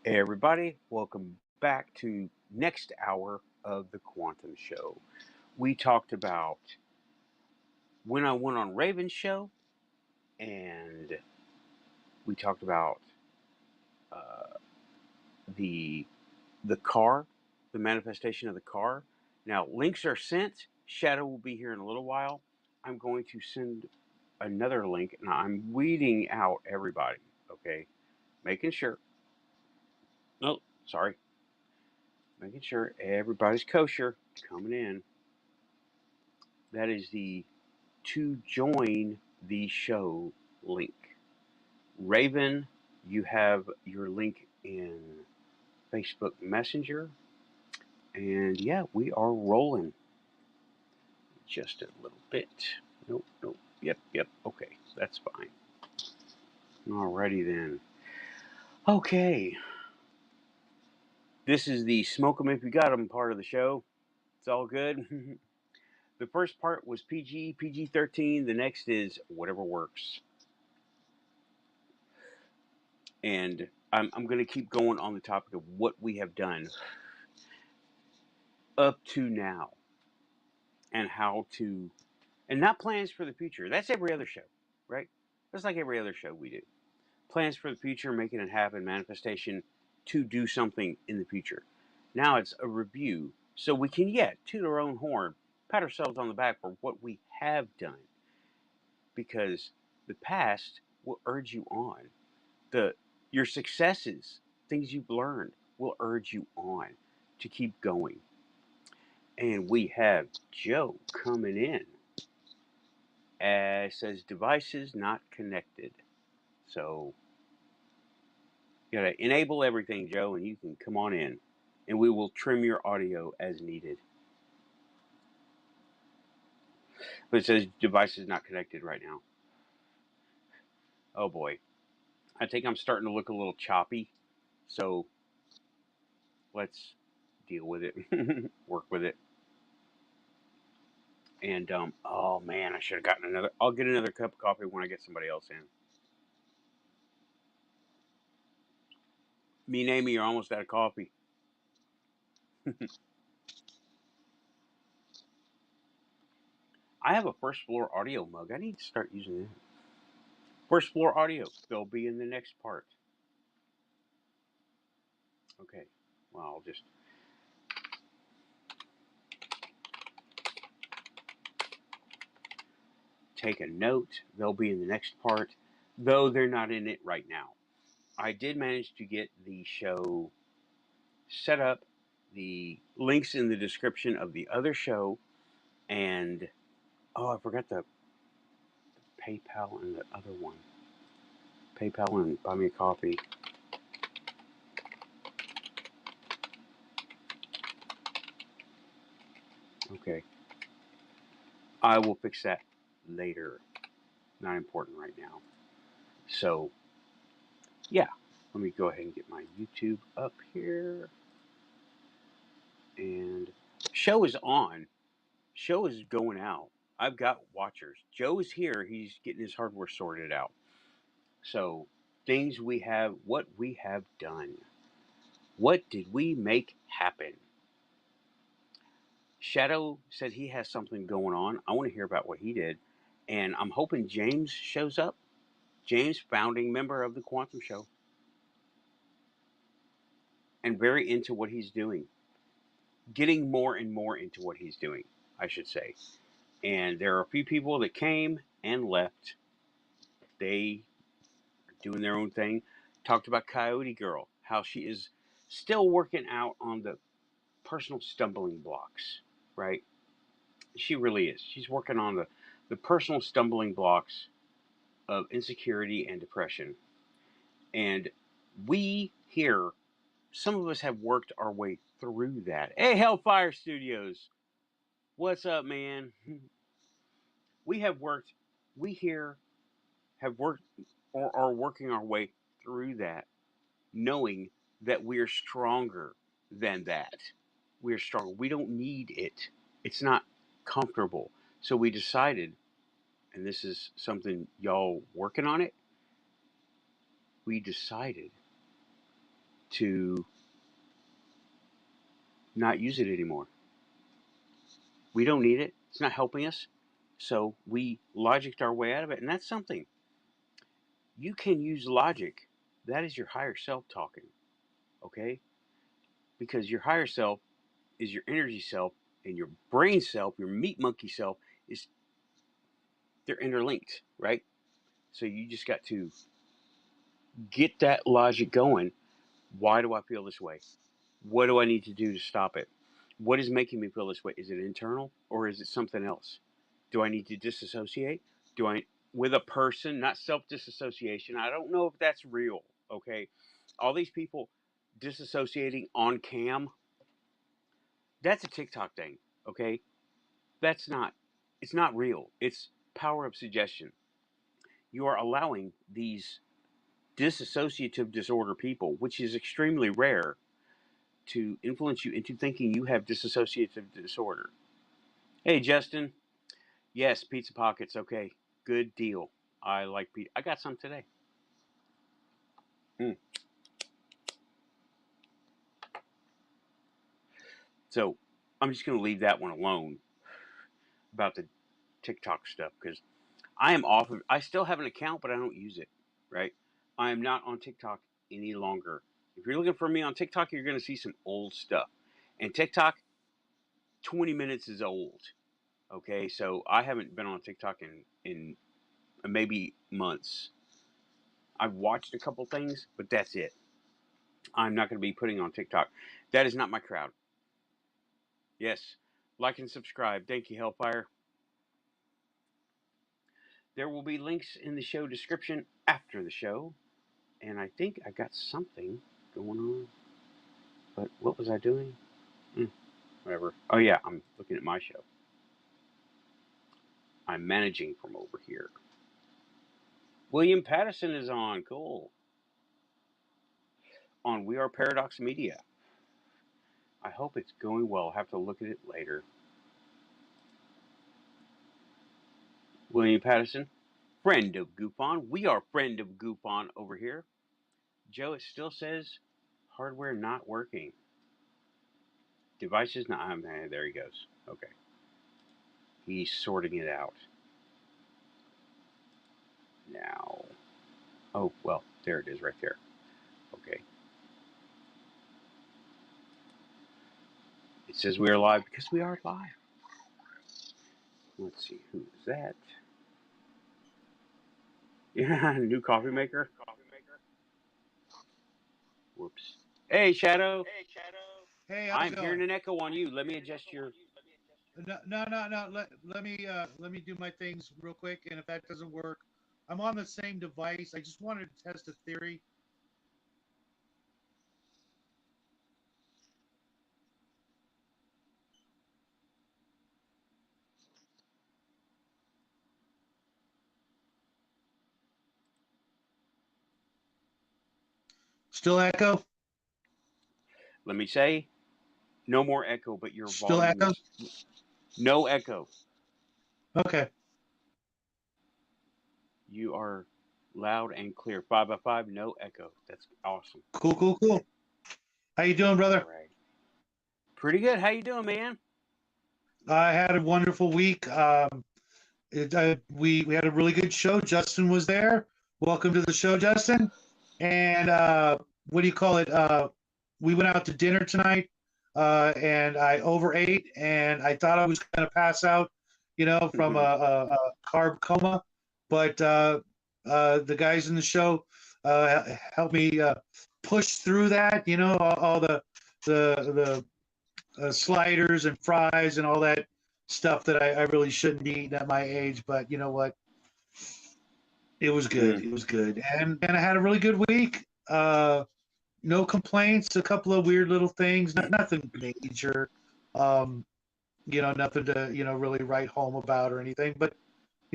Hey everybody, welcome back to next hour of the Quantum Show. We talked about when I went on Raven's show, and we talked about uh, the the car, the manifestation of the car. Now links are sent. Shadow will be here in a little while. I'm going to send another link. Now I'm weeding out everybody. Okay, making sure. No, sorry, making sure everybody's kosher coming in. That is the to join the show link. Raven, you have your link in Facebook Messenger. And yeah, we are rolling just a little bit. Nope, nope. Yep. Okay, that's fine. Alrighty then. Okay. This is the Smoke 'em if you got 'em part of the show. It's all good. The first part was PG 13. The next is whatever works. And I'm going to keep going on the topic of what we have done up to now and how to, and not plans for the future. That's every other show, right? That's like every other show we do. Plans for the future, making it happen, manifestation to do something in the future. Now it's a review so we can yet toot our own horn, pat ourselves on the back for what we have done, because the past will urge you on. The Your successes, things you've learned, will urge you on to keep going. And we have Joe coming in. Says devices not connected. So you gotta enable everything, Joe, and you can come on in. And we will trim your audio as needed. But it says devices not connected right now. Oh boy. I think I'm starting to look a little choppy. So let's deal with it. Work with it. And oh man, I should have gotten another. I'll get another cup of coffee when I get somebody else in. Me and Amy are almost out of coffee. I have a first floor audio mug. I need to start using that. First floor audio. They'll be in the next part. Okay. Well, I'll just take a note. They'll be in the next part, though they're not in it right now. I did manage to get the show set up, the links in the description of the other show, and oh, I forgot the PayPal and the other one. PayPal and Buy Me a Coffee. Okay. I will fix that later. Not important right now. So, yeah. Let me go ahead and get my YouTube up here. And show is on. Show is going out. I've got watchers. Joe is here. He's getting his hardware sorted out. So, things we have, what we have done. What did we make happen? Shadow said he has something going on. I want to hear about what he did. And I'm hoping James shows up. James, founding member of the Quantum Show, and very into what he's doing. Getting more and more into what he's doing, I should say. And there are a few people that came and left. They are doing their own thing. Talked about Coyote Girl, how she is still working out on the personal stumbling blocks, right? She really is. She's working on the personal stumbling blocks of insecurity and depression. And we here, some of us have worked our way through that. Hey, Hellfire Studios, what's up, man? We have worked, we here have worked or are working our way through that, knowing that we're stronger than that. We're stronger. We don't need it. It's not comfortable. So we decided, and this is something y'all working on it, we decided to not use it anymore. We don't need it. It's not helping us. So we logicked our way out of it. And that's something. You can use logic. That is your higher self talking. Okay? Because your higher self is your energy self, and your brain self, your meat monkey self, is they're interlinked, right? So you just got to get that logic going. Why do I feel this way? What do I need to do to stop it? What is making me feel this way? Is it internal or is it something else? Do I need to disassociate? Do I, with a person, not self disassociation? I don't know if that's real. Okay. All these people disassociating on cam, that's a TikTok thing. Okay. That's not, it's not real. It's power of suggestion. You are allowing these dissociative disorder people, which is extremely rare, to influence you into thinking you have dissociative disorder. Hey, Justin. Yes, pizza pockets. Okay, good deal. I like pizza. I got some today. Mm. So I'm just going to leave that one alone about the TikTok stuff because I am off of. I still have an account, but I don't use it. Right? I am not on TikTok any longer. If you're looking for me on TikTok, you're going to see some old stuff. And TikTok, 20 minutes is old. Okay, so I haven't been on TikTok in maybe months. I've watched a couple things, but that's it. I'm not going to be putting on TikTok. That is not my crowd. Yes, like and subscribe. Thank you, Hellfire. There will be links in the show description after the show. And I think I got something going on. But what was I doing? Whatever. Oh, yeah, I'm looking at my show. I'm managing from over here. William Patterson is on. Cool. On We Are Paradox Media. I hope it's going well. I'll have to look at it later. William Patterson, friend of GUFON. We are friend of GUFON over here. Joe, it still says hardware not working. Devices not. There he goes. Okay. He's sorting it out. Now. Oh, well, there it is right there. Okay. It says we are live because we are live. Let's see, who is that? Yeah, new coffee maker. Whoops. Hey, Shadow. Hey, how's I'm it hearing going? an echo on you. Let me adjust your. No. Let me do my things real quick, and if that doesn't work, I'm on the same device. I just wanted to test a theory. Still echo? Let me say, no more echo, but your Still volume echo? is no echo. Okay. You are loud and clear. 5 by 5, no echo. That's awesome. Cool. How you doing, All brother? right. Pretty good. How you doing, man? I had a wonderful week. We had a really good show. Justin was there. Welcome to the show, Justin. And what do you call it? We went out to dinner tonight, and I overate, and I thought I was going to pass out, from a carb coma. But the guys in the show helped me push through that. All the sliders and fries and all that stuff that I really shouldn't be eating at my age. But you know what? It was good. It was good. And I had a really good week. No complaints. A couple of weird little things. Nothing major. Nothing to really write home about or anything. But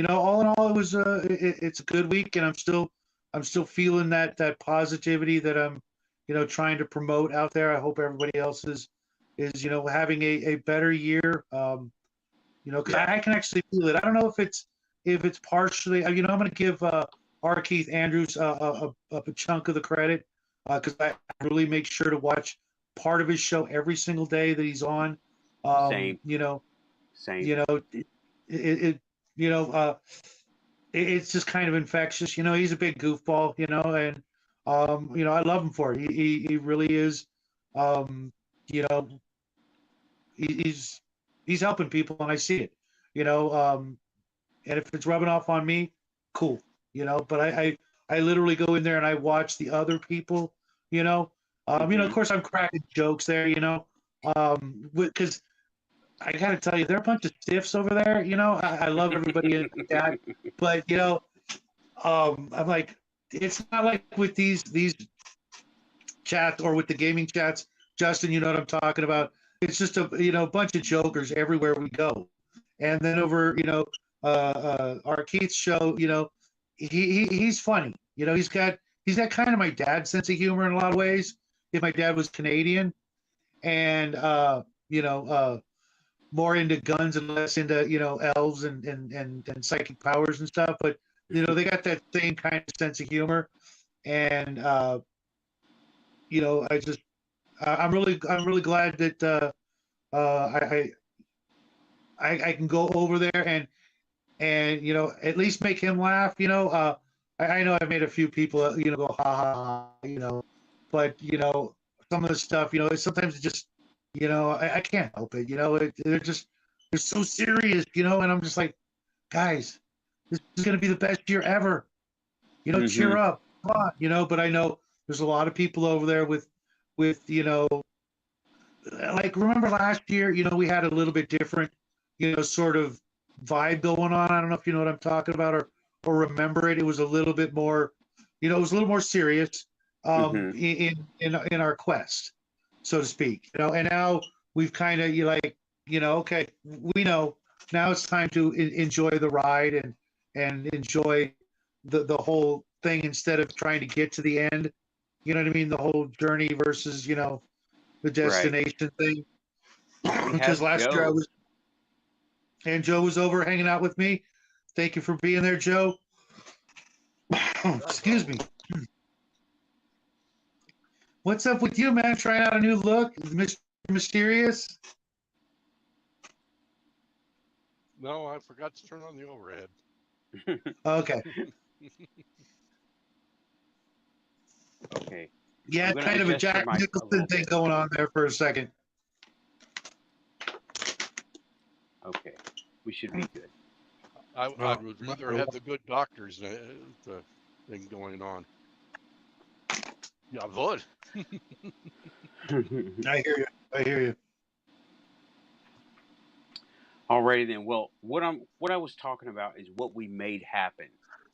all in all, it was it's a good week, and I'm still feeling that positivity that I'm trying to promote out there. I hope everybody else is having a better year. 'Cause Yeah. I can actually feel it. I don't know if it's partially. I'm going to give R. Keith Andrews a chunk of the credit because really make sure to watch part of his show every single day that he's on. Same. You know, Same. you know, it you know, it's just kind of infectious. You know, he's a big goofball. You know, and you know, I love him for it. He really is. Um, you know, he's helping people, and I see it. You know, and if it's rubbing off on me, cool. You know, but I literally go in there and I watch the other people. You know, of course I'm cracking jokes there. Because I got to tell you, they're a bunch of stiffs over there. You know, I love everybody in the chat, but I'm like, it's not like with these chats or with the gaming chats, Justin. You know what I'm talking about? It's just a bunch of jokers everywhere we go, and then over our Keith's show, he's funny. You know, he's got kind of my dad's sense of humor in a lot of ways. If my dad was Canadian, and more into guns and less into elves and psychic powers and stuff, but they got that same kind of sense of humor, and I just I'm really glad that I I can go over there and at least make him laugh. I know I made a few people go ha ha ha, but some of the stuff sometimes it just I can't help it. They're so serious, and I'm just like, guys, this is gonna be the best year ever. Cheer up, come on, But I know there's a lot of people over there with like remember last year, we had a little bit different, sort of vibe going on. I don't know if you know what I'm talking about or remember it. It was a little bit more, it was a little more serious in our quest, so to speak. And now we've kind of okay, we know now it's time to enjoy the ride and enjoy the whole thing instead of trying to get to the end. You know what I mean? The whole journey versus the destination thing. Because last year Joe was over hanging out with me. Thank you for being there, Joe. Excuse me. What's up with you, man? Trying out a new look, Mr. Mysterious? No, I forgot to turn on the overhead. Okay. Okay. Yeah, kind of a Jack Nicholson thing going on there for a second. Okay. We should be good. I would rather have the good doctors the thing going on. Yeah, would. I hear you. Alrighty then. Well, what I was talking about is what we made happen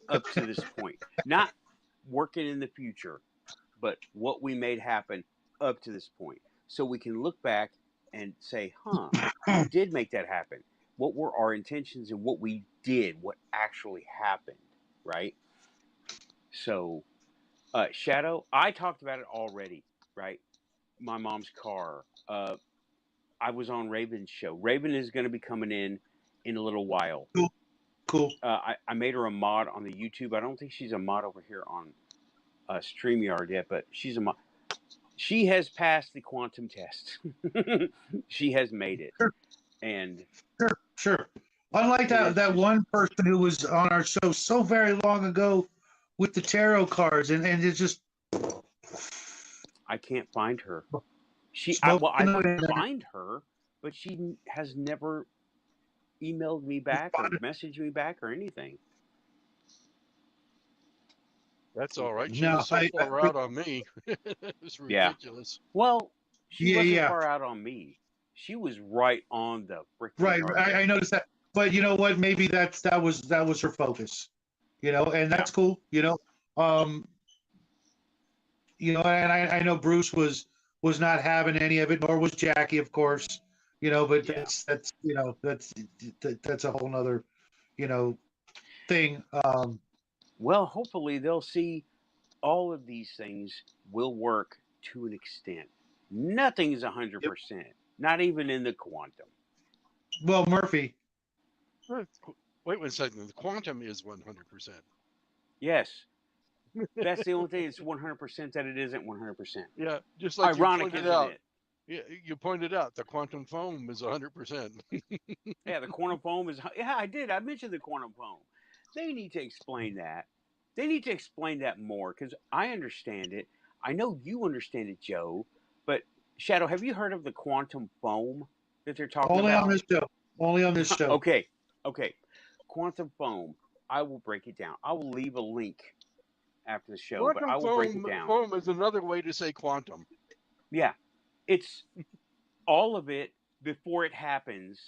up to this point. Not working in the future, but what we made happen up to this point. So we can look back and say, we did make that happen. What were our intentions and what we did, what actually happened, right? So, Shadow, I talked about it already, right? My mom's car. I was on Raven's show. Raven is going to be coming in a little while. Cool. I made her a mod on the YouTube. I don't think she's a mod over here on StreamYard yet, but she's a mod. She has passed the quantum test. She has made it. Sure. And Sure. Unlike that one person who was on our show so very long ago with the tarot cards, and it's just I can't find her. I can find her, but she has never emailed me back or messaged me back or anything. That's all right. She was so far out on me. It's ridiculous. Yeah. Well, she wasn't far out on me. She was right on the freaking right. I noticed that, but you know what? Maybe that was her focus, and that's cool, and I know Bruce was not having any of it, nor was Jackie, of course, but that's a whole nother, thing. Well, hopefully they'll see all of these things will work to an extent. Nothing is 100%. Yep. Not even in the quantum. Well, Murphy. Wait a second. The quantum is 100%. Yes. That's the only thing that's 100% that it isn't 100%. Yeah, just like you Ironic, pointed isn't out. it? Yeah, you pointed out the quantum foam is 100%. Yeah, the quantum foam is. Yeah, I did. I mentioned the quantum foam. They need to explain that. They need to explain that more because I understand it. I know you understand it, Joe. But Shadow, have you heard of the quantum foam that they're talking Only on about? this show. Only on this show. Okay, okay. Quantum foam. I will break it down. I will leave a link after the show, but Quantum I will break it foam down. foam is another way to say quantum. Yeah, it's all of it before it happens,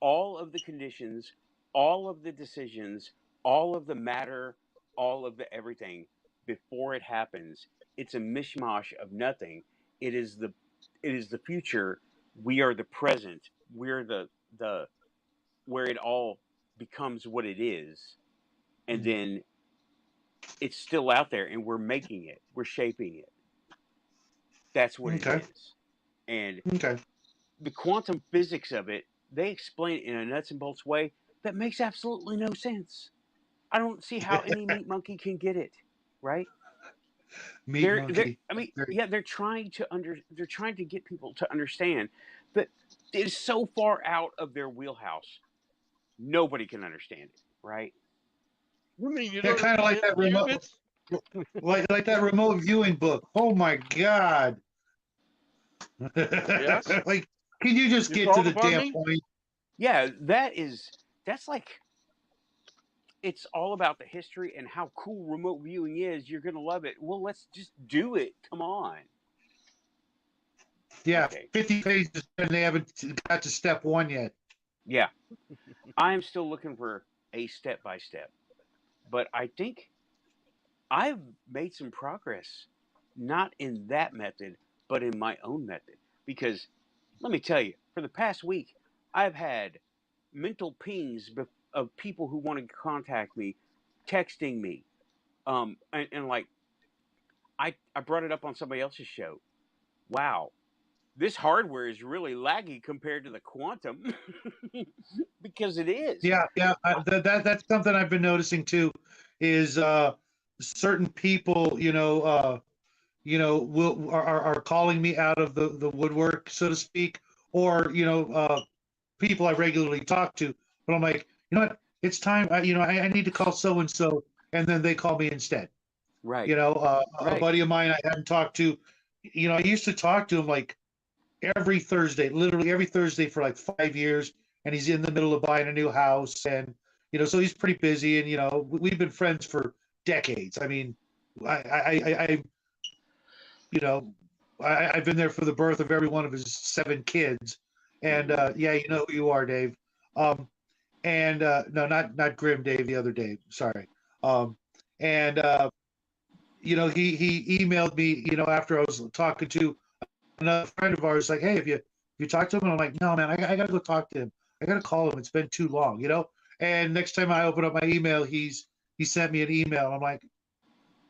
all of the conditions, all of the decisions, all of the matter, all of the everything before it happens. It's a mishmash of nothing. It is the future. We are the present. We're the where it all becomes what it is. And then it's still out there and we're making it. We're shaping it. That's what it Okay. is. And Okay. the quantum physics of it, they explain it in a nuts and bolts way that makes absolutely no sense. I don't see how any meat monkey can get it, right? Meat They're monkey. I mean, Very- yeah, they're trying to get people to understand, but it is so far out of their wheelhouse. Nobody can understand it, right? You mean you Yeah, don't kind of like understand that the remote, qubits? like that remote viewing book. Oh my God. Yes. Like, can you just You get to called the upon damn me? point? Yeah, that's like it's all about the history and how cool remote viewing is. You're gonna love it. Well, let's just do it. Come on. Yeah, Okay. 50 pages and they haven't got to step one yet. Yeah. I am still looking for a step by step, but I think I've made some progress, not in that method, but in my own method. Because let me tell you, for the past week, I've had mental pings of people who want to contact me, texting me, and like I brought it up on somebody else's show. Wow, this hardware is really laggy compared to the quantum, because it is. Yeah, yeah. That's something I've been noticing too, is certain people, will are calling me out of the woodwork, so to speak, or people I regularly talk to. But I'm like, you know what? It's time. I need to call so and so, and then they call me instead. Right, A right. buddy of mine I hadn't talked to. I used to talk to him like every Thursday, literally every Thursday for like 5 years, and he's in the middle of buying a new house, and so he's pretty busy, and we've been friends for decades. I mean, I you know, I've been there for the birth of every one of his 7 kids, and Hmm. yeah, you know who you are, Dave. Um, and no, not Grim Dave, the other Dave. Sorry. Um, and he emailed me, after I was talking to another friend of ours, like, hey, have you talked to him? And I'm like, no, man, I got to go talk to him. I got to call him. It's been too long. And next time I open up my email, he sent me an email. I'm like,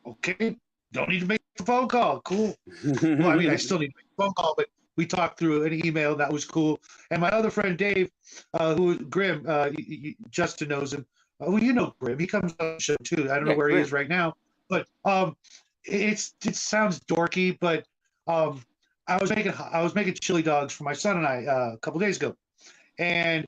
okay, don't need to make a phone call. Cool. Well, I mean, I still need to make a phone call, but we talked through an email. That was cool. And my other friend Dave, who Grim, Justin knows him. Well, you know Grim. He comes on the show too. I don't know Yeah, where he is Grim. right now, but it sounds dorky, but um, I was making chili dogs for my son and I a couple days ago, and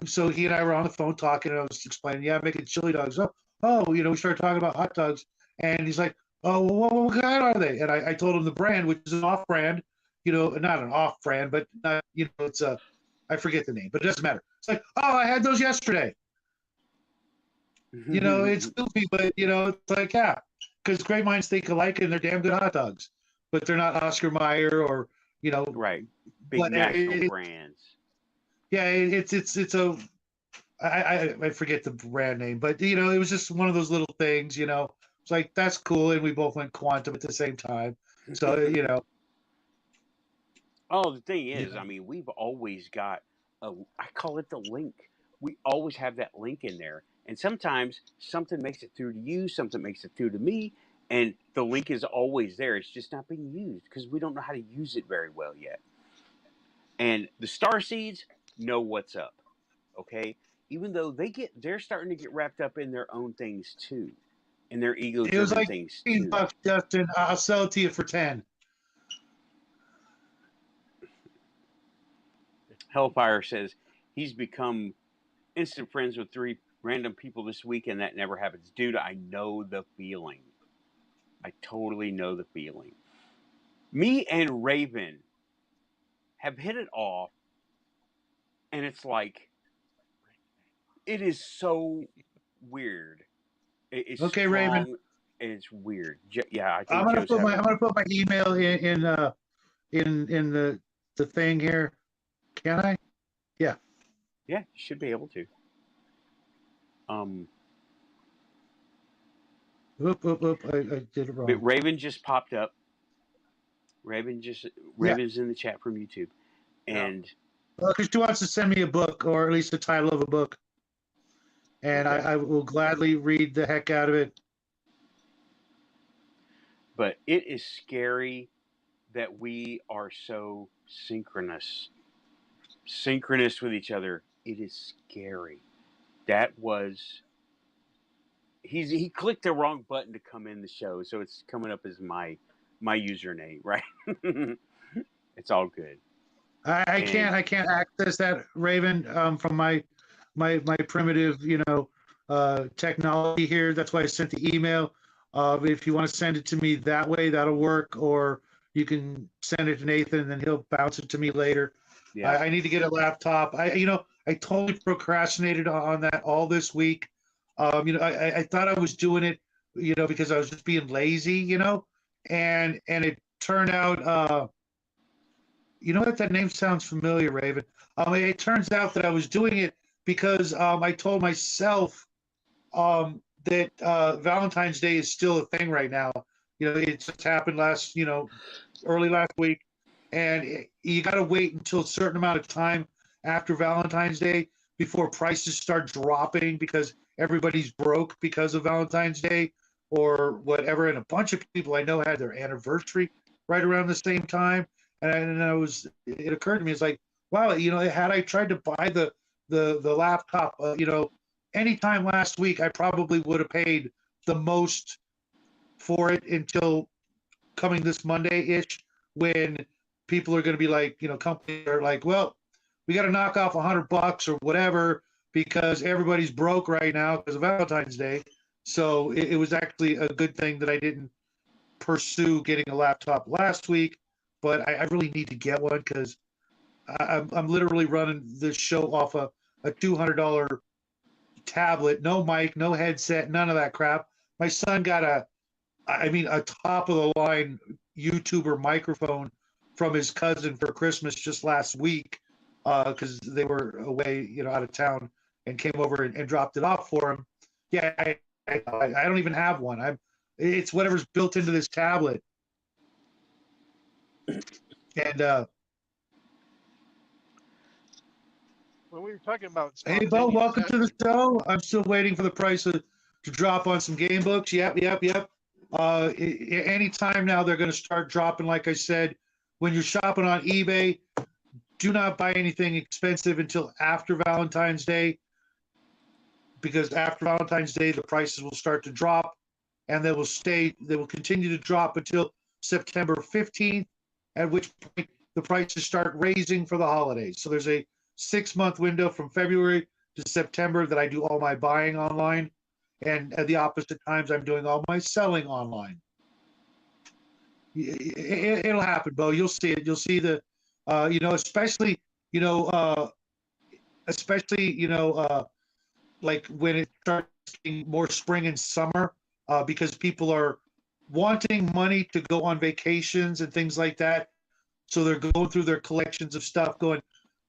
so he and I were on the phone talking, and I was explaining, yeah, I'm making chili dogs. Oh, we started talking about hot dogs, and he's like, oh, well, what kind are they? And I told him the brand, which is an off-brand, not an off-brand, but not, it's I forget the name, but it doesn't matter. It's like, oh, I had those yesterday. It's goofy, but it's like, yeah, because great minds think alike, and they're damn good hot dogs, but they're not Oscar Mayer or Right. Big what. national brands. Yeah, it's a I forget the brand name, but it was just one of those little things. It's like that's cool, and we both went quantum at the same time. So Oh, the thing you is, know, I mean, we've always got I call it the link. We always have that link in there. And sometimes something makes it through to you, something makes it through to me, and the link is always there. It's just not being used because we don't know how to use it very well yet. And the star seeds know what's up. Okay? Even though they're starting to get wrapped up in their own things too. and they're It was ego-driven like things too. $15, Justin. I'll sell it to you for 10. Hellfire says he's become instant friends with 3 random people this week, and that never happens. Dude, I know the feeling. I totally know the feeling. Me and Raven have hit it off, and it's like, it is so weird. It's Okay, Raven. strong, and it's weird. Yeah, I I'm think gonna Joe's put my having. I'm gonna put my email in the thing here. Can I? Yeah. Yeah, you should be able to. Oop. I did it But wrong. Raven just popped up. Yeah. Raven's in the chat from YouTube, Yeah. and Because she wants to send me a book, or at least the title of a book, and okay. I will gladly read the heck out of it. But it is scary that we are so synchronous with each other. It is scary. That was he clicked the wrong button to come in the show, so it's coming up as my username, right? It's all good. I And can't access that, Raven, from my primitive technology here. That's why I sent the email. If you want to send it to me that way, that'll work. Or you can send it to Nathan, and then he'll bounce it to me later. yeah, I need to get a laptop. I totally procrastinated on that all this week. I thought I was doing it, because I was just being lazy, and it turned out. You know what? That name sounds familiar, Raven. It turns out that I was doing it because I told myself that Valentine's Day is still a thing right now. It just happened early last week, and you got to wait until a certain amount of time after Valentine's Day before prices start dropping because everybody's broke because of Valentine's Day or whatever. And a bunch of people I know had their anniversary right around the same time, and it occurred to me, it's like, wow, had I tried to buy the laptop, anytime last week, I probably would have paid the most for it until coming this Monday-ish, when people are going to be like, companies are like, well, we got to knock off $100 or whatever because everybody's broke right now because of Valentine's Day. So it was actually a good thing that I didn't pursue getting a laptop last week, but I really need to get one because I'm literally running this show off a $200 tablet, no mic, no headset, none of that crap. My son got a top of the line YouTuber microphone from his cousin for Christmas just last week because they were away, out of town, and came over and dropped it off for him. Yeah, I don't even have one. It's whatever's built into this tablet. And When we were talking about hey, Bo, spontaneous welcome to the happening, show. I'm still waiting for the price to drop on some game books. Yep. Anytime now they're going to start dropping. Like I said, when you're shopping on eBay, do not buy anything expensive until after Valentine's Day, because after Valentine's Day, the prices will start to drop, and they will continue to drop until September 15th, at which point the prices start raising for the holidays. So there's a 6-month window from February to September that I do all my buying online, and at the opposite times I'm doing all my selling online. It'll happen, Bo. You'll see it. You'll see especially like when it starts getting more spring and summer, because people are wanting money to go on vacations and things like that. So they're going through their collections of stuff, going,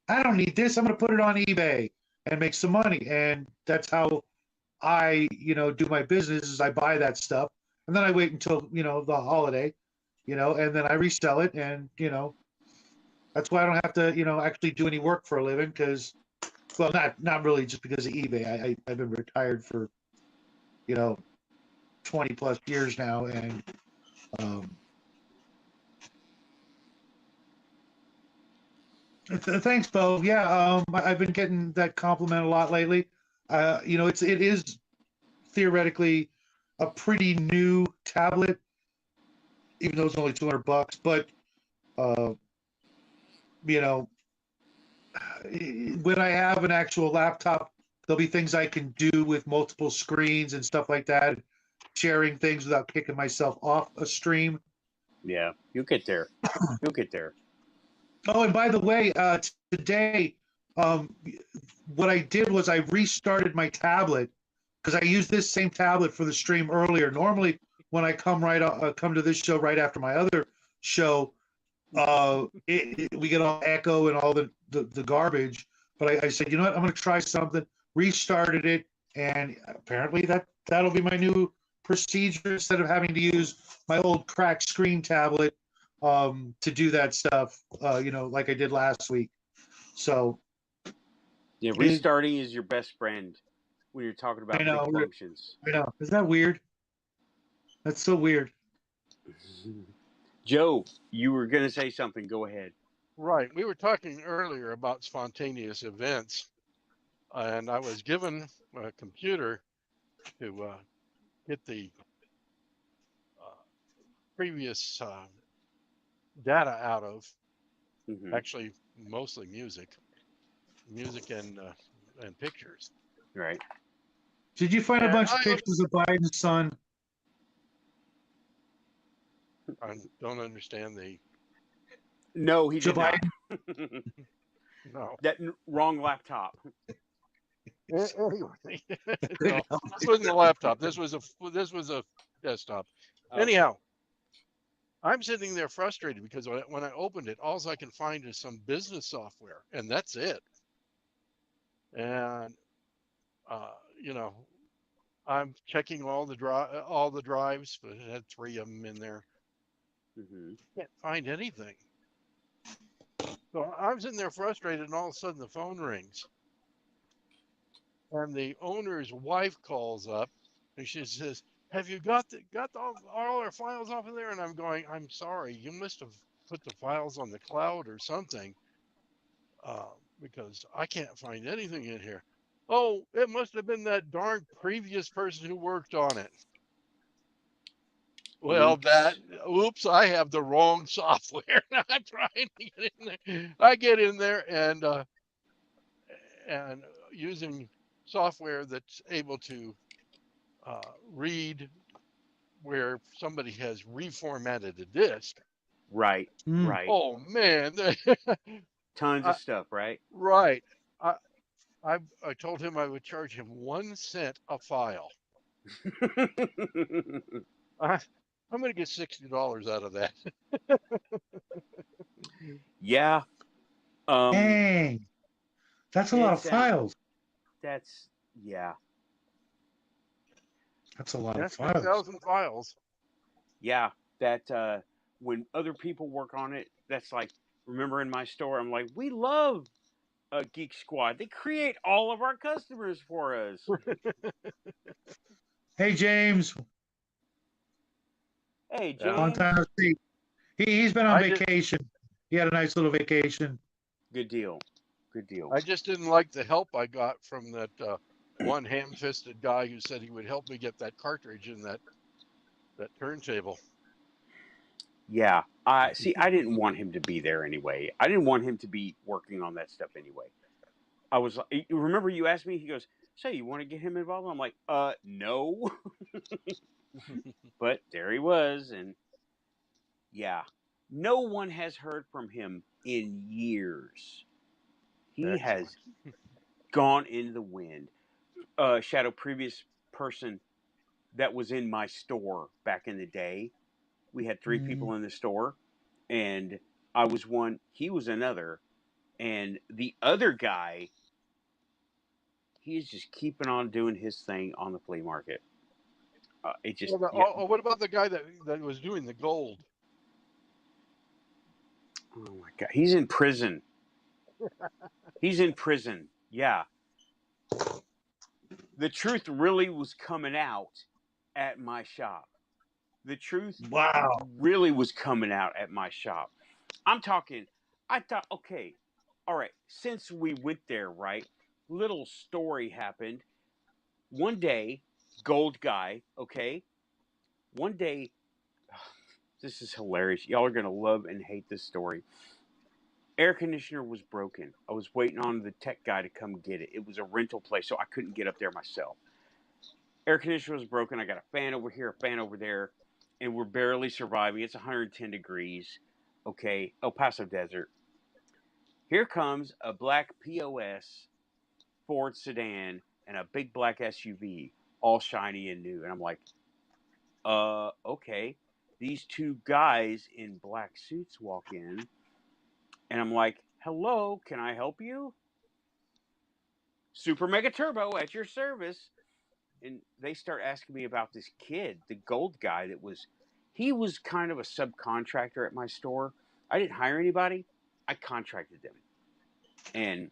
I don't need this. I'm going to put it on eBay and make some money. And that's how I, do my business, is I buy that stuff, and then I wait until, the holiday, and then I resell it. And, that's why I don't have to, actually do any work for a living because, well, not really just because of eBay. I've been retired for, 20 plus years now. And, thanks, Bo. Yeah, I've been getting that compliment a lot lately. It is theoretically a pretty new tablet, even though it's only $200. But you know, when I have an actual laptop, there'll be things I can do with multiple screens and stuff like that, sharing things without kicking myself off a stream. Yeah, you'll get there. You'll get there. Oh, and by the way, today, um, what I did was I restarted my tablet because I used this same tablet for the stream earlier. Normally, when I come to this show right after my other show, we get all echo and all the garbage. But I said, you know what? I'm going to try something. Restarted it, and apparently that'll be my new procedure instead of having to use my old cracked screen tablet to do that stuff. Like I did last week. So yeah, restarting is your best friend when you're talking about big functions. I know. Isn't that weird? That's so weird. Joe, you were going to say something. Go ahead. Right. We were talking earlier about spontaneous events, and I was given a computer to get the previous data out of. Actually, mostly music and pictures. Right. Did you find a bunch of pictures of Biden's son? I don't understand the. No, he did not. No. That wrong laptop. Anyway, no, this wasn't a laptop. This was a desktop. Oh. Anyhow, I'm sitting there frustrated because when I opened it, all I can find is some business software, and that's it. And I'm checking all the drives, but it had 3 of them in there. Can't find anything. So I'm sitting there frustrated, and all of a sudden the phone rings. And the owner's wife calls up, and she says, "Have you got all our files off of there?" And I'm going, "I'm sorry, you must have put the files on the cloud or something, because I can't find anything in here." "Oh, it must have been that darn previous person who worked on it." Well, oops, I have the wrong software. I'm trying to get in there. I get in there and using software that's able to read where somebody has reformatted a disk. Right, right. Oh man, tons of stuff, right? Right. I told him I would charge him 1 cent a file. I'm going to get $60 out of that. Yeah. Dang. That's a lot of files. That's, yeah. That's a lot of files. 6,000 files. Yeah. That, when other people work on it, that's like, remember in my store, I'm like, we love Geek Squad. They create all of our customers for us. Hey, James. Hey, James. Long time no see. He's been on vacation. He had a nice little vacation. Good deal. Good deal. I just didn't like the help I got from that one ham-fisted guy who said he would help me get that cartridge in that turntable. Yeah. See, I didn't want him to be there anyway. I didn't want him to be working on that stuff anyway. I was like, remember you asked me, he goes, "So you want to get him involved?" I'm like, no. But there he was. And yeah, no one has heard from him in years. He has gone into the wind. Shadow, previous person that was in my store back in the day, we had 3 people in the store, and I was one, he was another, and the other guy, he's just keeping on doing his thing on the flea market. What about the guy that was doing the gold? Oh my God, he's in prison. He's in prison. Yeah. The truth really was coming out at my shop. The truth really was coming out at my shop. I'm talking, I thought, okay, all right, since we went there, right, little story happened. One day, gold guy, okay? One day, this is hilarious. Y'all are going to love and hate this story. Air conditioner was broken. I was waiting on the tech guy to come get it. It was a rental place, so I couldn't get up there myself. Air conditioner was broken. I got a fan over here, a fan over there, and we're barely surviving. It's 110 degrees, okay? El Paso Desert. Here comes a black POS Ford sedan and a big black SUV, all shiny and new. And I'm like, okay. These two guys in black suits walk in, and I'm like, hello, can I help you? Super Mega Turbo at your service. And they start asking me about this kid, the gold guy he was kind of a subcontractor at my store. I didn't hire anybody. I contracted them. And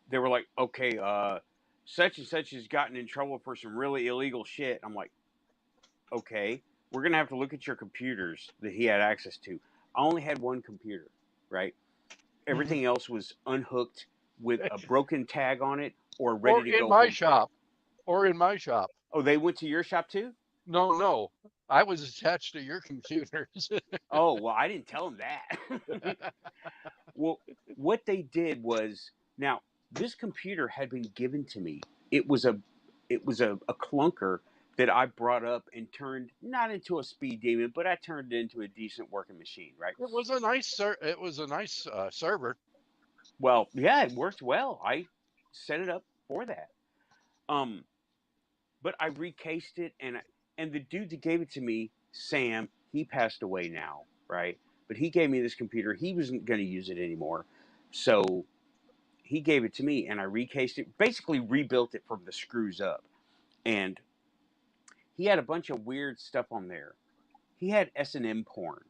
they were like, okay, such and such has gotten in trouble for some really illegal shit. I'm like, okay, we're going to have to look at your computers that he had access to. I only had one computer, right? Everything else was unhooked with a broken tag on it or ready Or to in go my home. shop. Or in my shop. Oh, they went to your shop too? No. I was attached to your computers. Oh, well, I didn't tell them that. Well, what they did was, now this computer had been given to me. It was a clunker that I brought up and turned not into a speed demon, but I turned it into a decent working machine, right? It was a nice server. Well, yeah, it worked well. I set it up for that. But I recased it, and the dude that gave it to me, Sam, he passed away now, right? But he gave me this computer. He wasn't going to use it anymore, so he gave it to me, and I recased it, basically rebuilt it from the screws up. And he had a bunch of weird stuff on there. He had S&M porn,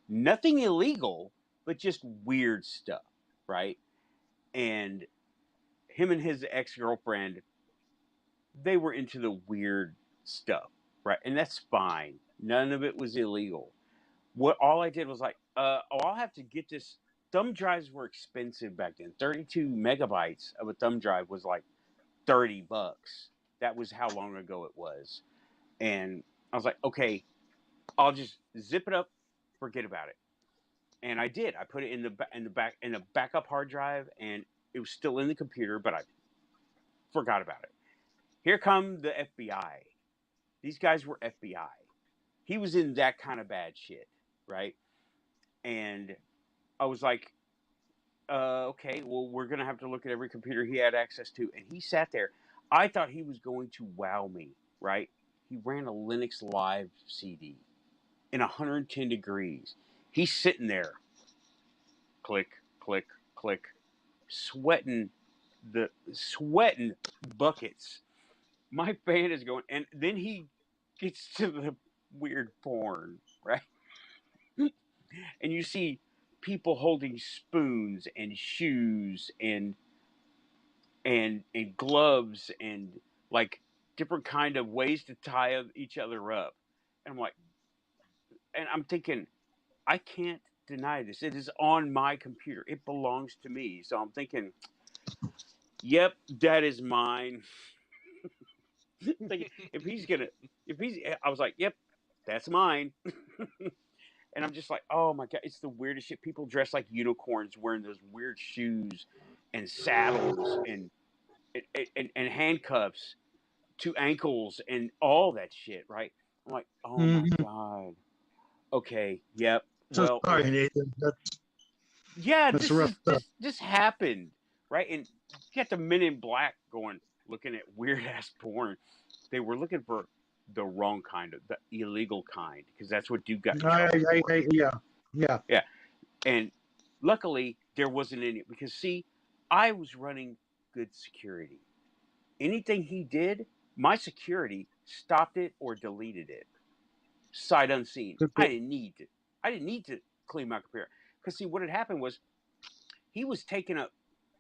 nothing illegal, but just weird stuff, right? And him and his ex-girlfriend, they were into the weird stuff, right? And that's fine. None of it was illegal. All I did was like, I'll have to get this. Thumb drives were expensive back then. 32 megabytes of a thumb drive was like $30. That was how long ago it was. And I was like, okay, I'll just zip it up, forget about it. And I did. I put it in the backup hard drive, and it was still in the computer, but I forgot about it. Here come the FBI. These guys were FBI. He was in that kind of bad shit, right? And I was like, okay, well, we're going to have to look at every computer he had access to. And he sat there. I thought he was going to wow me, right? He ran a Linux Live CD in 110 degrees. He's sitting there, click, click, click, sweating buckets. My fan is going, and then he gets to the weird porn, right? And you see people holding spoons and shoes and gloves and like different kind of ways to tie each other up. And I'm like, and I'm thinking, I can't deny this. It is on my computer. It belongs to me. So I'm thinking, yep, that is mine. Thinking, I was like, yep, that's mine. And I'm just like, oh my God, it's the weirdest shit. People dress like unicorns wearing those weird shoes and saddles and handcuffs to ankles and all that shit, right? I'm like, oh my God. Okay, yep. So Well, sorry, Nathan. yeah, That's rough stuff. this happened, right? And you got the Men in Black looking at weird ass porn. They were looking for the wrong kind of the illegal kind because that's what dude got in trouble for. Yeah. Yeah, and luckily there wasn't any because see, I was running good security. Anything he did, my security stopped it or deleted it, sight unseen. I didn't need to. I didn't need to clean my computer because see what had happened was he was taking up.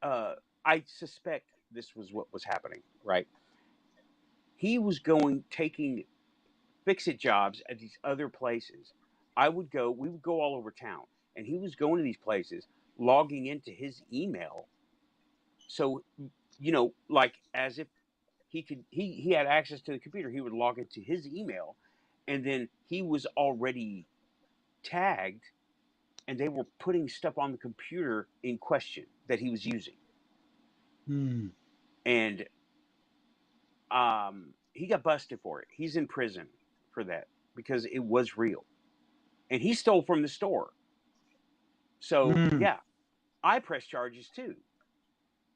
I suspect this was what was happening, right? He was taking fix-it jobs at these other places. We would go all over town, and he was going to these places, logging into his email. So, like as if he had access to the computer. He would log into his email, and then he was already tagged, and they were putting stuff on the computer in question that he was using. And he got busted for it. He's in prison for that because it was real, and he stole from the store. So yeah, I press charges too,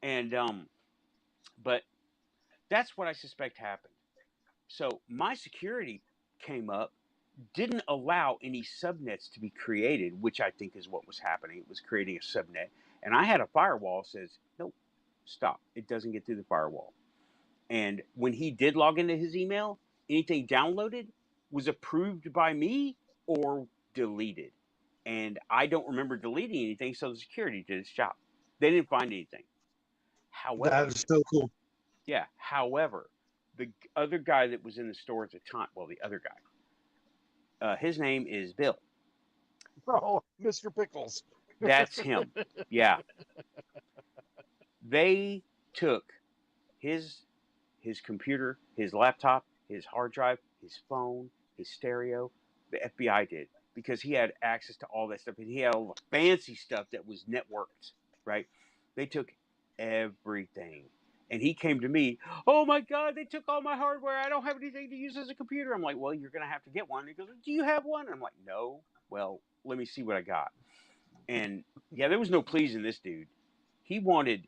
and but that's what I suspect happened. So my security came up, didn't allow any subnets to be created, which I think is what was happening. It was creating a subnet, and I had a firewall that says nope, stop. It doesn't get through the firewall. And when he did log into his email, anything downloaded was approved by me or deleted. And I don't remember deleting anything, so the security did its job. They didn't find anything. However, that was so cool. Yeah. However, the other guy that was in the store at the time, well, the other guy, his name is Bill. Oh, Mr. Pickles. That's him. Yeah. They took his computer, his laptop, his hard drive, his phone, his stereo. The FBI did, because he had access to all that stuff, and he had all the fancy stuff that was networked, right? They took everything. And he came to me, oh my God, they took all my hardware. I don't have anything to use as a computer. I'm like, well, you're going to have to get one. He goes, do you have one? I'm like, no. Well, let me see what I got. And yeah, there was no pleasing this dude. He wanted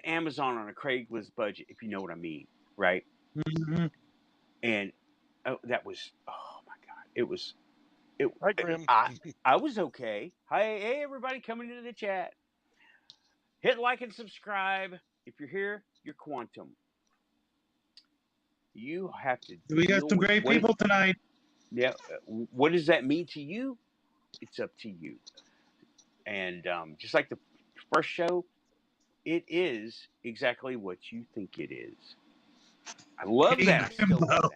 Amazon on a Craigslist budget, if you know what I mean, right? Mm-hmm. And that was, oh my God, Hi, Grim. I was okay. Hey, everybody coming into the chat. Hit like and subscribe. If you're here, you're quantum. You have to. We got some great people tonight. Yeah. What does that mean to you? It's up to you. And just like the first show, it is exactly what you think it is. I love that. I still love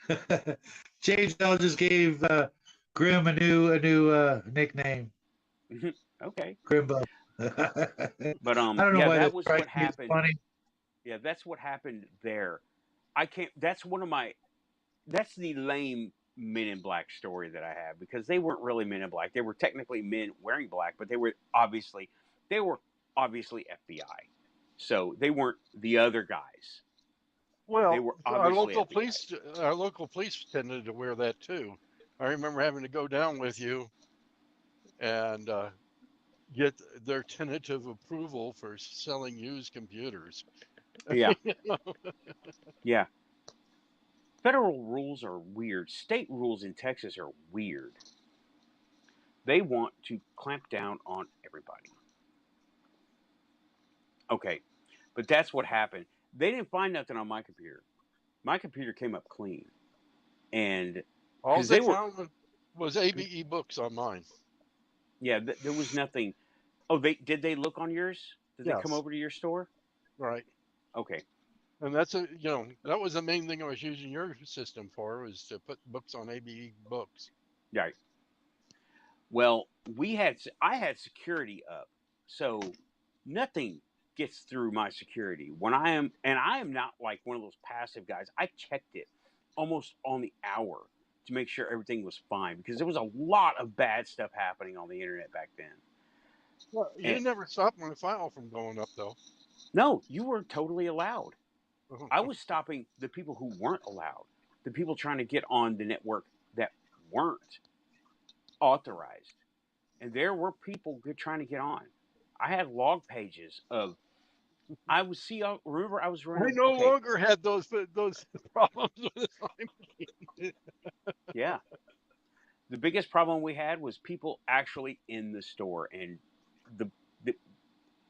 that. James Bell just gave Grim a new nickname. Okay. Grimbo. But I don't know yeah, why that was what happened. Funny. Yeah, that's what happened there. I can't. That's the lame Men in Black story that I have, because they weren't really Men in Black. They were technically men wearing black, but they were obviously FBI. So they weren't the other guys. Well, they were our local FBI. our local police tended to wear that too. I remember having to go down with you and get their tentative approval for selling used computers. Yeah. Yeah. Federal rules are weird. State rules in Texas are weird. They want to clamp down on everybody. Okay, but that's what happened. They didn't find nothing on my computer. My computer came up clean, and all they found was ABE books on mine. Yeah, there was nothing. Oh, did they look on yours? Did they come over to your store? Right. Okay. And that's that was the main thing I was using your system for, was to put books on ABE books. Right. Well, I had security up, so nothing gets through my security. I am not like one of those passive guys. I checked it almost on the hour to make sure everything was fine, because there was a lot of bad stuff happening on the internet back then. Well, you never stopped my file from going up, though. No, you were totally allowed. I was stopping the people who weren't allowed, the people trying to get on the network that weren't authorized. And there were people trying to get on. I had log pages of, remember I was running. I no longer had those problems with the Yeah. The biggest problem we had was people actually in the store, and the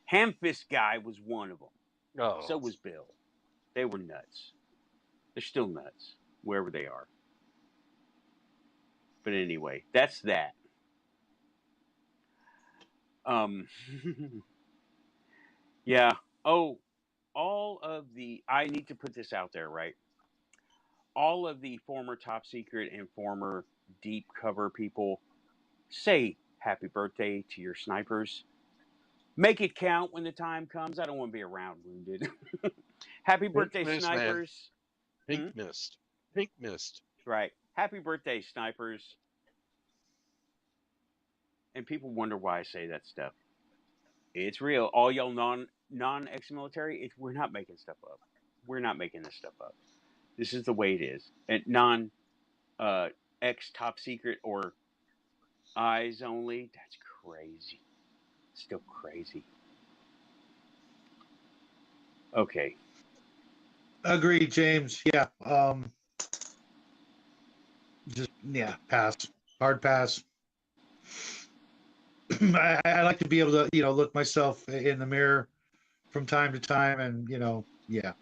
ham-fist guy was one of them. Oh. So was Bill. They were nuts. They're still nuts, wherever they are. But anyway, that's that. Yeah. Oh, I need to put this out there, right? All of the former top secret and former deep cover people, say happy birthday to your snipers. Make it count when the time comes. I don't want to be around wounded. Happy birthday, mist, man. snipers. Pink mist. Pink mist. Right. Happy birthday, snipers. And people wonder why I say that stuff. It's real. All y'all non ex-military, we're not making stuff up. We're not making this stuff up. This is the way it is. And non ex top secret or eyes only, that's crazy. Still crazy. Okay. Agreed, James. Yeah. Pass. Hard pass. I like to be able to, look myself in the mirror from time to time, and yeah.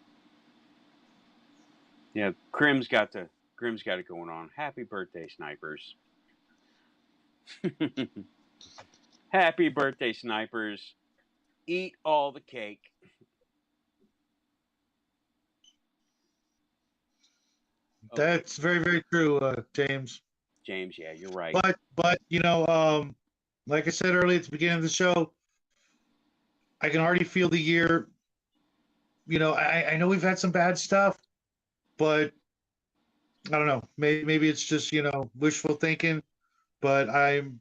Yeah, Grim's got it going on. Happy birthday, snipers. Happy birthday, snipers. Eat all the cake. That's very, very true, James. James, yeah, you're right. But like I said earlier at the beginning of the show, I can already feel the year. I know we've had some bad stuff, but I don't know. Maybe it's just wishful thinking, but I'm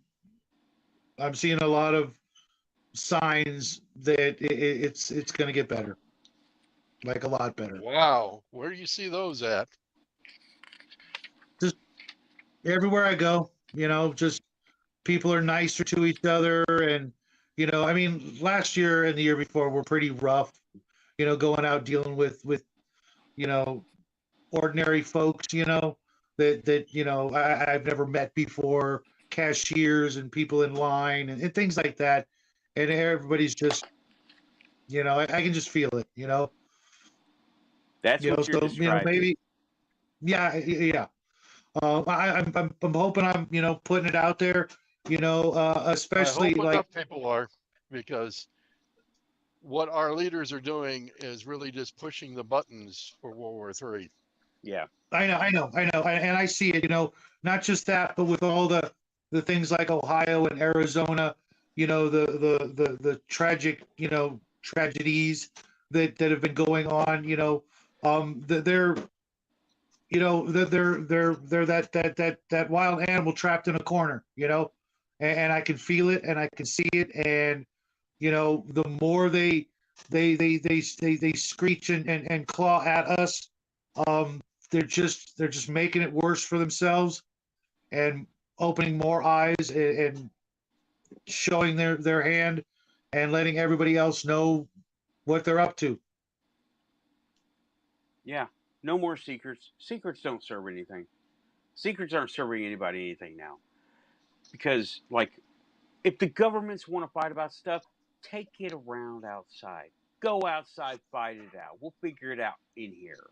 seeing a lot of signs that it's going to get better, like a lot better. Wow, where do you see those at? Just everywhere I go, just people are nicer to each other, and I mean, last year and the year before were pretty rough. Going out dealing with ordinary folks, that I've never met before, cashiers and people in line and things like that, and everybody's just, I can just feel it, That's what you're describing. Maybe, yeah. I'm hoping I'm putting it out there, especially I hope like enough people are, because what our leaders are doing is really just pushing the buttons for World War III. Yeah, I know, and I see it. Not just that, but with all the things like Ohio and Arizona, the tragic, tragedies that have been going on. They're that wild animal trapped in a corner. And I can feel it, and I can see it, and the more they screech and claw at us, they're just making it worse for themselves and opening more eyes and showing their hand and letting everybody else know what they're up to. Yeah, no more secrets. Secrets don't serve anything. Secrets aren't serving anybody anything now. Because, like, if the governments want to fight about stuff, take it around outside. Go outside, fight it out. We'll figure it out in here.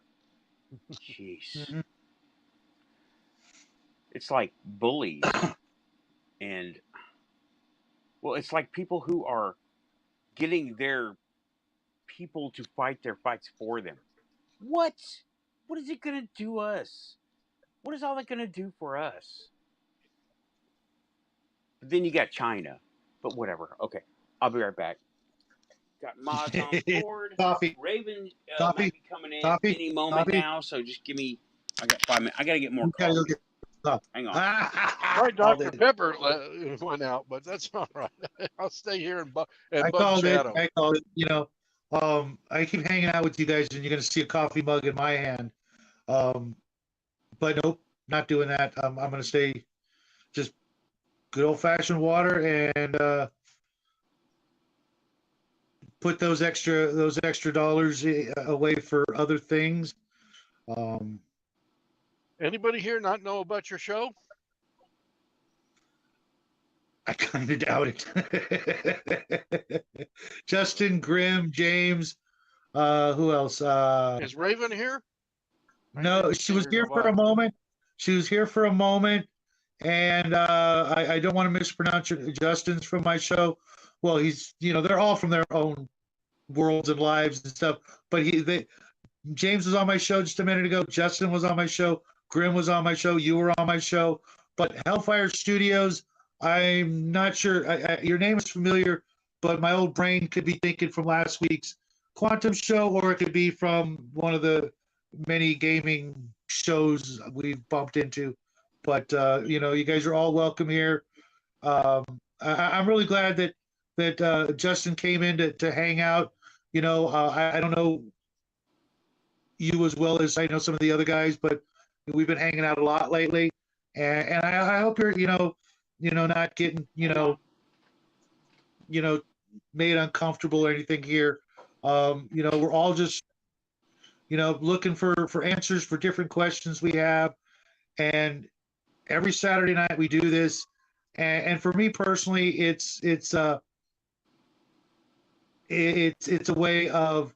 Jeez. Mm-hmm. It's like bullies. And, well, it's like people who are getting their people to fight their fights for them. What? What is it going to do us? What is all that going to do for us? But then you got China. But whatever. Okay. I'll be right back. Got mods on board. Coffee. Raven Coffee. might be coming in Coffee. any moment Coffee. now, so just give me. I got 5 minutes. I got to get more coffee. Go get Hang on. Right, Dr. Pepper went out, but that's all right. I'll stay here and bug Shadow. I called it. I keep hanging out with you guys, and you're going to see a coffee mug in my hand. But nope, not doing that. I'm going to stay just good old-fashioned water and put those extra dollars away for other things. Anybody here not know about your show? I kind of doubt it. Justin, Grimm, James, who else? Is Raven here? No, she was here for a moment. And I don't want to mispronounce Justin's from my show. Well, he's, they're all from their own worlds and lives and stuff. But James was on my show just a minute ago. Justin was on my show. Grimm was on my show. You were on my show. But Hellfire Studios, I'm not sure. Your name is familiar, but my old brain could be thinking from last week's Quantum show, or it could be from one of the many gaming shows we've bumped into. But you guys are all welcome here. I'm really glad that Justin came in to hang out. I don't know you as well as I know some of the other guys, but we've been hanging out a lot lately, and I hope you're not getting made uncomfortable or anything here. We're all just looking for answers for different questions we have, and every Saturday night we do this, and for me personally, it's a way of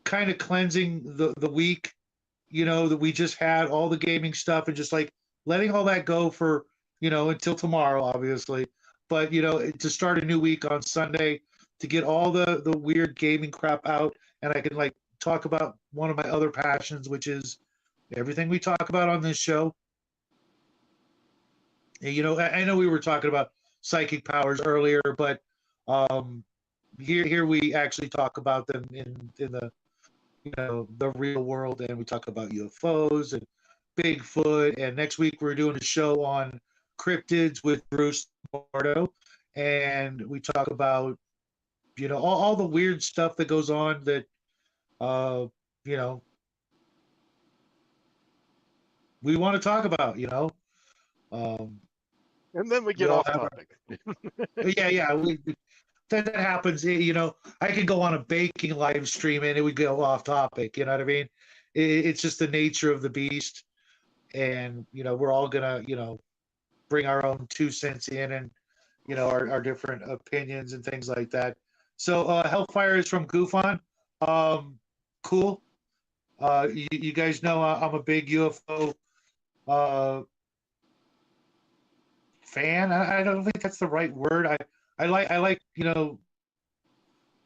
kind of cleansing the week that we just had, all the gaming stuff, and just like letting all that go for until tomorrow, obviously. But to start a new week on Sunday, to get all the weird gaming crap out, and I can like talk about one of my other passions, which is everything we talk about on this show. And, I know we were talking about psychic powers earlier, but here we actually talk about them in the the real world, and we talk about UFOs and Bigfoot. And next week we're doing a show on cryptids with Bruce Mardo, and we talk about all the weird stuff that goes on that we want to talk about. And then we we get all off have topic. yeah, that happens. I could go on a baking live stream and it would go off topic. You know what I mean? It's just the nature of the beast, and we're all gonna bring our own 2 cents in, and our different opinions and things like that. So Hellfire is from GUFON. Cool. You guys know I'm a big UFO fan. I don't think that's the right word. I like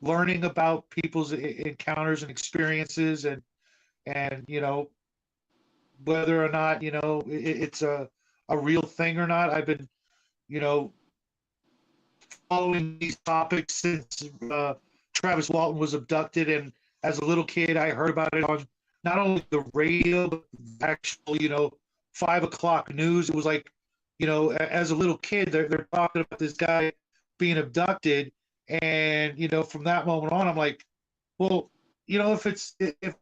learning about people's encounters and experiences, and whether or not it's a real thing or not. I've been following these topics since Travis Walton was abducted, and as a little kid I heard about it on not only the radio but the actual 5 o'clock news. It was like as a little kid they're talking about this guy being abducted, and from that moment on I'm like, well, if it's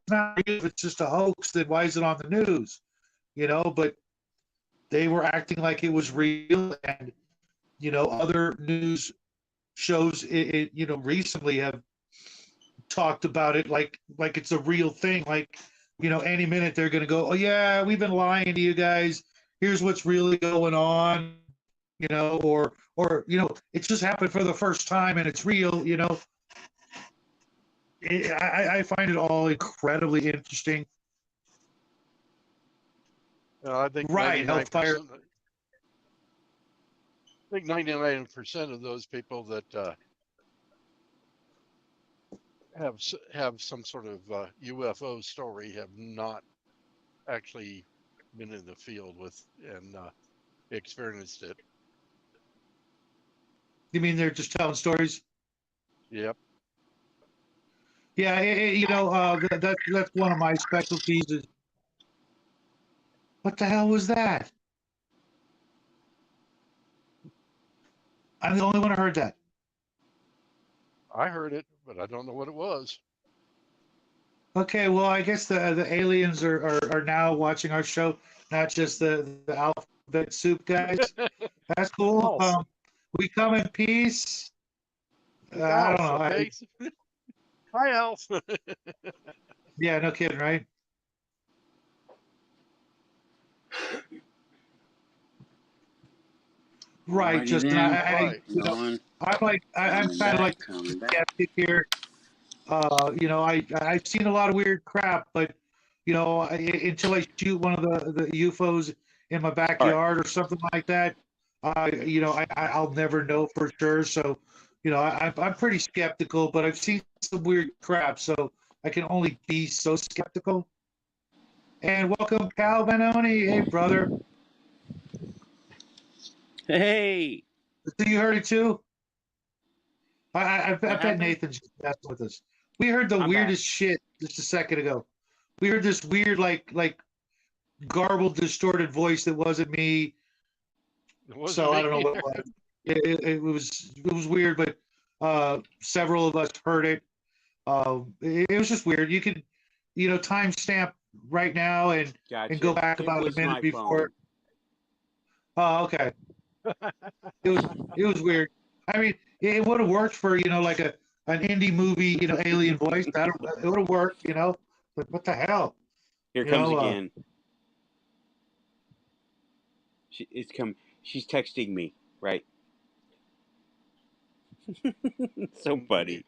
not real, if it's just a hoax, then why is it on the news? But they were acting like it was real, and other news shows recently have talked about it like it's a real thing. Like any minute they're going to go, oh yeah, we've been lying to you guys, here's what's really going on, or it just happened for the first time and it's real. I find it all incredibly interesting. I think Right, Hellfire. I think 99% of those people that have some sort of UFO story have not actually been in the field with and experienced it. You mean they're just telling stories? Yep. Yeah, that's one of my specialties. Is what the hell was that? I'm the only one who heard that. I heard it, but I don't know what it was. Okay, well, I guess the aliens are now watching our show, not just the alphabet soup guys. That's cool. We come in peace. I don't know. Okay. Hi, Alf. Yeah, no kidding, right? Right, Justin. I'm kind of like skeptic here. I've seen a lot of weird crap, but until I shoot one of the UFOs in my backyard or something like that, I'll never know for sure. So, I'm pretty skeptical, but I've seen some weird crap, so I can only be so skeptical. And welcome, Cal Benoni. Hey, brother. Hey. So you heard it too? I What bet happened? Nathan's just messing with us. We heard the I'm weirdest shit just a second ago. We heard this weird, like garbled, distorted voice that wasn't me. It wasn't So I me don't know what either. it was. It was weird, but several of us heard it. It was just weird. You could, timestamp right now and Gotcha. go back It about a was minute my before. phone. Oh, okay. It was weird. I mean, it would have worked for like an indie movie, alien voice. It would have worked, But what the hell? Here You comes know, again. She's texting me, right? So funny.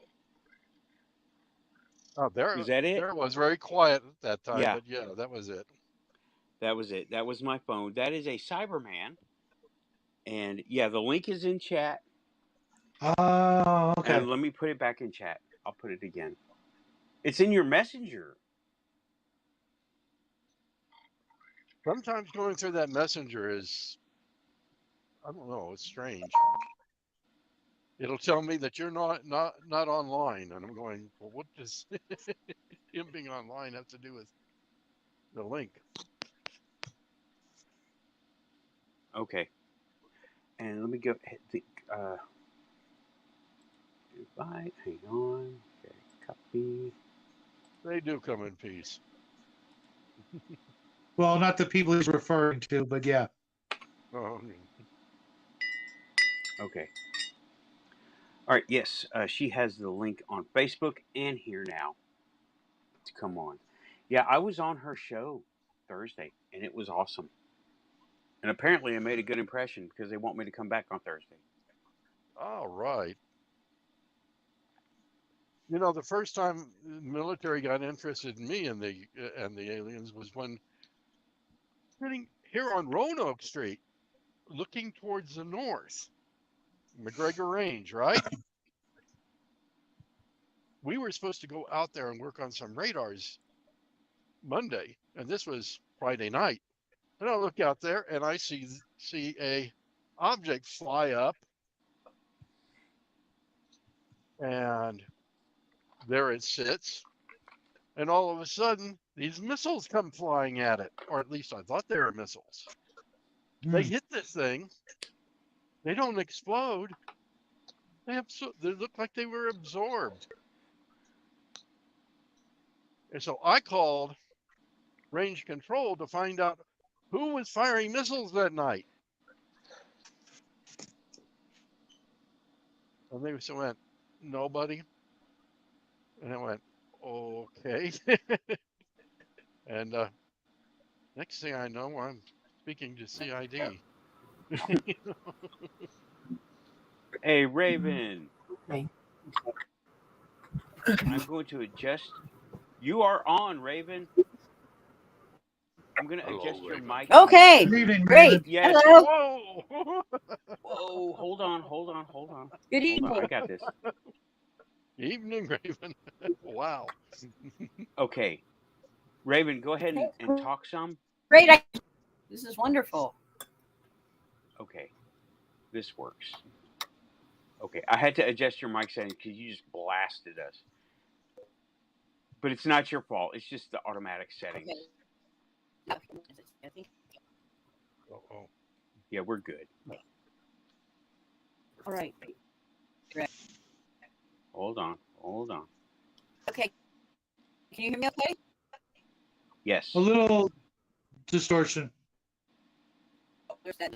Oh, Was that it? there it was very quiet at that time, Yeah. but yeah, that was it. That was it. That was my phone. That is a Cyberman. And yeah, the link is in chat. Oh, okay. And let me put it back in chat. I'll put it again. It's in your messenger. Sometimes going through that messenger is, I don't know, it's strange. It'll tell me that you're not online, and I'm going, well, what does him being online have to do with the link? Okay. And let me go hit the invite. Hang on. Okay, copy. They do come in peace. Well, not the people he's referring to, but yeah. Oh, Okay. All right. Yes, she has the link on Facebook and here now to come on. Yeah, I was on her show Thursday, and it was awesome. And apparently, I made a good impression because they want me to come back on Thursday. all right. You know, the first time the military got interested in me and the aliens was when sitting here on Roanoke Street, looking towards the north, McGregor Range, right? We were supposed to go out there and work on some radars Monday, and this was Friday night. And I look out there and I see a object fly up, and there it sits. And all of a sudden, these missiles come flying at it, or at least I thought they were missiles. They hit this thing. They don't explode. They look like they were absorbed. And so I called range control to find out who was firing missiles that night. And they went, nobody. And I went, okay. And next thing I know, I'm speaking to CID. Hey, Raven. Okay. I'm going to adjust. You are on, Raven. I'm going to Hello, adjust your Raven. mic. Okay. Good evening, Great. Raven. Yes. Hello. Whoa! Whoa, hold on. Good Hold on. evening. I got this. Evening, Raven. Wow. Okay. Raven, go ahead Okay. and talk some. Great. This is wonderful. Okay. This works. Okay. I had to adjust your mic settings because you just blasted us. But it's not your fault. It's just the automatic settings. Okay. I think. Oh. Yeah, we're good. All right. Hold on. Okay. Can you hear me okay? Yes. A little distortion. Oh, there's that.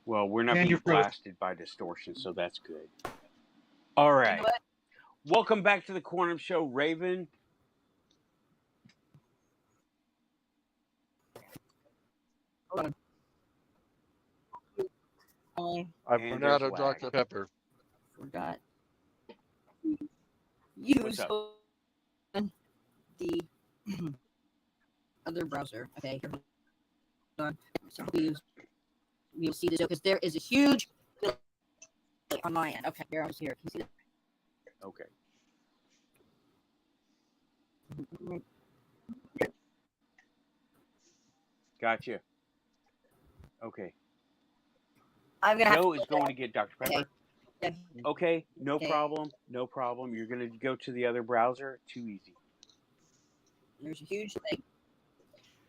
Well, we're not And being you're frozen. blasted by distortion, so that's good. All right. You know what? Welcome back to the Quantum Show, Raven. Hold on. I've And run there's out of lag. Dr. Pepper. Forgot. What's Use up? the other browser. Okay. Hold on. So you'll see this because there is a huge on my end. Okay, here I was here. Can you see that? Okay. Gotcha. Okay. I'm gonna have Joe to is going to get Dr. Pepper. Okay. Yeah, Okay, no okay. problem. No problem. You're going to go to the other browser. Too easy. There's a huge thing.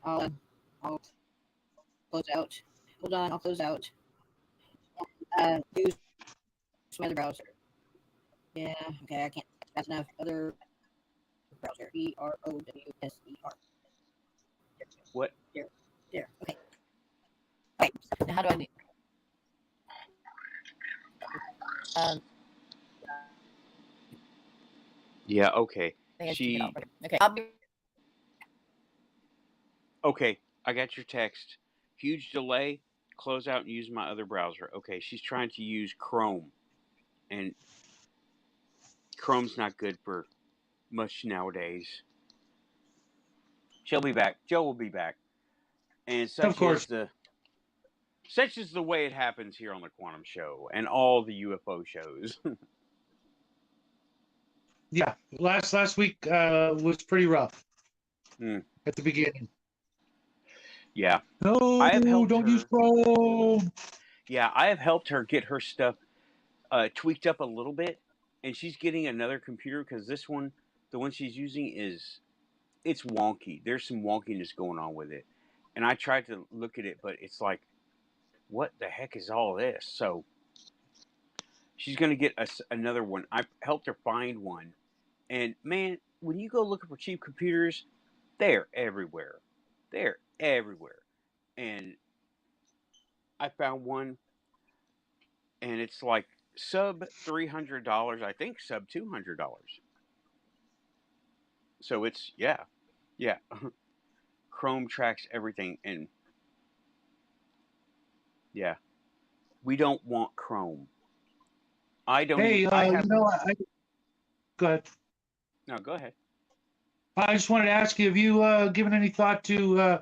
I'll close out. Hold on, I'll close out. Use my other browser. Yeah, okay, I can't. That's enough. Other browser. Browser. What? There. Okay. Okay. Now how do I move? Um. Yeah, okay. Okay. Okay, I got your text. Huge delay. Close out and use my other browser. Okay, she's trying to use Chrome, and Chrome's not good for much nowadays. She'll be back. Joe will be back. And Of course. such is the way it happens here on the Quantum Show and all the UFO shows. Yeah, last week was pretty rough Hmm. at the beginning. Yeah. No, I have helped don't her. use Chrome. Yeah, I have helped her get her stuff tweaked up a little bit, and she's getting another computer because this one, the one she's using, it's wonky. There's some wonkiness going on with it, and I tried to look at it, but it's like, what the heck is all this? So she's gonna get another one. I helped her find one, and man, when you go looking for cheap computers, they're everywhere. They're everywhere, and I found one, and it's like sub $300. I think sub $200. So it's yeah. Chrome tracks everything, and yeah, we don't want Chrome. I don't Hey, even. I you have. know, go ahead. No, go ahead. I just wanted to ask you, have you given any thought to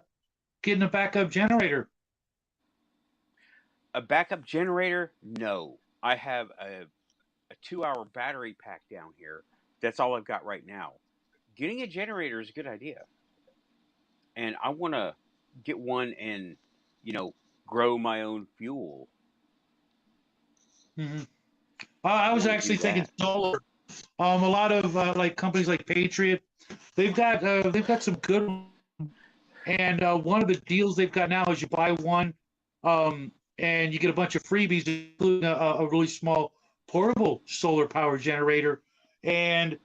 getting a backup generator? A backup generator? No. I have a 2 hour battery pack down here. That's all I've got right now. Getting a generator is a good idea, and I want to get one and you know grow my own fuel. Mm-hmm. I I was want to do actually thinking that. solar. A lot of like companies like Patriot, they've got some good ones. And one of the deals they've got now is you buy one, and you get a bunch of freebies, including a really small portable solar power generator. And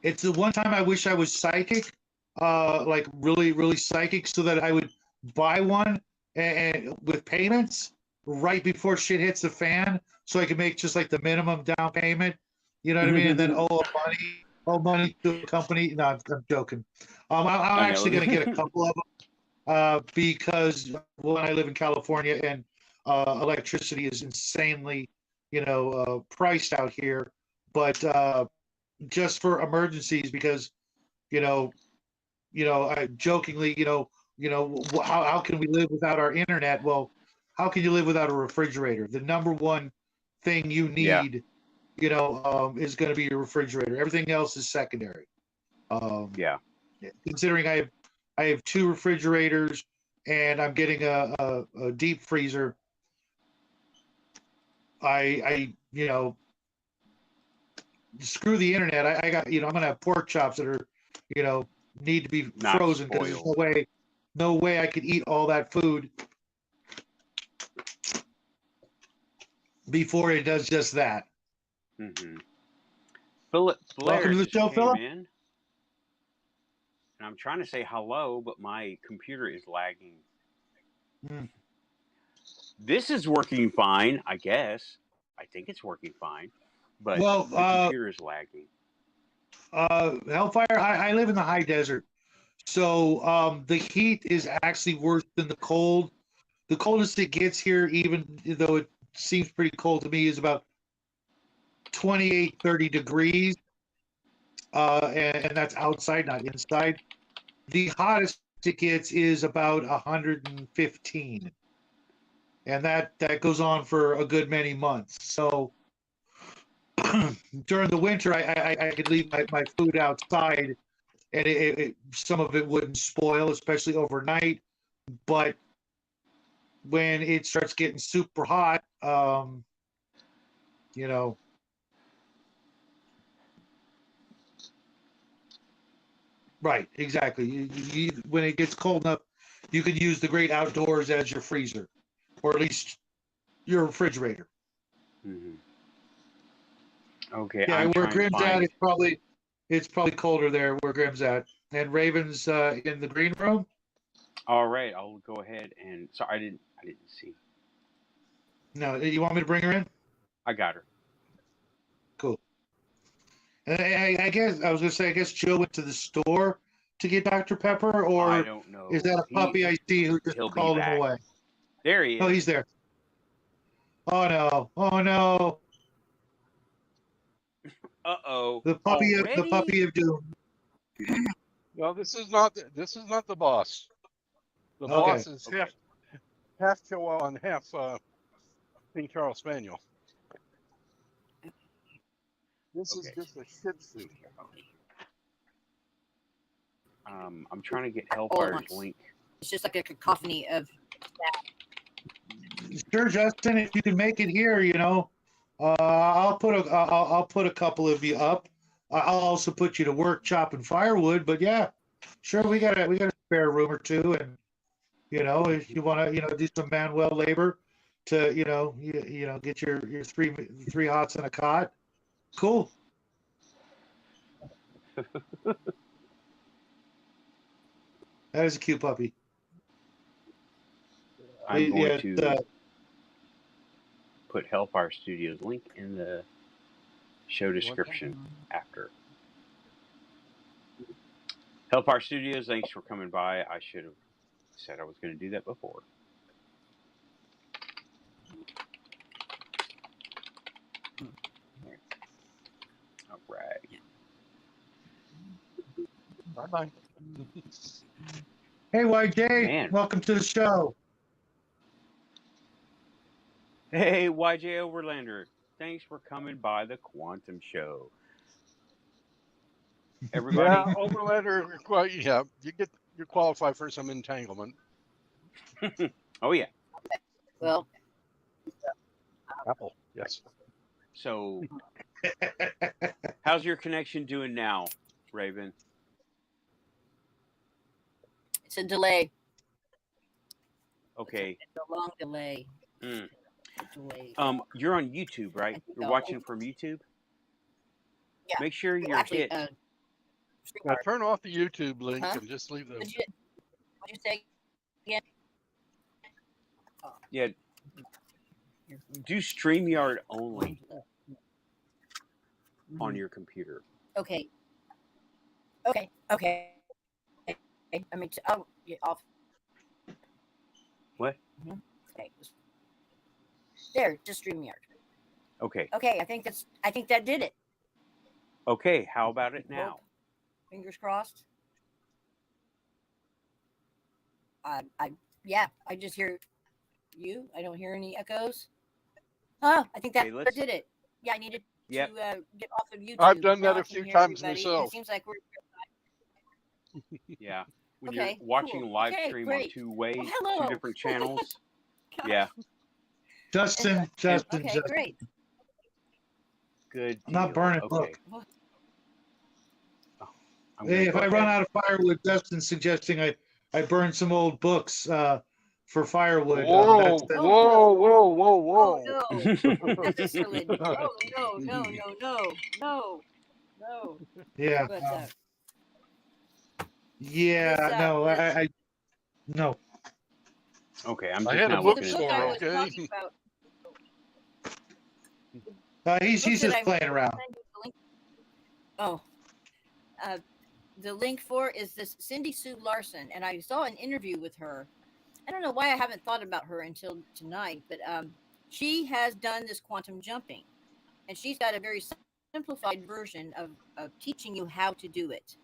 it's the one time I wish I was psychic, like really, really psychic, so that I would buy one and with payments right before shit hits the fan, so I can make just like the minimum down payment. You know what I mean? And then owe money to a company. No, I'm joking. I'm I actually know. going to get a couple of them because I live in California and electricity is insanely, priced out here. But just for emergencies, because you know, I jokingly, how can we live without our internet? Well, how can you live without a refrigerator? The number one thing you Yeah. need, is going to be your refrigerator. Everything else is secondary. Um, Yeah. Considering I have two refrigerators and I'm getting a deep freezer, I screw the internet. I got, I'm gonna have pork chops that are, you know, need to be Not frozen because there's spoiled. no way I could eat all that food before it does just that. Mm-hmm. Philip Welcome Blair to the just show, came Philip. in, and I'm trying to say hello, but my computer is lagging. Mm. This is working fine, I guess. I think it's working fine, but Well, the computer is lagging. Hellfire. I live in the high desert, so the heat is actually worse than the cold. The coldest it gets here, even though it seems pretty cold to me, is about 28, 30 degrees. And that's outside, not inside. The hottest it gets is about 115. And that goes on for a good many months. So during the winter, I could leave my food outside and some of it wouldn't spoil, especially overnight. But when it starts getting super hot, you know. Right, exactly. When it gets cold enough, you can use the great outdoors as your freezer, or at least your refrigerator. Hmm. Okay, Yeah, I'm where trying to Grim's at, find. it's probably colder there where Grim's at. And Raven's in the green room. All right, I'll go ahead and. Sorry, I didn't see. No, you want me to bring her in? I got her. Cool. And I guess I was gonna say, I guess Joe went to the store to get Dr. Pepper, I or don't is know. that a puppy I see who just He'll be called him back. away? There he Oh, is. he's there. Oh no! Oh no! Uh-oh. The Already? puppy of doom. No, this is not the boss. The Okay. boss is half Chihuahua and half King Charles Spaniel. This is Okay. just a Shih Tzu. I'm trying to get All at Hellfire's once. link. It's just like a cacophony of. Sure, Justin. If you can make it here, I'll put a couple of you up. I'll also put you to work chopping firewood. But yeah, sure, we got a spare room or two, and if you want to do some manual labor to get your three hots and a cot. Cool. That is a cute puppy. I'm going Yeah, to put Hellfire Studios link in the show description after. Hellfire Studios, thanks for coming by. I should have said I was going to do that before. All right. Bye-bye. Hey, YJ, Man. welcome to the show. Hey, YJ Overlander, thanks for coming by the Quantum Show. Everybody. Yeah, Overlander. Yeah, you qualify for some entanglement. Oh yeah. Well, Apple. Yes. So, how's your connection doing now, Raven? it's a delay. Okay. It's a long delay. Mm. Delay. You're on YouTube, right? You're watching from YouTube. Yeah. Make sure you're Actually, hit. Now turn off the YouTube link Huh? and just leave the. What'd you say again? Yeah. Do StreamYard only on your computer. Okay. I mean, oh, yeah, off. What? Okay. There, just StreamYard. Okay. Okay, I think that did it. Okay. How about it now? Fingers crossed. I just hear you. I don't hear any echoes. I think that Okay, did it. Yeah, I needed to get off of YouTube. I've done Now that I a can few hear times everybody. myself. It seems like we're Yeah. When Okay, you're watching cool. live Okay, stream great. on two ways, hello. two different channels. Yeah. Justin. Okay, great. Good. I'm not deal. burning. Okay. Look. I'm Hey, if go I run ahead. out of firewood, Justin's suggesting I burn some old books for firewood. Whoa! Oh no, that's a silly. Oh no. Yeah. But Yeah. No. I no. Okay. I'm I just had a now the looking book at I the was okay. talking about. He's just playing around. Oh, the link for is this Cindy Sue Larson, and I saw an interview with her. I don't know why I haven't thought about her until tonight, but she has done this quantum jumping, and she's got a very simplified version of teaching you how to do it.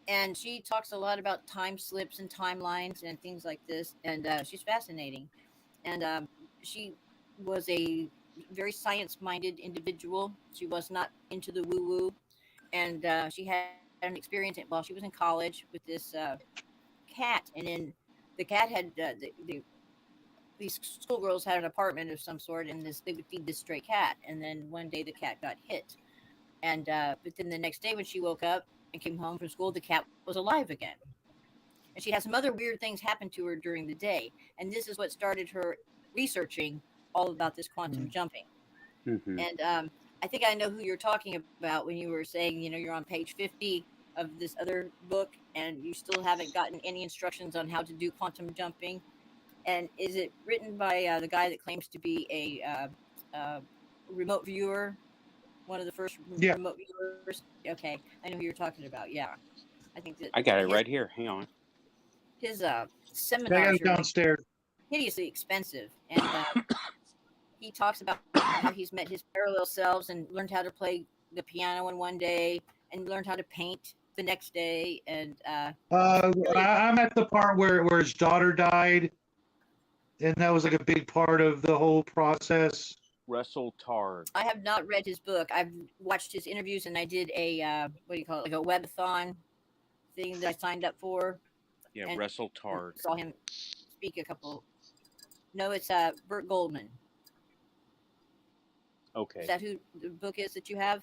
And she talks a lot about time slips and timelines and things like this, and she's fascinating. And she was a very science-minded individual. She was not into the woo-woo, and she had an experience while she was in college with this cat, and then the cat had these schoolgirls had an apartment of some sort, and they would feed this stray cat. And then one day the cat got hit, and but then the next day when she woke up and came home from school, the cat was alive again. And she had some other weird things happen to her during the day. And this is what started her researching all about this quantum jumping. Mm-hmm. And I think I know who you're talking about when you were saying, you're on page 50 of this other book and you still haven't gotten any instructions on how to do quantum jumping. And is it written by the guy that claims to be a remote viewer, one of the first remote viewers? Okay, I know who you're talking about. Yeah, I think that I got it right here. Hang on. his I got seminars it downstairs. hideously expensive, and he talks about how he's met his parallel selves and learned how to play the piano in one day and learned how to paint the next day. And I'm at the part where his daughter died, and that was like a big part of the whole process. Russell Targ. I have not read his book. I've watched his interviews, and I did a what do you call it, like a webathon thing that I signed up for. Yeah, Russell Targ. Saw him speak a couple. No, it's Burt Goldman. Okay. Is that who the book is that you have?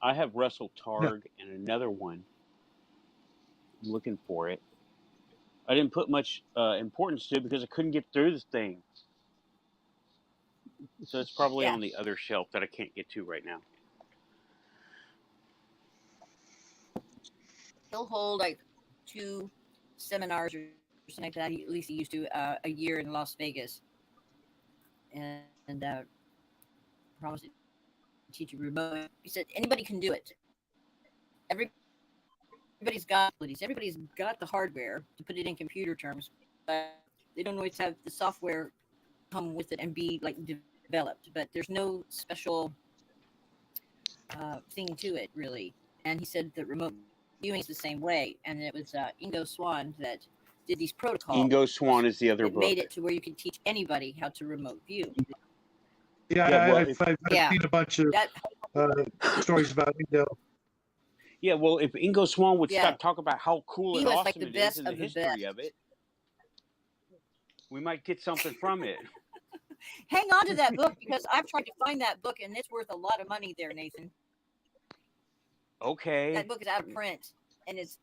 I have Russell Targ and another one. I'm looking for it. I didn't put much importance to it because I couldn't get through this thing. So it's probably on the other shelf that I can't get to right now. He'll hold like 2 seminars or something like that. At least he used to a year in Las Vegas, and promised to teach you remote. He said anybody can do it. Everybody's got abilities. Everybody's got the hardware to put it in computer terms, but they don't always have the software come with it and be like developed. But there's no special thing to it really. And he said that remote viewing is the same way. And it was Ingo Swann that did these protocols. Ingo Swann is the other book. Made it to where you can teach anybody how to remote view. Yeah, I've seen a bunch of stories about Ingo. Yeah, well, if Ingo Swann would stop talking about how cool and awesome like it is and the history of it, we might get something from it. Hang on to that book because I've tried to find that book and it's worth a lot of money there, Nathan. Okay. That book is out of print and it's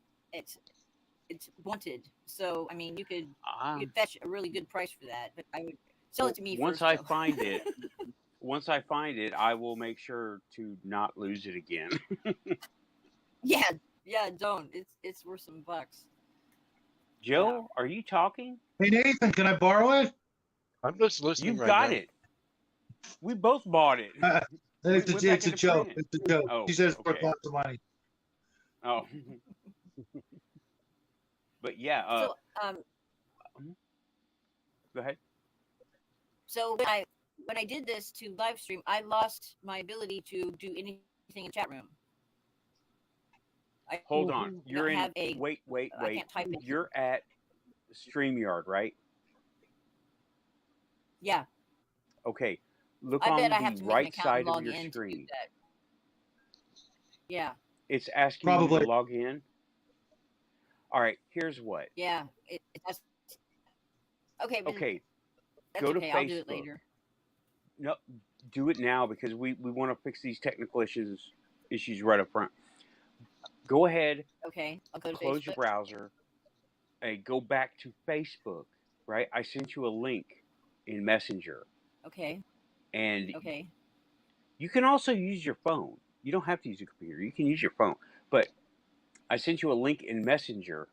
wanted. So I mean, you could fetch a really good price for that, but I would sell it to me once first. Once I find it, I will make sure to not lose it again. Yeah, don't. It's worth some bucks. Joe, are you talking? Hey Nathan, can I borrow it? I'm just listening. You got it. We both bought it. It's a joke. It's a joke. Oh, he says it's worth lots of money. Oh. But yeah. So go ahead. So when I did this to live stream, I lost my ability to do anything in the chat room. Hold on. You're in. Wait. I can't type it. You're at StreamYard, right? Yeah. Okay. Look on the right side of your screen. Yeah. It's asking you to log in. All right. Here's what. Yeah. It has. Okay. Okay. That's Go to okay. Facebook. I'll do it later. No, do it now because we want to fix these technical issues right up front. Go ahead. Okay, I'll go to close Facebook. Your browser. And go back to Facebook. Right, I sent you a link in Messenger. Okay. And you can also use your phone. You don't have to use a computer. You can use your phone. But I sent you a link in Messenger.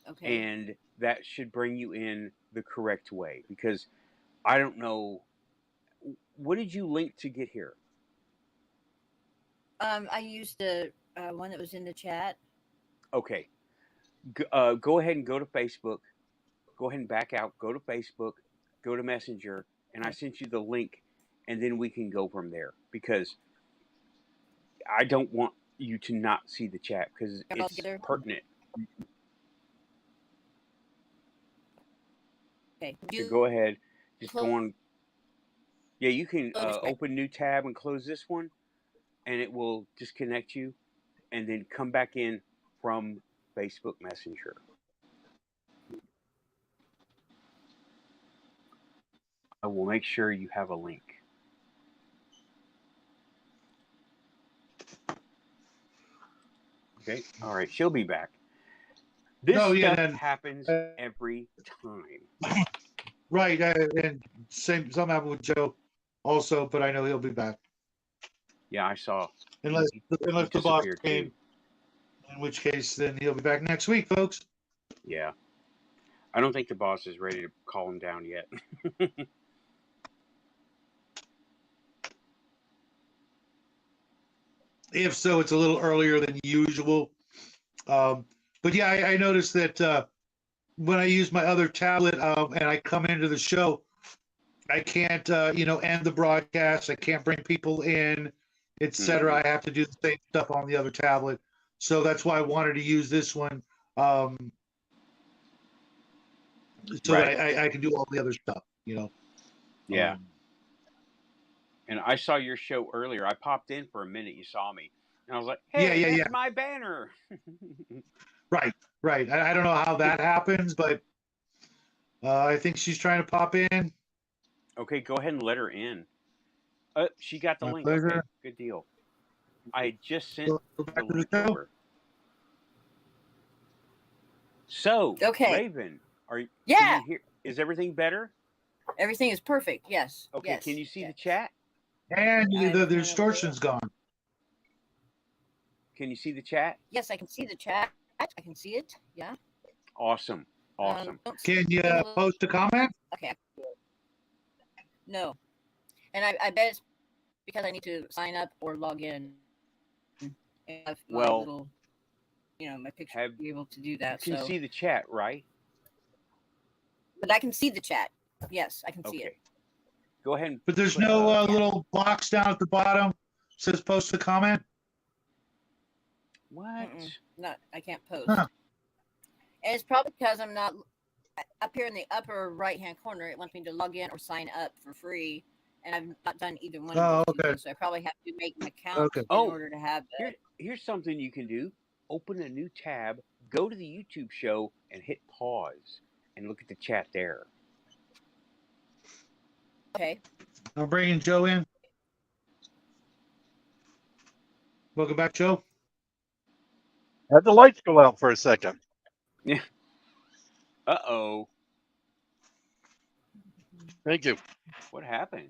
Okay. And that should bring you in the correct way because I don't know. What did you link to get here? I used the one that was in the chat. Okay. Go ahead and go to Facebook. Go ahead and back out. Go to Facebook. Go to Messenger. And I sent you the link. And then we can go from there. Because I don't want you to not see the chat. Because it's pertinent. Okay. So go ahead. Just go on. Yeah, you can open new tab and close this one. And it will disconnect you. And then come back in from Facebook Messenger. I will make sure you have a link. Okay. All right. She'll be back. This stuff happens every time. Right. And something happened with Joe also, but I know he'll be back. Yeah, I saw. Unless the boss came, in which case then he'll be back next week, folks. Yeah. I don't think the boss is ready to call him down yet. If so, it's a little earlier than usual. But yeah, I noticed that when I use my other tablet and I come into the show, I can't, end the broadcast. I can't bring people in, etc. I have to do the same stuff on the other tablet. So that's why I wanted to use this one, so that I can do all the other stuff, Yeah. And I saw your show earlier. I popped in for a minute. You saw me. And I was like, hey, that's my banner. Right. I don't know how that happens, but I think she's trying to pop in. Okay, go ahead and let her in. She got the link. Okay, good deal. I just sent the link over. So, Raven, can you hear? Is everything better? Everything is perfect. Yes. Okay, yes, can you see the chat? And the distortion's gone. Can you see the chat? Yes, I can see the chat. I can see it. Yeah. Awesome. Can you post a comment? Okay. No. And I bet it's because I need to sign up or log in. And my little, my picture to be able to do that. You can see the chat, right? But I can see the chat. Yes, I can see it. Go ahead. But there's no little box down at the bottom that says post a comment? What? No, I can't post. Huh. And it's probably because I'm not up here in the upper right-hand corner. It wants me to log in or sign up for free, and I've not done either one of those two, so I probably have to make an account in order to have that. Here's something you can do. Open a new tab, go to the YouTube show, and hit pause, and look at the chat there. Okay. I'm bringing Joe in. Welcome back, Joe. Had the lights go out for a second. Yeah. Uh-oh. Thank you. What happened?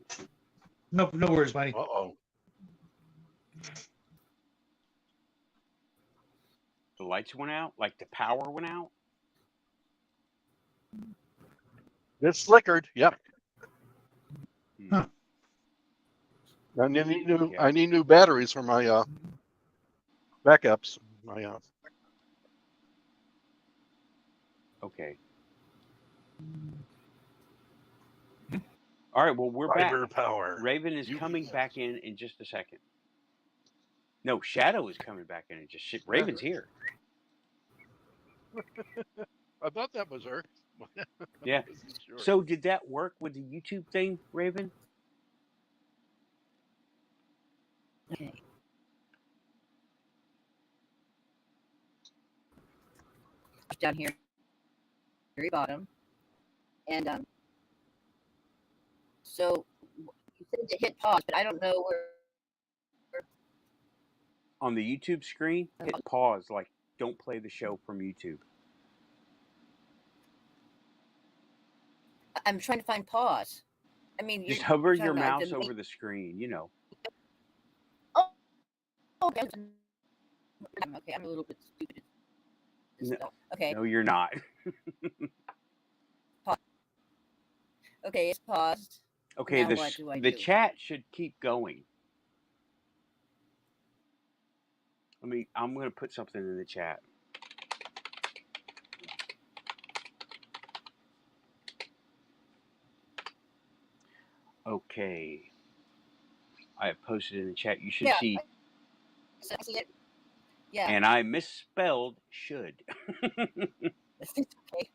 No worries, buddy. Uh-oh. The lights went out? Like the power went out? It's flickered. Yep. Huh. I need new batteries for my backups. Okay. All right. Well, we're back. Power. Raven is coming back in just a second. No, Shadow is coming back in just shit. Raven's here. I thought that was her. Yeah. Sure. So did that work with the YouTube thing, Raven? Okay. Down here, very bottom, and so you said to hit pause, but I don't know where. On the YouTube screen, hit pause. Like, don't play the show from YouTube. I'm trying to find pause. I mean, just hover your mouse over the screen. Oh, okay. Okay, I'm a little bit stupid. No, okay. No, you're not. Pause. Okay, it's paused. Okay, the chat should keep going. I'm going to put something in the chat. Okay. I have posted in the chat. You should see. I see it. Yeah. And I misspelled should. Okay.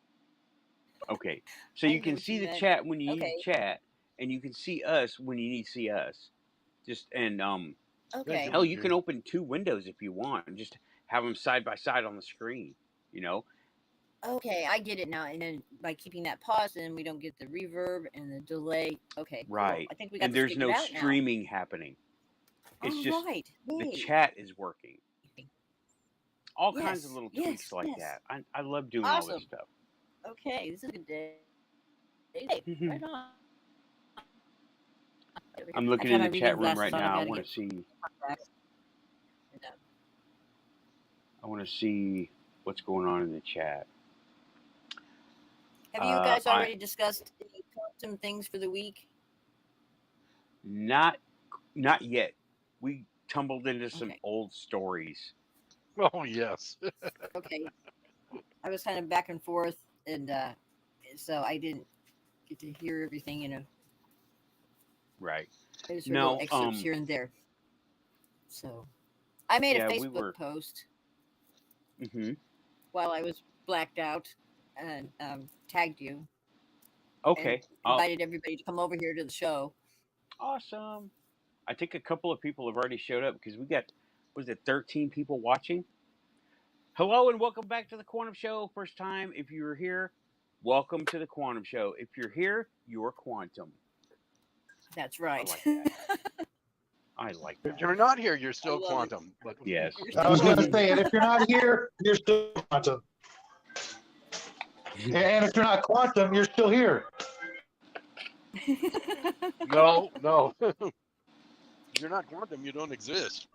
Okay. So you can see the chat when you need chat, and you can see us when you need to see us. Okay. Hell, you can open two windows if you want and just have them side by side on the screen, Okay, I get it now. And then by keeping that pause, then we don't get the reverb and the delay. Okay, cool. Right. I think we got And this there's figured no out now. streaming happening. It's All just right. the Yay. chat is working. All kinds of Yes. little tweaks Yes. like Yes. that. I love doing all this Awesome. stuff. Okay, this is a good day. Hey, right on. I'm I've looking had in my the reading chat room glasses right on. I've now. I got to want get to see. contacts. I want to see what's going on in the chat. Have you guys I already discussed any quantum things for the week? not yet. We tumbled into some Okay. old stories. Oh yes. Okay. I was kind of back and forth, and so I didn't get to hear everything. Right. I just heard little No. excerpts here and there. So I made a Yeah, we Facebook were. post Mm-hmm. while I was blacked out and tagged you and Okay. invited everybody to come over here to the show. Awesome. I think a couple of people have already showed up because we got, was it 13 people watching? Hello and welcome back to the Quantum Show. First time, if you're here, welcome to the Quantum Show. If you're here, you're quantum. That's I right. like that. I like If that. you're not here, you're I still love it. quantum. But Yes. You're I still was going to quantum. say, and if you're not here, you're still quantum. And if you're not quantum, you're still here. no. If you're not quantum, you don't exist.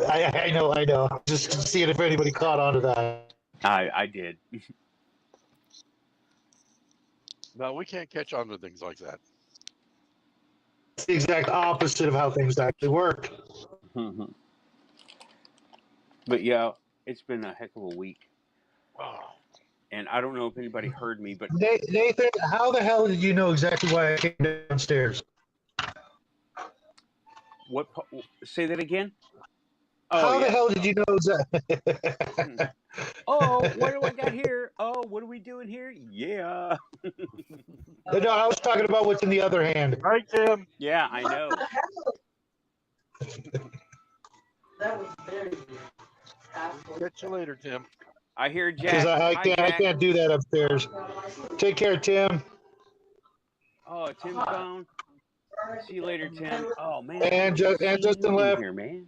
I know. Just seeing if anybody caught on to that. I did. No, we can't catch on to things like that. It's the exact opposite of how things actually work. But yeah, it's been a heck of a week. Oh. And I don't know if anybody heard me, but Nathan, how the hell did you know exactly why I came downstairs? what? Say that again. Oh How the yeah. hell did you know exactly? Oh, what do I got here? Oh, what are we doing here? Yeah. No, I was talking about what's in the other hand. Right, Tim. Yeah, I know. Catch you later, Tim. I hear Because Jack. I Hi, can't, I Jack. can't do that upstairs. Take care, Tim. Oh, Tim's gone. See you later, Tim. Oh man. And Justin in left. here, man.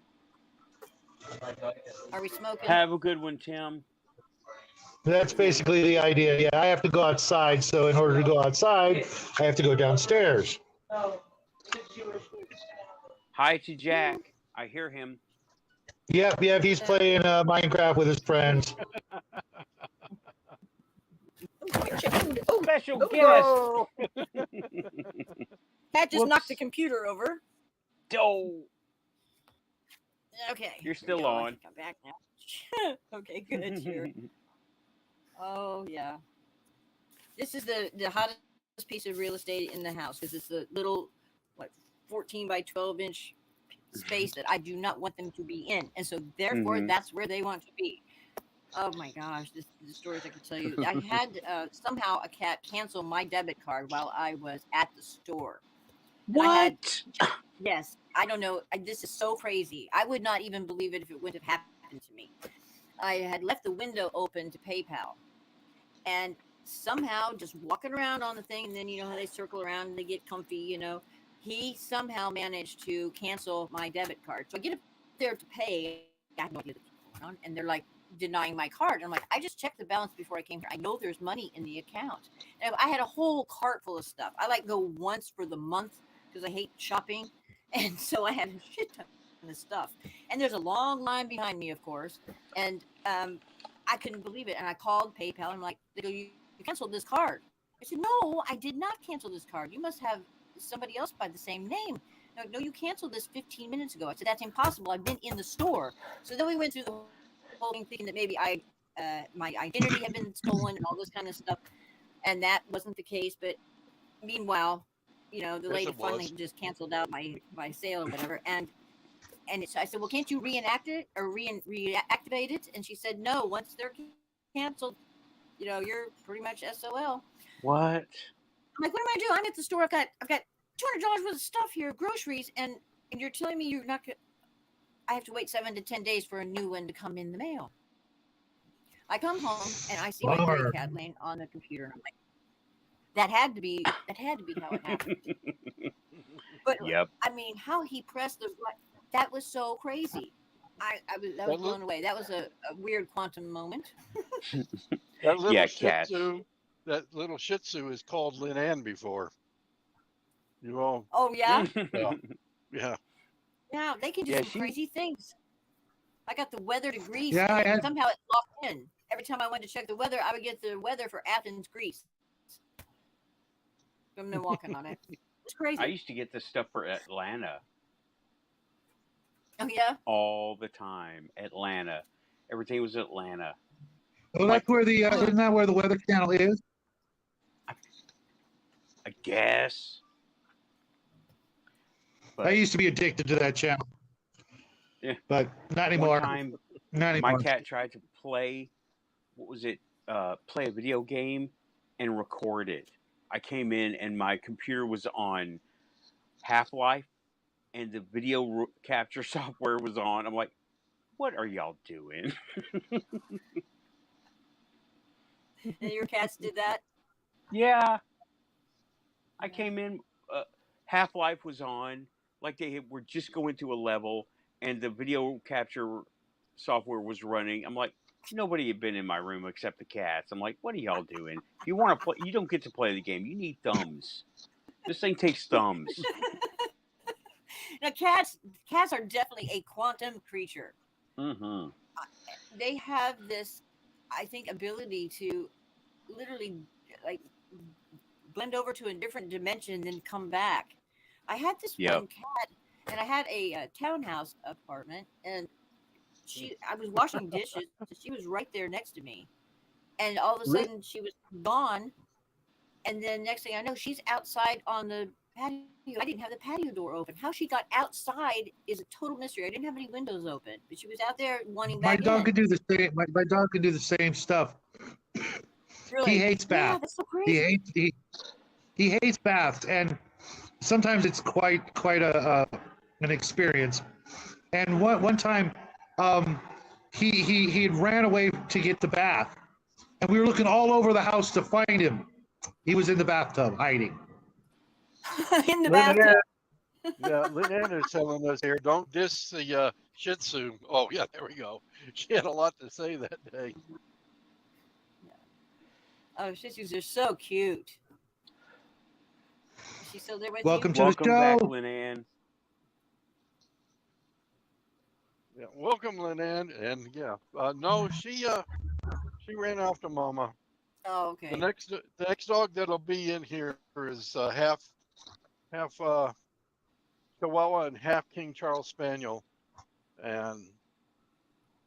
Are we smoking? Have a good one, Tim. That's basically the idea. Yeah, I have to go outside. So in order to go outside, I have to go downstairs. Hi to Jack. I hear him. Yep. He's playing Minecraft with his friends. Special guest. No. Pat just Whoops. knocked the computer over. Oh, Okay. You're here we still go. I on. think I'm back now. Okay, good. Here. Oh yeah. This is the hottest piece of real estate in the house because it's the little 14 by 12 inch space that I do not want them to be in, and so therefore that's where they want to be. Oh my gosh, the stories I could tell you. I had somehow a cat cancel my debit card while I was at the store. what? Yes, I don't know. This is so crazy. I would not even believe it if it wouldn't have happened to me. I had left the window open to PayPal, and somehow just walking around on the thing, and then you know how they circle around and they get comfy, he somehow managed to cancel my debit card. So I get up there to pay. I have no idea what's going on, and they're like denying my card. I'm like, I just checked the balance before I came here. I know there's money in the account. And I had a whole cart full of stuff. I go once for the month because I hate shopping. And so I had a shit ton of stuff. And there's a long line behind me, of course. And I couldn't believe it. And I called PayPal. And I'm like, they go, you canceled this card. I said, no, I did not cancel this card. You must have somebody else by the same name. No, you canceled this 15 minutes ago. I said, that's impossible. I've been in the store. So then we went through the whole thing thinking that maybe my identity had been stolen and all this kind of stuff. And that wasn't the case. But meanwhile, the lady finally just canceled out my sale or whatever. And I said, well, can't you reenact it or reactivate it? And she said, no, once they're canceled, you're pretty much SOL. What? I'm like, what am I doing? I'm at the store. I've got $200 worth of stuff here, groceries, and you're telling me you're not going I have to wait 7 to 10 days for a new one to come in the mail. I come home and I see my Bummer. gray cat laying on the computer, and I'm like, that had to be how it happened. But Yep. I mean, how he pressed the that was so crazy. I was blown away. That was a weird quantum moment. That little Yeah, Shih cats. Tzu, that little Shih Tzu is called Lin Ann before. You all, Oh yeah, yeah. yeah, they can do Yeah, some crazy things. I got the weather to Greece, Yeah, I and had, somehow it locked in. Every time I went to check the weather, I would get the weather for Athens, Greece, from them walking on it. It's crazy. I used to get this stuff for Atlanta Oh yeah. all the time. Atlanta. Everything was Atlanta. oh, that's where the Huh. isn't that where the Weather Channel is? I guess. I But used to be addicted to that channel, yeah, but not one anymore. time Not my anymore. cat tried to play, what was it? Play a video game and record it. I came in and my computer was on Half-Life and the video capture software was on. I'm like, what are y'all doing? And your cats did that. Yeah, I came in, Half-Life was on, like they were just going to a level, and the video capture software was running. I'm like, nobody had been in my room except the cats. I'm like, what are y'all doing? If you want to play, you don't get to play the game. You need thumbs. This thing takes thumbs. Now, cats are definitely a quantum creature. Mm-hmm. They have this, I think, ability to literally like blend over to a different dimension, then come back. I had this Yep. one cat, and I had a townhouse apartment, and I was washing dishes, and she was right there next to me, and all of a sudden she was gone, and then next thing I know, she's outside on the patio. I didn't have the patio door open. How she got outside is a total mystery. I didn't have any windows open, but she was out there wanting My back dog in. could do the same. My dog can do the same stuff. Really? He hates Yeah, baths. that's so He crazy. hates he hates baths, and sometimes it's quite an experience. And one time, he had ran away to get the bath, and we were looking all over the house to find him. He was in the bathtub hiding. In the Lin Ann, bathtub. yeah, Lin Ann is telling us here, don't diss the Shih Tzu. Oh, yeah, there we go. She had a lot to say that day. Oh, Shih Tzus are so cute. Is she still there with Welcome you? to the Welcome show. back, Lin Ann. Yeah, welcome, Lin Ann. And yeah, no, she ran off to Mama. Oh, okay. The next dog that'll be in here is half Chihuahua and half King Charles Spaniel, and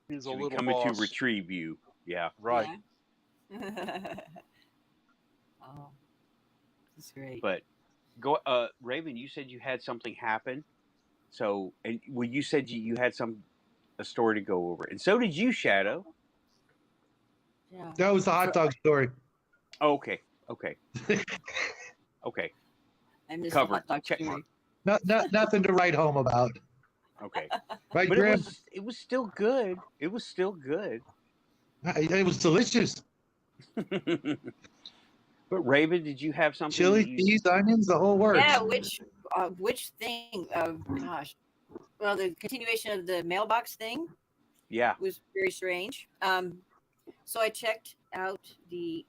he's a She'll be little coming to boss. retrieve you. Yeah. Right. Yeah. Oh, that's great. But Raven, you said you had something happen. So, and well, you said you had a story to go over, and so did you, Shadow. Yeah. That was the hot dog story. Oh, okay. Okay. Okay. I missed Covered. the hot dog Check story. Nothing to write home about. Okay. Right, But Grim? it was still good. It was still good. It was delicious. But Raven, did you have something? Chili, cheese, onions, the whole works. Yeah, which thing? Gosh. Well, the continuation of the mailbox thing Yeah. was very strange. So I checked out the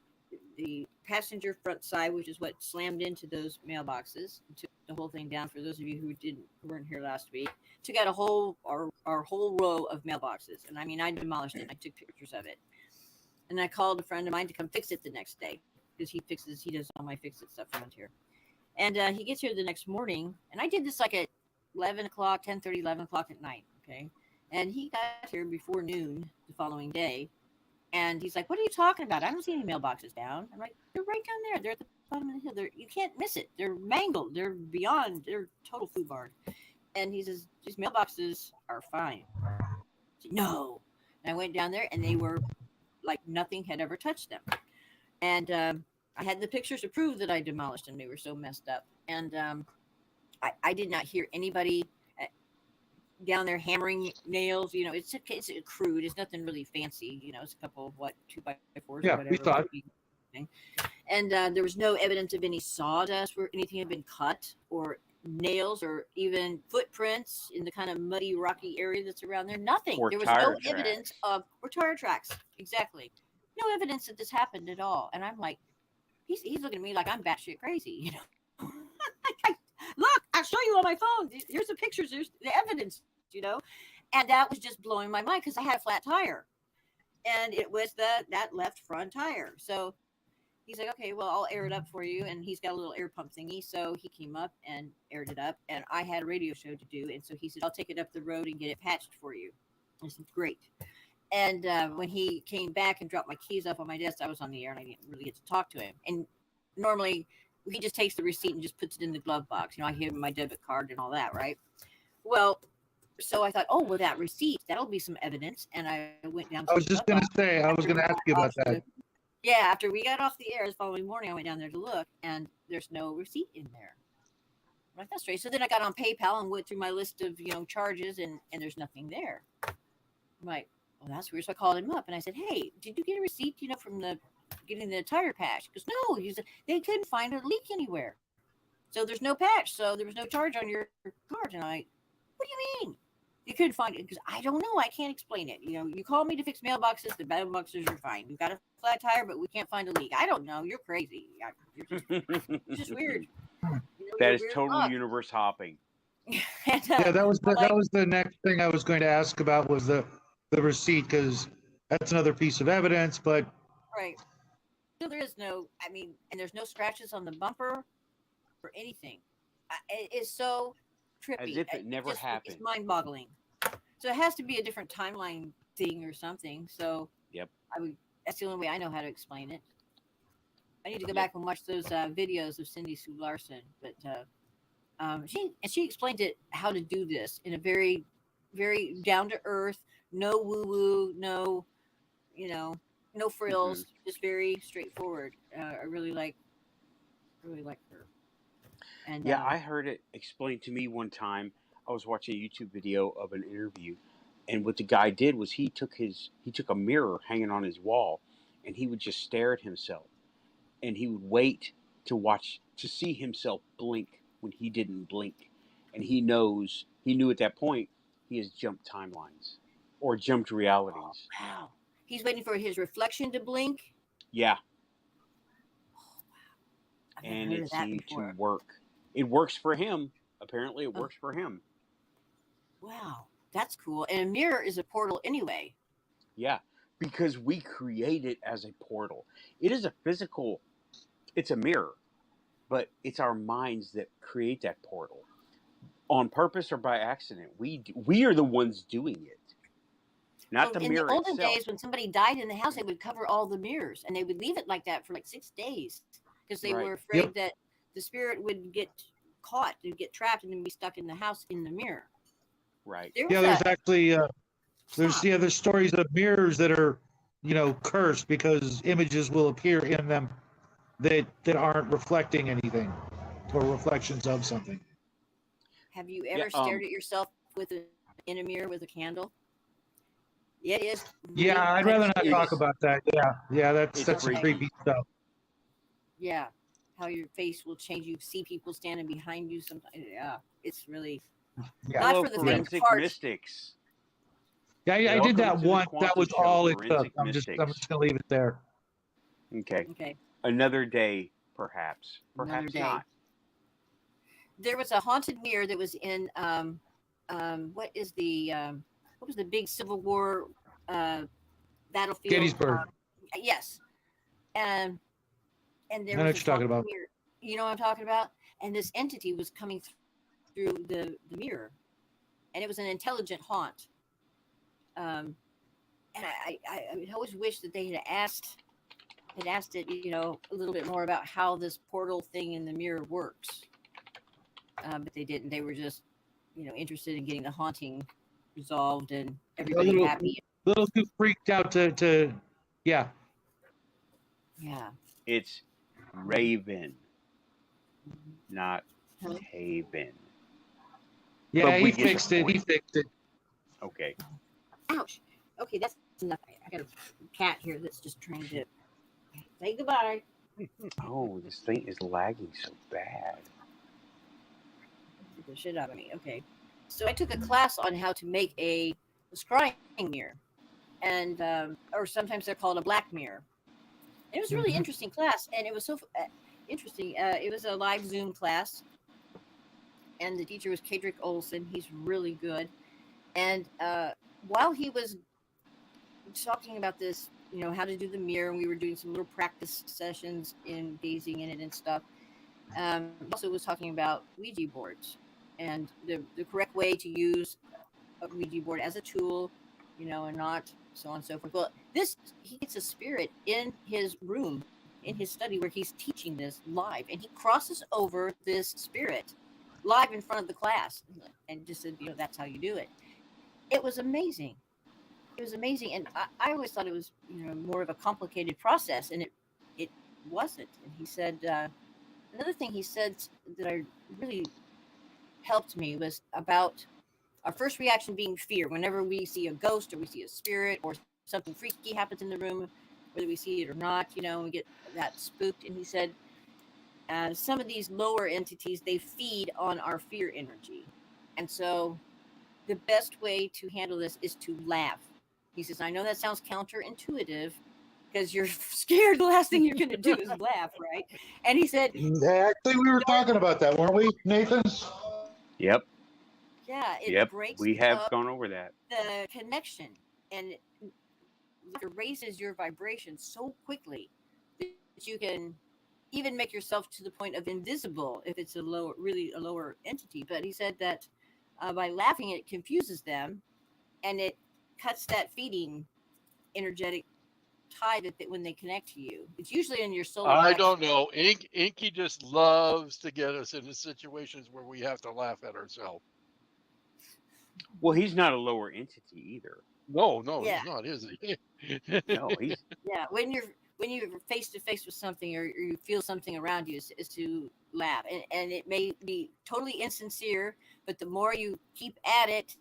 passenger front side, which is what slammed into those mailboxes, and took the whole thing down. For those of you who weren't here last week, took out our whole row of mailboxes, and I mean, I demolished it. I took pictures of it, and I called a friend of mine to come fix it the next day, because he does all my fix it stuff around here. And he gets here the next morning, and I did this like at 11 o'clock, 10:30, 11 o'clock at night. Okay. And he got here before noon the following day. And he's like, what are you talking about? I don't see any mailboxes down. I'm like, they're right down there. They're at the bottom of the hill. You can't miss it. They're mangled. They're total food barn. And he says, these mailboxes are fine. I said, no. And I went down there, and they were like nothing had ever touched them. And I had the pictures to prove that I demolished them. They were so messed up. And I did not hear anybody down there hammering nails. You know, it's crude. It's nothing really fancy. You know, it's a couple of 2x4s Yeah, or we whatever. saw it. And there was no evidence of any sawdust where anything had been cut, or nails, or even footprints in the kind of muddy, rocky area that's around there. Nothing. Or There was tire no evidence tracks. of, or tire tracks. Exactly. No evidence that this happened at all. And I'm like, he's looking at me like I'm batshit crazy, you know. Look, I'll show you on my phone. Here's the pictures. There's the evidence, you know. And that was just blowing my mind because I had a flat tire, and it was that left front tire. So he's like, okay, well, I'll air it up for you. And he's got a little air pump thingy. So he came up and aired it up. And I had a radio show to do. And so he said, I'll take it up the road and get it patched for you. I said, great. And when he came back and dropped my keys off on my desk, I was on the air and I didn't really get to talk to him. And normally he just takes the receipt and just puts it in the glove box. You know, I give him my debit card and all that, right? Well, so I thought, oh, well, that receipt, that'll be some evidence. And I went down to I was just going to say, I was going to ask you about that. Yeah, after we got off the air the following morning, I went down there to look, and there's no receipt in there. I'm like, that's strange. So then I got on PayPal and went through my list of, you know, charges, and there's nothing there. I'm like, well, that's weird. So I called him up, and I said, hey, did you get a receipt, you know, from getting the tire patch? He goes, no. He said, they couldn't find a leak anywhere. So there's no patch, so there was no charge on your card. And I'm like, what do you mean? You couldn't find it? Because I don't know. I can't explain it. You know, you call me to fix mailboxes. The mailboxes are fine. You've got a flat tire, but we can't find a leak. I don't know. You're crazy. You're just weird. You know, That is total universe hopping. And, Yeah, that was the next thing I was going to ask about was the receipt, because that's another piece of evidence. But right. So there is no. I mean, and there's no scratches on the bumper or anything. It is so trippy. As if it never happened. It's mind-boggling. So it has to be a different timeline thing or something. So yep, that's the only way I know how to explain it. I need to go back and watch those videos of Cindy Sue Larson. But she explained it how to do this in a very, very down to earth, no woo woo, no, you know, no frills, just very straightforward. I really like her. And yeah, I heard it explained to me one time. I was watching a YouTube video of an interview, and what the guy did was he took a mirror hanging on his wall, and he would just stare at himself, and he would wait to see himself blink when he didn't blink, and he knew at that point he has jumped timelines or jumped realities. Oh, wow, he's waiting for his reflection to blink. Yeah. Oh, wow. And it seemed to work. It works for him. Apparently, it works for him. Wow, that's cool. And a mirror is a portal anyway. Yeah, because we create it as a portal. It is a physical, it's a mirror, but it's our minds that create that portal. On purpose or by accident, we are the ones doing it. Not the mirror itself. In the olden days, when somebody died in the house, they would cover all the mirrors, and they would leave it like that for like 6 days because they were afraid that the spirit would get caught and get trapped and then be stuck in the house in the mirror. Right. There's actually there's stories of mirrors that are, you know, cursed because images will appear in them that aren't reflecting anything or reflections of something. Have you ever stared at yourself in a mirror with a candle? It is. Yeah, I'd rather not talk about that. Yeah, that's some creepy stuff. Yeah, how your face will change. You see people standing behind you sometimes. Yeah, it's really not for the forensic mystics. Yeah, I did that once. That was all it took. I'm just gonna leave it there. Okay. Another day, perhaps. Perhaps not. There was a haunted mirror that was in what was the big Civil War battlefield? Gettysburg. Yes. And there I know what you're talking about. Mirror. You know what I'm talking about? And this entity was coming through the mirror, and it was an intelligent haunt. And I always wish that they had asked it, you know, a little bit more about how this portal thing in the mirror works. But they didn't. They were just, you know, interested in getting the haunting resolved and everybody happy. A little too freaked out to yeah. Yeah. It's Raven, not Haven. Yeah, But he we get the fixed it. He point. fixed it. Okay. Ouch. Okay, that's enough. I got a cat here that's just trying to say goodbye. Oh, this thing is lagging so bad. Get the shit out of me. Okay. So I took a class on how to make a scrying mirror, and or sometimes they're called a black mirror. And it was a really interesting class, and it was so interesting. It was a live Zoom class, and the teacher was Kedrick Olson. He's really good. And while he was talking about this, how to do the mirror, and we were doing some little practice sessions in gazing in it and stuff. Also was talking about Ouija boards and the correct way to use a Ouija board as a tool, and not so on and so forth. Well, he gets a spirit in his room, in his study where he's teaching this live, and he crosses over this spirit live in front of the class and just said, that's how you do it. It was amazing. It was amazing, and I always thought it was more of a complicated process, and it wasn't. And he said another thing he said that I really helped me was about our first reaction being fear. Whenever we see a ghost or we see a spirit or something freaky happens in the room, whether we see it or not, we get that spooked. And he said some of these lower entities, they feed on our fear energy, and so the best way to handle this is to laugh. He says, I know that sounds counterintuitive because you're scared. The last thing you're going to do is laugh, right? And he said, Actually, we were talking about that, weren't we, Nathan? Yep. Yeah, it breaks We have up gone over that. the connection, and it raises your vibration so quickly that you can even make yourself to the point of invisible if it's a lower entity. But he said that by laughing, it confuses them, and it cuts that feeding energetic tie that when they connect to you. It's usually in your solar I plexus. don't know. Inky just loves to get us into situations where we have to laugh at ourselves. Well, he's not a lower entity either. No, Yeah. he's not, is he? No, he's Yeah, when you're face to face with something or you feel something around you is to laugh, and it may be totally insincere, but the more you keep at it,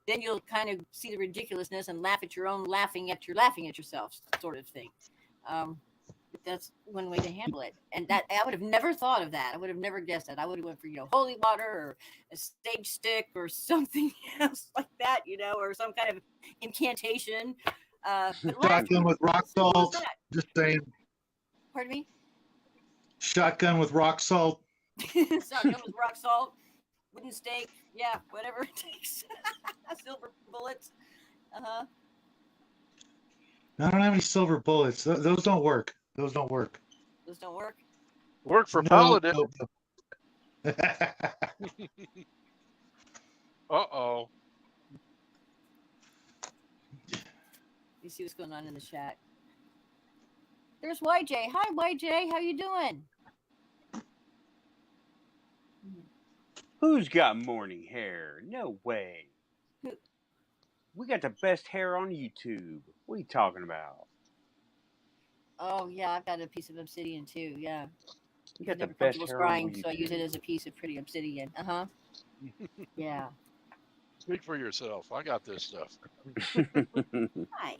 then you'll kind of see the ridiculousness and laugh at your own laughing at yourself sort of thing. But that's one way to handle it, and that I would have never thought of that. I would have never guessed that. I would have went for holy water or a sage stick or something else like that, or some kind of incantation. Shotgun with rock salt. Just saying. Pardon me? Shotgun with rock salt. Shotgun with rock salt, wooden stake, yeah, whatever it takes. Silver bullets. I don't have any silver bullets. Those don't work. Those don't work. Work for No, Paladin. no. Uh-oh. You see what's going on in the chat. There's YJ. Hi, YJ. How you doing? Who's got morning hair? No way. Who? We got the best hair on YouTube. What are you talking about? Oh, yeah, I've got a piece of obsidian too. Yeah. You got the Never best comfortable hair on scrying, so I use it YouTube. as a piece of pretty obsidian. Yeah. Speak for yourself. I got this stuff. Hi.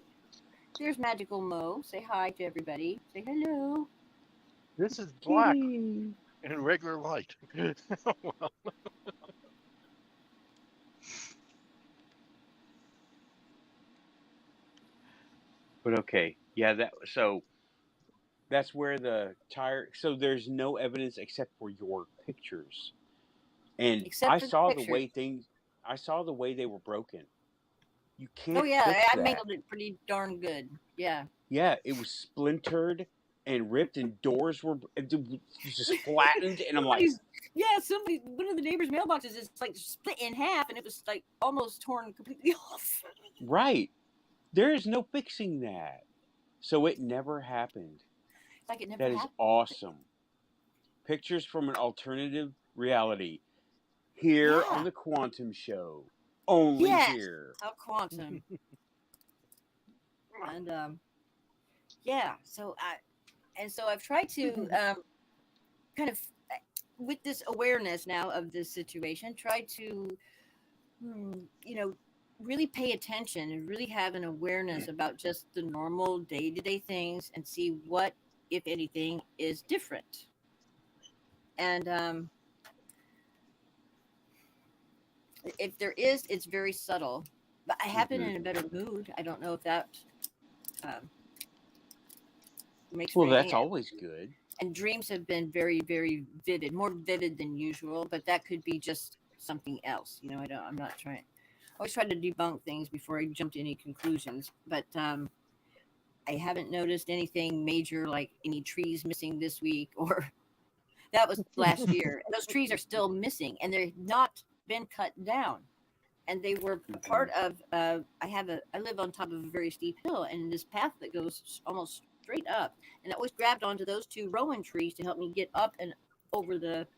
There's Magical Mo. Say hi to everybody. Say hello. This is black and regular light. Well, But okay, yeah. That's where the tire. So there's no evidence except for your pictures, and Except I for the saw the pictures. way things. I saw the way they were broken. You can't. Oh, yeah, fix I that. mangled it pretty darn good. Yeah. Yeah, it was splintered and ripped, and doors were just flattened. And I'm like, One of the neighbors' mailboxes is like split in half, and it was like almost torn completely off. right. There is no fixing that. So it never happened. Like it never That is happened. awesome. Pictures from an alternative reality here on the Quantum Show. Only here. A quantum. And yeah, so I've tried to kind of with this awareness now of this situation, try to you know, really pay attention and really have an awareness about just the normal day-to-day things and see what, if anything, is different. And if there is, it's very subtle. But I have been in a better mood. I don't know if that um, makes for Well, that's anything. always good. And dreams have been very, very vivid, more vivid than usual. But that could be just something else. You know, I'm not trying. I always try to debunk things before I jump to any conclusions. But I haven't noticed anything major, like any trees missing this week, or that was last year. Those trees are still missing, and they're not been cut down. And they were part of. I live on top of a very steep hill, and this path that goes almost straight up. And I always grabbed onto those two rowan trees to help me get up and over the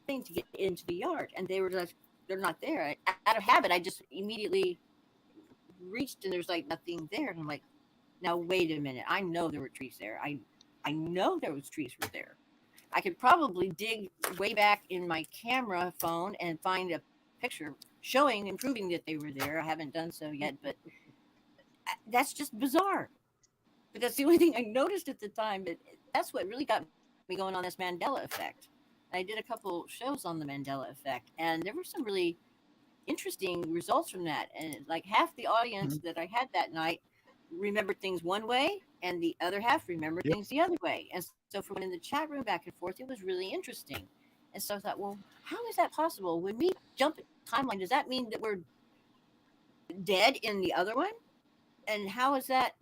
thing to get into the yard. And they were just, they're not there. Out of habit, I just immediately reached, and there's like nothing there. And I'm like, now wait a minute. I know there were trees there. I know there was trees were there. I could probably dig way back in my camera phone and find a picture showing and proving that they were there. I haven't done so yet, but that's just bizarre. But that's the only thing I noticed at the time. But that's what really got me going on this Mandela effect. I did a couple shows on the Mandela effect, and there were some really interesting results from that. And like half the audience that I had that night remembered things one way, and the other half remembered things the other way. And so from in the chat room back and forth, it was really interesting. And so I thought, well, how is that possible? When we jump timeline, does that mean that we're dead in the other one? And how does that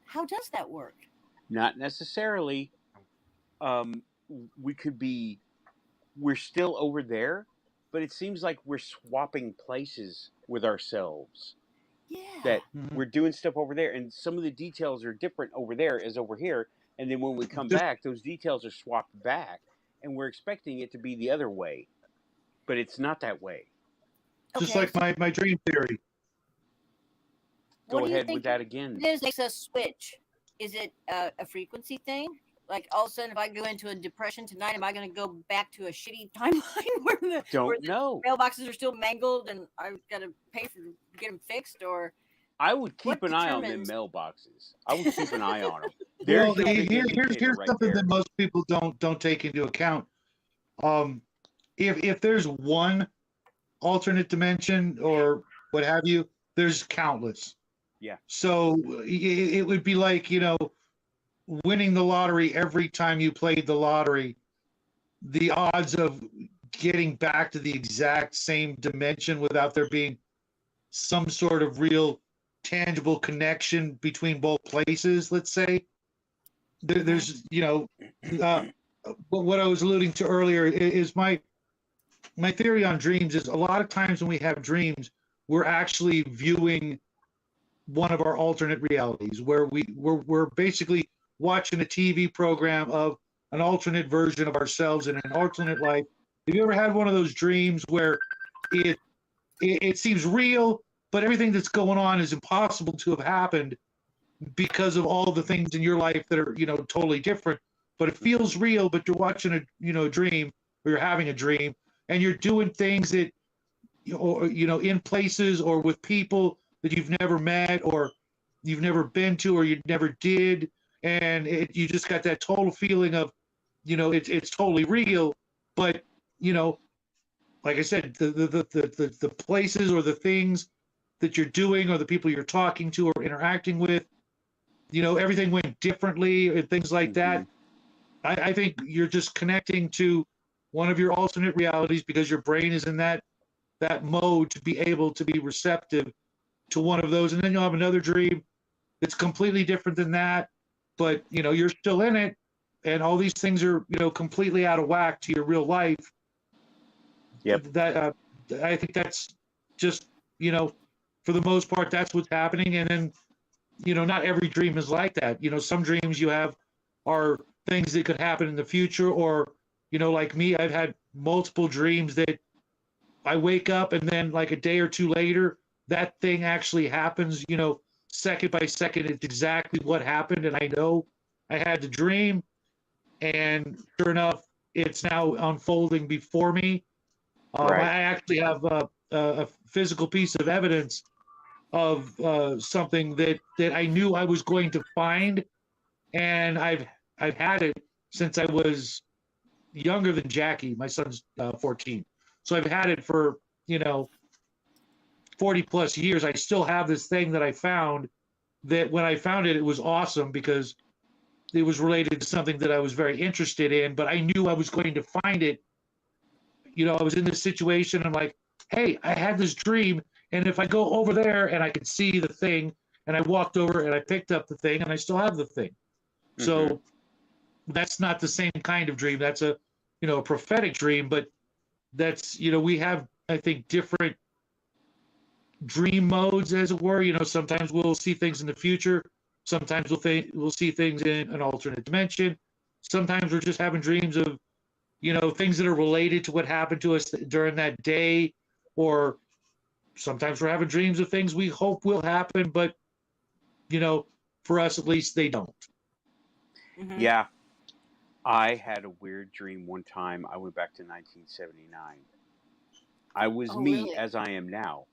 work? Not necessarily. We could be, we're still over there, but it seems like we're swapping places with ourselves. Yeah. That we're doing stuff over there, and some of the details are different over there as over here. And then when we come back, those details are swapped back, and we're expecting it to be the other way, but it's not that way. Just like my dream theory. Go ahead with that again. This makes us switch. Is it a frequency thing? Like all of a sudden, if I go into a depression tonight, am I going to go back to a shitty timeline where the mailboxes are still mangled and I've got to pay to get them fixed? Or I would keep an eye on them mailboxes. I would keep an eye on them. Well, here's something that most people don't take into account. If there's one alternate dimension or what have you, there's countless. Yeah. So it would be like, winning the lottery every time you played the lottery. The odds of getting back to the exact same dimension without there being some sort of real tangible connection between both places, let's say, there's, but what I was alluding to earlier is my theory on dreams is a lot of times when we have dreams, we're actually viewing one of our alternate realities where we're basically watching a TV program of an alternate version of ourselves in an alternate life. Have you ever had one of those dreams where it seems real, but everything that's going on is impossible to have happened because of all the things in your life that are, totally different, but it feels real, but you're watching a dream, or you're having a dream, and you're doing things that, in places or with people that you've never met or you've never been to or you never did. And you just got that total feeling of, it's totally real, but, like I said, the places or the things that you're doing or the people you're talking to or interacting with, everything went differently and things like that. I think you're just connecting to one of your alternate realities because your brain is in that mode to be able to be receptive to one of those. And then you'll have another dream that's completely different than that, but, you're still in it. And all these things are, completely out of whack to your real life. Yep. That I think that's just, for the most part, that's what's happening. And then, not every dream is like that. Some dreams you have are things that could happen in the future, or, like me, I've had multiple dreams that I wake up and then like a day or two later, that thing actually happens, second by second. It's exactly what happened. And I know I had the dream, and sure enough, it's now unfolding before me. Right. I actually have a physical piece of evidence of something that I knew I was going to find, and I've had it since I was younger than Jackie. My son's 14, so I've had it for 40 plus years. I still have this thing that I found. That when I found it, it was awesome because it was related to something that I was very interested in. But I knew I was going to find it. I was in this situation. I'm like, hey, I had this dream, and if I go over there and I could see the thing, and I walked over and I picked up the thing, and I still have the thing. Mm-hmm. So that's not the same kind of dream. That's a prophetic dream, but that's we have, I think, different dream modes, as it were. Sometimes we'll see things in the future. Sometimes we'll see things in an alternate dimension. Sometimes we're just having dreams of things that are related to what happened to us during that day, or sometimes we're having dreams of things we hope will happen, but for us at least, they don't. Mm-hmm. Yeah. I had a weird dream one time. I went back to 1979. I was me really? as I am now,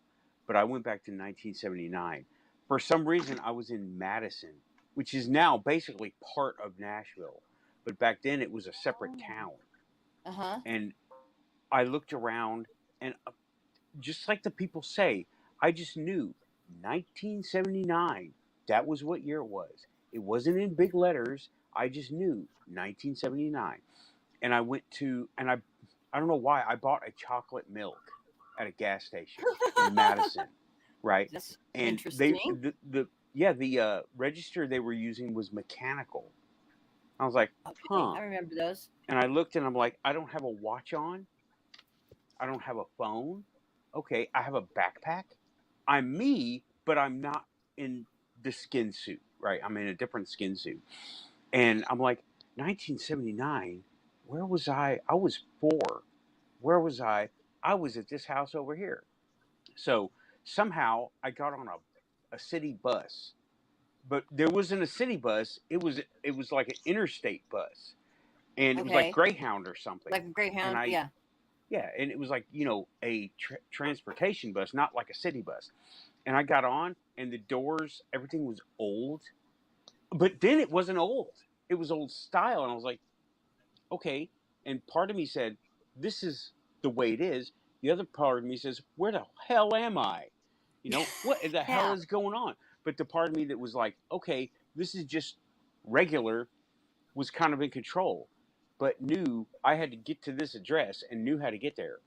but I went back to 1979. For some reason, I was in Madison, which is now basically part of Nashville. But back then, it was a separate town. Uh-huh. And I looked around, and just like the people say, I just knew 1979. That was what year it was. It wasn't in big letters. I just knew 1979. And I went to, and I don't know why, I bought a chocolate milk at a gas station in Madison, right? That's And interesting. the register they were using was mechanical. I was like, Okay, huh. I remember those. And I looked and I'm like, I don't have a watch on. I don't have a phone. Okay, I have a backpack. I'm me, but I'm not in the skin suit, right? I'm in a different skin suit. And I'm like, 1979, where was I? I was 4. Where was I? I was at this house over here. So somehow I got on a city bus. But there wasn't a city bus. It was like an interstate bus. And it was like Okay. Greyhound or something. Like a Greyhound, And yeah. yeah, and it was like, a transportation bus, not like a city bus. And I got on, and the doors, everything was old. But then it wasn't old. It was old style. And I was like, okay. And part of me said, this is the way it is. The other part of me says, where the hell am I? What the hell Yeah. is going on? But the part of me that was like, okay, this is just regular, was kind of in control, but knew I had to get to this address and knew how to get there.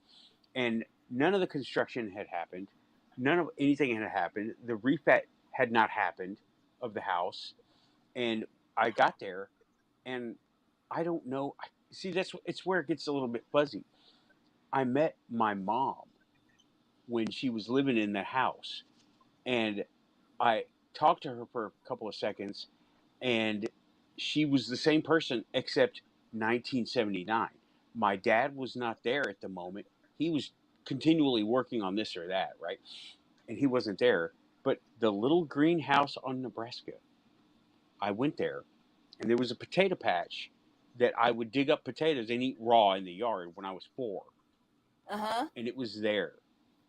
And none of the construction had happened. None of anything had happened. The refit had not happened of the house. And I got there, and I don't know. See, it's where it gets a little bit fuzzy. I met my mom when she was living in the house, and I talked to her for a couple of seconds, and she was the same person except 1979. My dad was not there at the moment. He was continually working on this or that, right? And he wasn't there. But the little greenhouse on Nebraska, I went there, and there was a potato patch that I would dig up potatoes and eat raw in the yard when I was 4. Uh-huh. And it was there.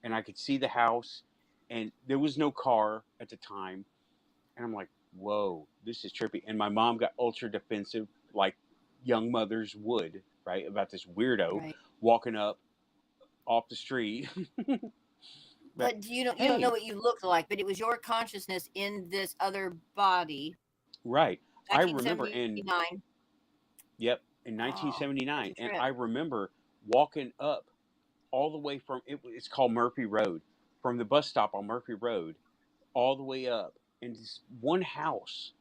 And I could see the house, and there was no car at the time. And I'm like, whoa, this is trippy. And my mom got ultra defensive, like young mothers would, right? About this weirdo Right. walking up off the street. But you don't know what you looked like, but it was your consciousness in this other body. Right. I remember 1979. Yep, in Oh, 1979. it's a And trip. I remember walking up all the way from, it's called Murphy Road, from the bus stop on Murphy Road, all the way up. And this one house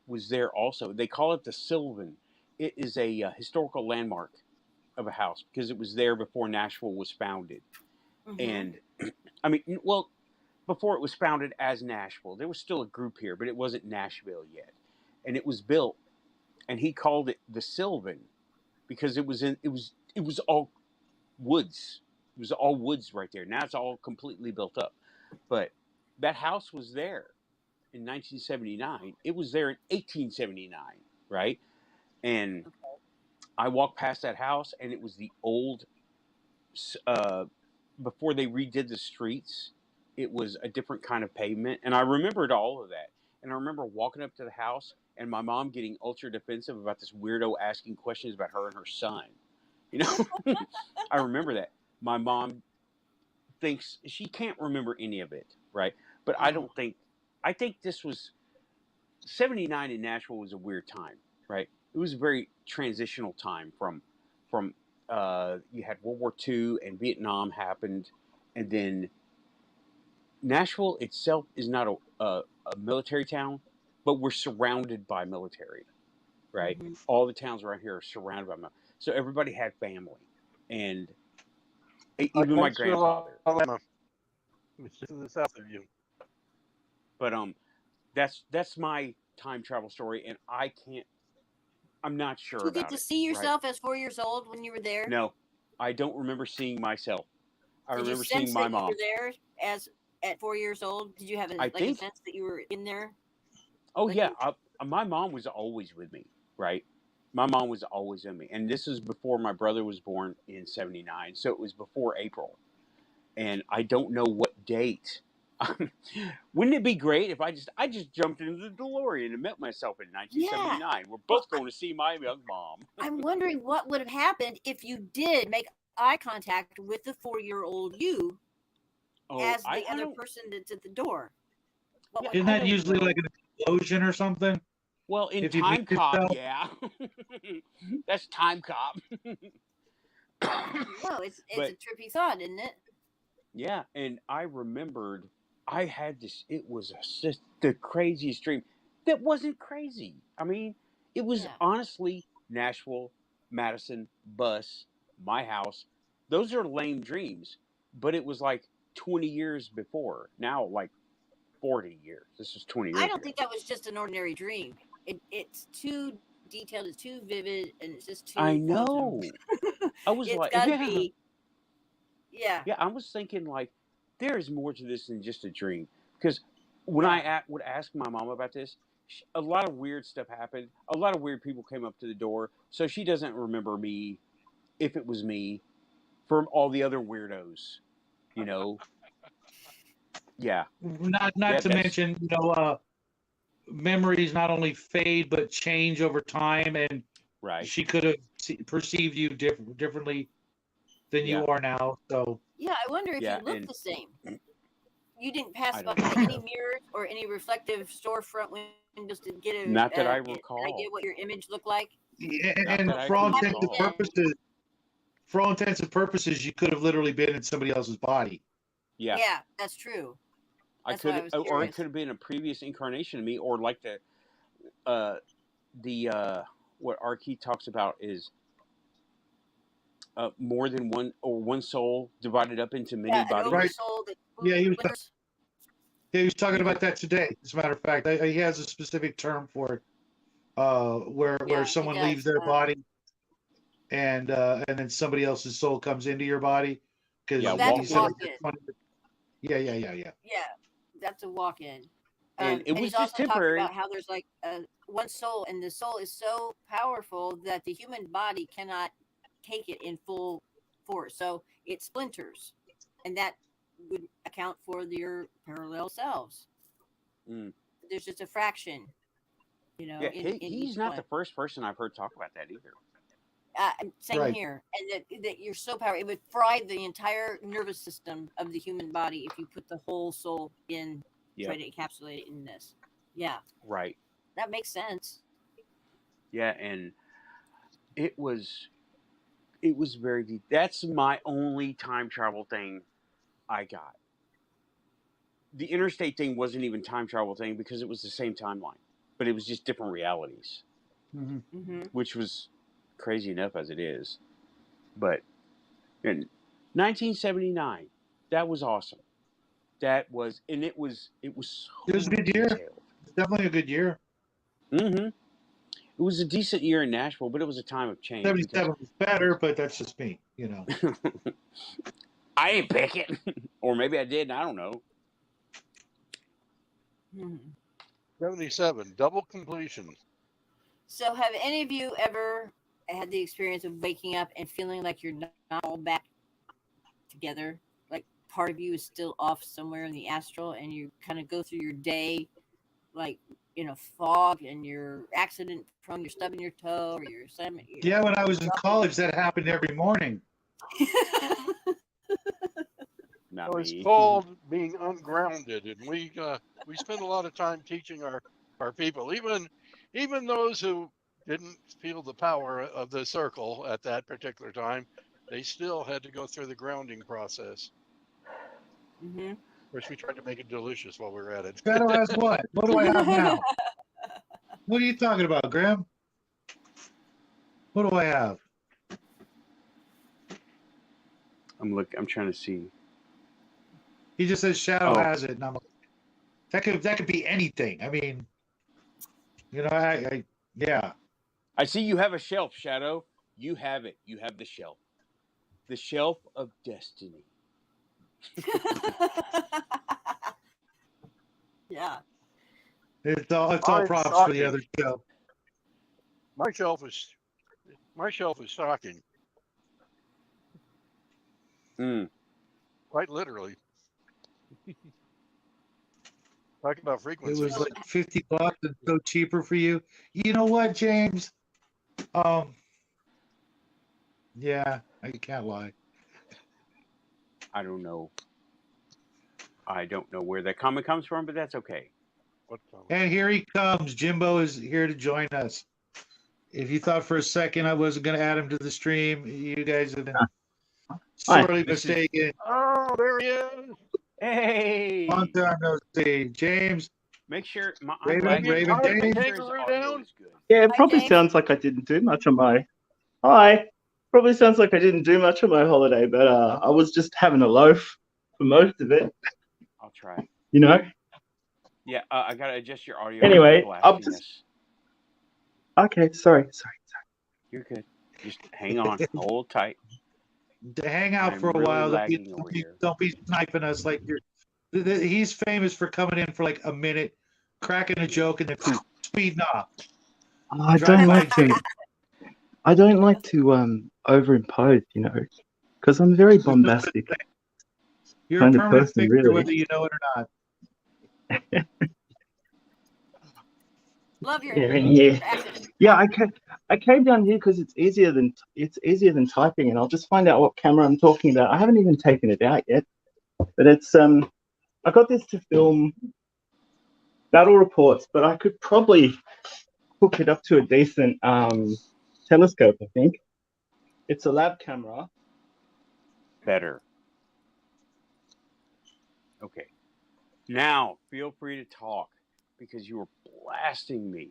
was there also. They call it the Sylvan. It is a historical landmark of a house because it was there before Nashville was founded. Mm-hmm. And I mean, well, before it was founded as Nashville, there was still a group here, but it wasn't Nashville yet. And it was built, and he called it the Sylvan because it was all woods. It was all woods right there. Now it's all completely built up. But that house was there in 1979. It was there in 1879, right? And I walked past that house, and it was the old before they redid the streets, it was a different kind of pavement, and I remembered all of that. And I remember walking up to the house and my mom getting ultra defensive about this weirdo asking questions about her and her son. You know, I remember that. My mom thinks she can't remember any of it, right? But I don't think. I think this was 79 in Nashville was a weird time, right? It was a very transitional time from you had World War II and Vietnam happened, and then Nashville itself is not a military town, but we're surrounded by military, right? Mhm. All the towns around here are surrounded by military. So everybody had family, and even my grandfather. Alabama, which is to the south of you. But that's my time travel story, and I'm not sure Did you get about to it. see Right? yourself as 4 years old when you were there? No, I don't remember seeing myself. I Did you remember sense seeing my that you mom. were there at 4 years old? Did you have I a think. sense that you were in there? Oh living? yeah, my mom was always with me, right? My mom was always in me, and this is before my brother was born in '79, so it was before April, and I don't know what date. Wouldn't it be great if I just jumped into the DeLorean and met myself in 1979? We're both going to see my young mom. I'm wondering what would have happened if you did make eye contact with the 4-year-old you as the I other don't. person that's at the door. What Yeah, would Isn't I that don't usually know. like an explosion or something? Well, in If you meet Time Cop, yourself? yeah, that's Time Cop. No, it's But a trippy thought, isn't it? yeah, and I remembered I had this. It was just the craziest dream. That wasn't crazy. I mean, it was Yeah. honestly Nashville, Madison, bus, my house. Those are lame dreams, but it was like 20 years before. Now, like 40 years. This was 20 I years don't ago. think that was just an ordinary dream. It's too detailed, it's too vivid, and it's just too I quantum. know. I was It's like, got to yeah. be, yeah. Yeah, I was thinking like there is more to this than just a dream. Because when Yeah. would ask my mom about this, a lot of weird stuff happened. A lot of weird people came up to the door, so she doesn't remember me if it was me from all the other weirdos. You know, yeah, Not to that's mention, memories not only fade but change over time, and right. she could have perceived you differently than Yeah, you are now. So Yeah, I wonder if yeah, you look and the same. You didn't pass I by don't know. any mirrors or any reflective storefront windows to get Not that I an idea recall. what your image looked like. yeah, Not that and I for can all Haven't intents and recall. been. purposes, you could have literally been in somebody else's body. Yeah, Yeah, that's true. I That's why I could, was or it curious. could have been a previous incarnation of me, or like uh, the what Archie talks about is more than one or one soul divided up into many Yeah, an Right. bodies. oversoul that Yeah, he was splinters. talking You about could, that today. As a matter of fact, he has a specific term for it, where Yeah, he someone leaves does. their body and then somebody else's soul comes into your body because yeah, That's he a walk said in, like walk-in. 20. Yeah. Yeah, that's a walk-in. and it And was he's just also talked temporary. about how there's like one soul, and the soul is so powerful that the human body cannot take it in full force. So it splinters, and that would account for your parallel selves. Mm. There's just a fraction, Yeah, in each he's not the one. first person I've heard talk about that either. Same Right. here, and that you're so powerful, it would fry the entire nervous system of the human body if you put the whole soul in, Yeah, try to encapsulate it in this. Yeah, right. that makes sense. Yeah, and it was very deep. That's my only time travel thing I got. The interstate thing wasn't even time travel thing because it was the same timeline, but it was just different realities, Mm-hmm. Mm-hmm. which was crazy enough as it is. But in 1979, that was awesome. That was, and it was It so was a good year. detailed. It's definitely a good year. Mm-hmm. It was a decent year in Nashville, but it was a time of change because 77 was better, but that's just me. I didn't pick it, or maybe I did. And I don't know. Mm-hmm. 77, double completion. So, have any of you ever had the experience of waking up and feeling like you're not all back together? part of you is still off somewhere in the astral, and you kind of go through your day like in a fog, and you're accident prone, you're stubbing your toe, or you're Yeah, when I was in college, that happened every morning. Not So it's me. called being ungrounded, and we spend a lot of time teaching our people, even those who didn't feel the power of the circle at that particular time, they still had to go through the grounding process. Mm-hmm. Of course, we tried to make it delicious while we were at it. Shadow has what? What do I have now? What are you talking about, Graham? What do I have? I'm trying to see. He just says Shadow Oh. has it, and I'm like, that could be anything. I mean, yeah. I see you have a shelf, Shadow. You have it. You have the shelf. The shelf of destiny. Yeah. It's all I'm props for the shocking. other show. My shelf is shocking, quite literally. Talk about It frequencies. was like $50 and so cheaper for you. You know what, James? Yeah, I can't lie. I don't know. I don't know where that comment comes from, but that's okay. What comment? And here he comes. Jimbo is here to join us. If you thought for a second I wasn't going to add him to the stream, you guys have been sorely mistaken. Oh, there he is. Hey! Long time no see. James. Make sure Raven Dave. make sure his Kangaroo audio down? is good. Yeah, it Hi, probably James. sounds like I didn't do much on my. Hi. Probably sounds like I didn't do much on my holiday, but I was just having a loaf for most of it. I'll try. You know. Yeah, I gotta adjust your audio. Anyway, It's I'm blasting just. us. Okay, sorry. You're good. Just hang on. Hold tight. Hang out I'm for a really while. lagging over here. Don't be sniping us like you're. He's famous for coming in for like a minute, cracking a joke, and then speeding off. I don't like to. I don't like to overimpose, because I'm very bombastic. You're kind a of permanent person, fixture, really. whether you know it or not. Love your Yeah. accent. Yeah, I came down here because it's easier than typing, and I'll just find out what camera I'm talking about. I haven't even taken it out yet, but it's I got this to film battle reports, but I could probably hook it up to a decent telescope. I think it's a lab camera. Better. Okay. Now feel free to talk because you were blasting me.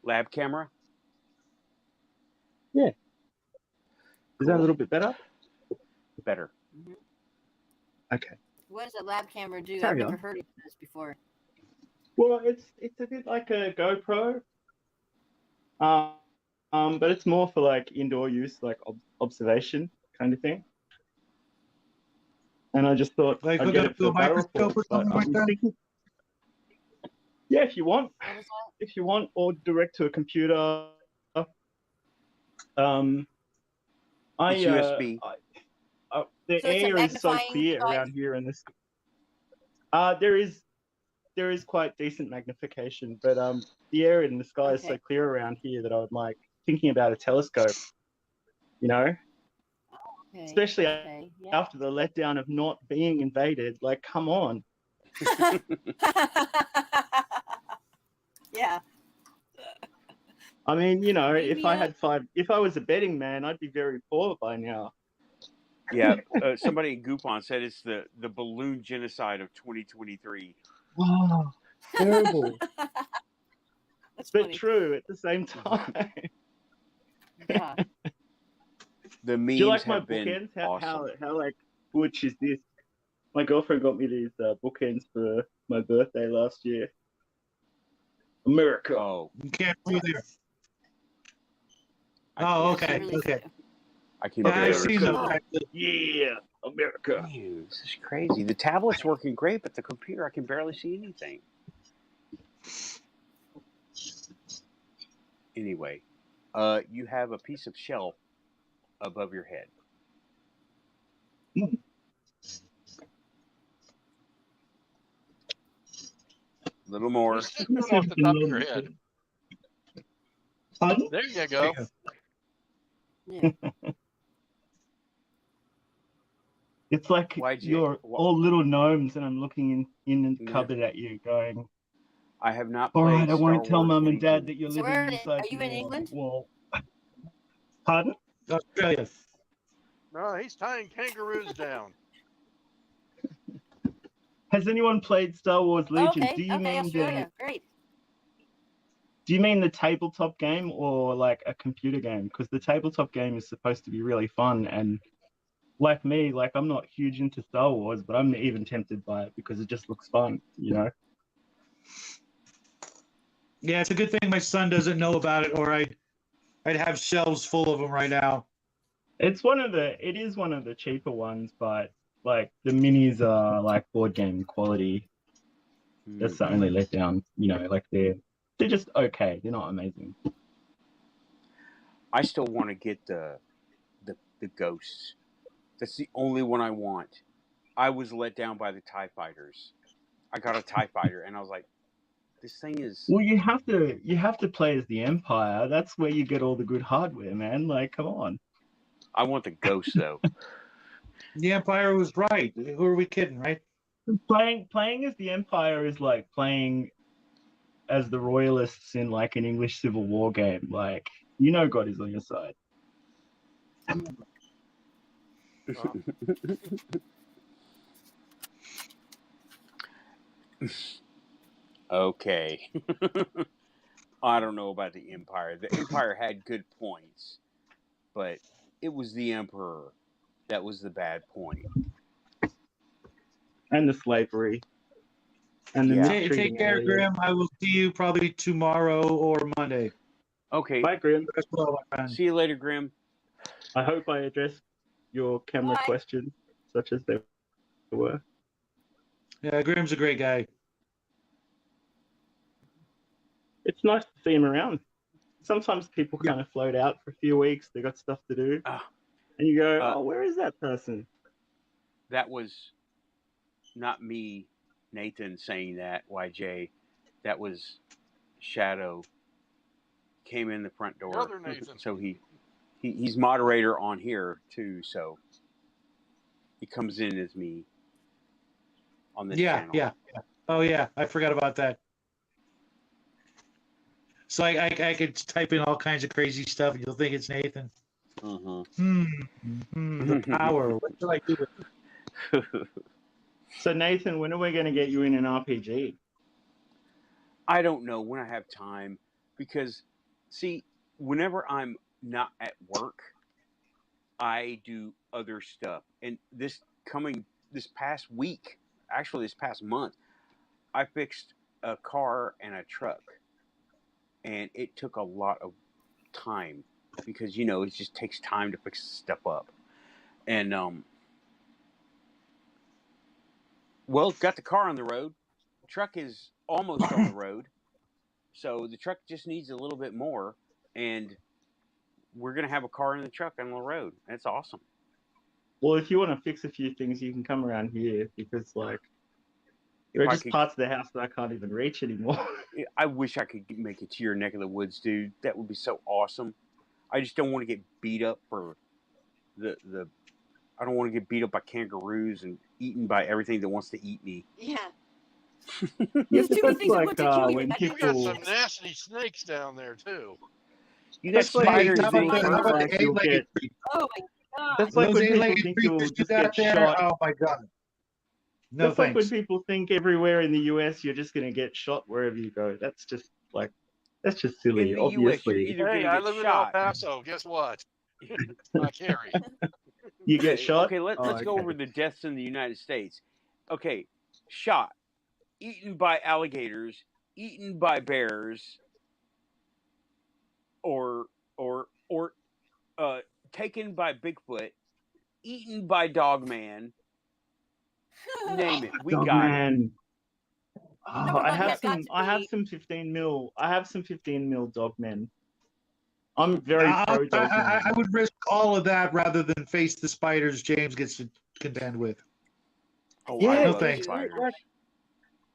Lab camera? Yeah. Is that a little bit better? Better. Mhm. Okay. What does a lab camera do? Carry I've never on. heard of this before. Well, it's a bit like a GoPro, but it's more for like indoor use, like observation kind of thing. And I just thought Like I'd hook get up it to for a battle microscope reports, or but something like I'm that. thinking, yeah, if you want, What is that? if you want, or direct to a computer. It's USB. The So it's a air is so magnifying clear device? around here in this. There is quite decent magnification, but the air in the sky is so Okay. clear around here that I would like thinking about a telescope. Okay. Especially Okay. Yeah. after the letdown of not being invaded. Like, come on. Yeah. I mean, Maybe if I was a betting man, I'd be very poor by now. Yeah. Somebody in GUFON said it's the balloon genocide of 2023. Wow, terrible. That's But funny. true at the same time. Yeah. The memes Do you like my have been bookends? awesome. How like butch is this? My girlfriend got me these bookends for my birthday last year. America. Oh, You can't see there. I Oh, can't okay, see. Really okay. I can Yeah, I've barely seen see. those. Oh. Yeah, America. Man, this is crazy. The tablet's working great, but the computer, I can barely see anything. Anyway, you have a piece of shelf above your head. little more. Just one off the top of your head. Pardon? There you go. Yeah. It's like YJ, you're all little gnomes, and I'm looking in the cupboard at you, going, I have not "All played right, I Star won't tell Wars Mum and Dad Legion. that you're So living where inside are you in England? wall." Pardon? Australia. No, he's tying kangaroos down. Has anyone played Star Wars Legion? Okay, okay, Australia, great. Do you mean the tabletop game or like a computer game? Because the tabletop game is supposed to be really fun, and like me, like I'm not huge into Star Wars, but I'm even tempted by it because it just looks fun, you know? Yeah, it's a good thing my son doesn't know about it, or I'd have shelves full of them right now. It is one of the cheaper ones, but like the minis are like board game quality. That's the only letdown, you know, like they're just okay. They're not amazing. I still want to get the Ghosts. That's the only one I want. I was let down by the TIE Fighters. I got a TIE Fighter, and I was like, this thing is... Well, you have to play as the Empire. That's where you get all the good hardware, man. Like, come on. I want the Ghost, though. The Empire was right. Who are we kidding, right? Playing as the Empire is like playing as the Royalists in like an English Civil War game. Like, you know God is on your side. Okay. I don't know about the Empire. The Empire had good points, but it was the Emperor that was the bad point. And the slavery. And the Take care, Grim. I will see you probably tomorrow or Monday. Okay. Bye, Grim. See you later, Grim. I hope I addressed your camera questions, such as they were. Yeah, Grim's a great guy. It's nice to see him around. Sometimes people kind of float out for a few weeks. They got stuff to do. And you go, oh, where is that person? That was not me, Nathan, saying that, YJ. That was Shadow. Came in the front door. Other Nathan. So he's moderator on here, too. So he comes in as me on this channel. Yeah. Oh, yeah. I forgot about that. So I could type in all kinds of crazy stuff, and you'll think it's Nathan. The power. What do I do with it? So, Nathan, when are we going to get you in an RPG? I don't know when I have time. Because, see, whenever I'm not at work, I do other stuff. And this past week, actually this past month, I fixed a car and a truck. And it took a lot of time because, you know, it just takes time to fix stuff up. And, got the car on the road. The truck is almost on the road. So the truck just needs a little bit more. And we're going to have a car in the truck on the road. That's awesome. Well, if you want to fix a few things, you can come around here because, like, there are just parts of the house that I can't even reach anymore. I wish I could make it to your neck of the woods, dude. That would be so awesome. I just don't want to get beat up for the. I don't want to get beat up by kangaroos and eaten by everything that wants to eat me. Yeah. Yeah, but that's like when You got people. some nasty snakes down there too. You got That's like spiders. How about the eight-legged creatures? Oh my god. That's like Those when people eight-legged think you'll creatures you just got get there. shot. Oh my god. No That's like when thanks. people think everywhere in the US you're just going to get shot wherever you go. That's just silly. In the Obviously, US, you're either Hey, going I to live get in El shot. Paso. Guess what? I carry. you get shot. Okay, let's go over the deaths in the United States. Okay, shot, eaten by alligators, eaten by bears, or taken by Bigfoot, eaten by Dogman. Name it, we got it. Man. Oh, Number I one have has got some. to I have be- some 15 mil. I have some 15 mil Dogmen. I'm very pro Dogman. I would risk all of that rather than face the spiders James gets to contend with. Oh, Yeah, I no love thanks. spiders.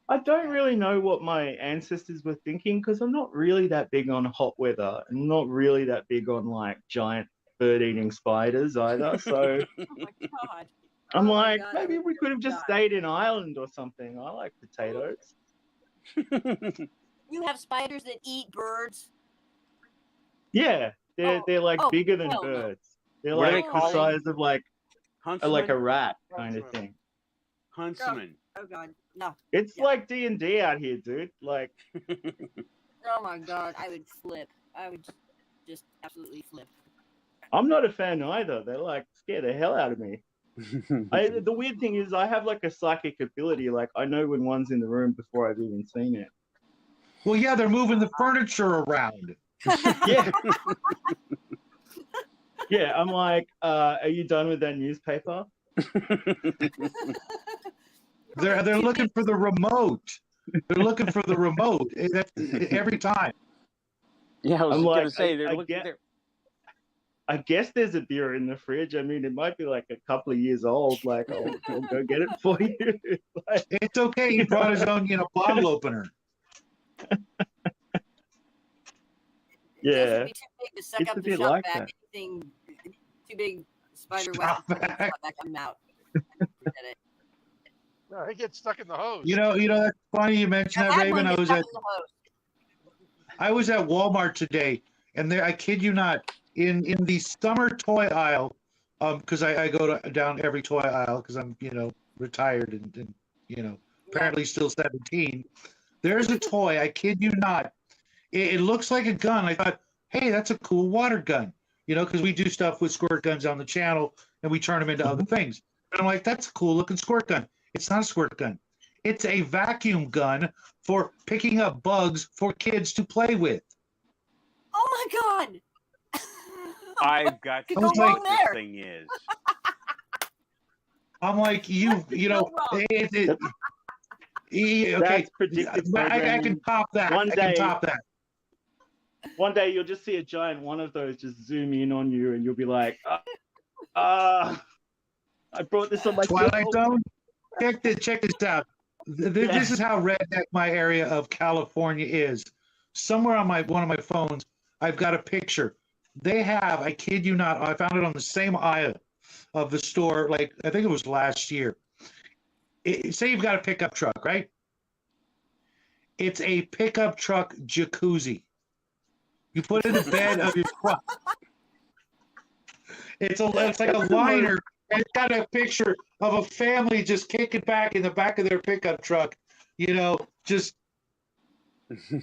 I don't really know what my ancestors were thinking because I'm not really that big on hot weather and not really that big on like giant bird-eating spiders either. So Oh my god. I'm Oh my like, God, I maybe would we could have just die. stayed in Ireland or something. I like potatoes. You have spiders that eat birds. Yeah, they're like Oh, bigger than hell no. birds. They're What do they like the call 'em? size of like a Huntsman? rat kind of thing. Huntsman. Oh god, no. It's Yeah. like D&D out here, dude. Like, Oh my god, I would flip. I would just absolutely flip. I'm not a fan either. They're like scare the hell out of me. The weird thing is I have like a psychic ability. Like I know when one's in the room before I've even seen it. Well, yeah, they're moving the furniture around. Yeah. Yeah, I'm like, are you done with that newspaper? They're looking for the remote. They're looking for the remote every time. Yeah, I was I'm going to like, say, they're looking there. I guess there's a beer in the fridge. I mean, it might be like a couple of years old. Like, I'll go get it for you. Like, It's okay. He brought his own, bottle opener. yeah, Would be too big to suck it's up a the bit shop like back. that. Anything too big, spider Shop web. vac. I'm out. Forget it. No, it gets stuck in the hose. That's funny you mentioned I've that, had one Raven. get stuck in the hose. I was at Walmart today, and there, I kid you not, in the summer toy aisle, because I go down every toy aisle because I'm, retired and apparently still 17. There's a toy, I kid you not. It looks like a gun. I thought, hey, that's a cool water gun, because we do stuff with squirt guns on the channel and we turn them into other things. And I'm like, that's a cool looking squirt gun. It's not a squirt gun. It's a vacuum gun for picking up bugs for kids to play with. Oh my god! I've got to Could know go wrong what this there. thing is. I'm like, okay. That's predictive I programming. can top that. One I day- can top that. One day you'll just see a giant one of those just zoom in on you, and you'll be like, I brought this on my Twilight phone. Zone. Check this out. This is how redneck my area of California is. Somewhere on one of my phones, I've got a picture. They have, I kid you not, I found it on the same aisle of the store, like I think it was last year. Say you've got a pickup truck, right? It's a pickup truck jacuzzi. You put it in the bed of your truck. It's like a liner, and it's got a picture of a family just kicking back in the back of their pickup truck, just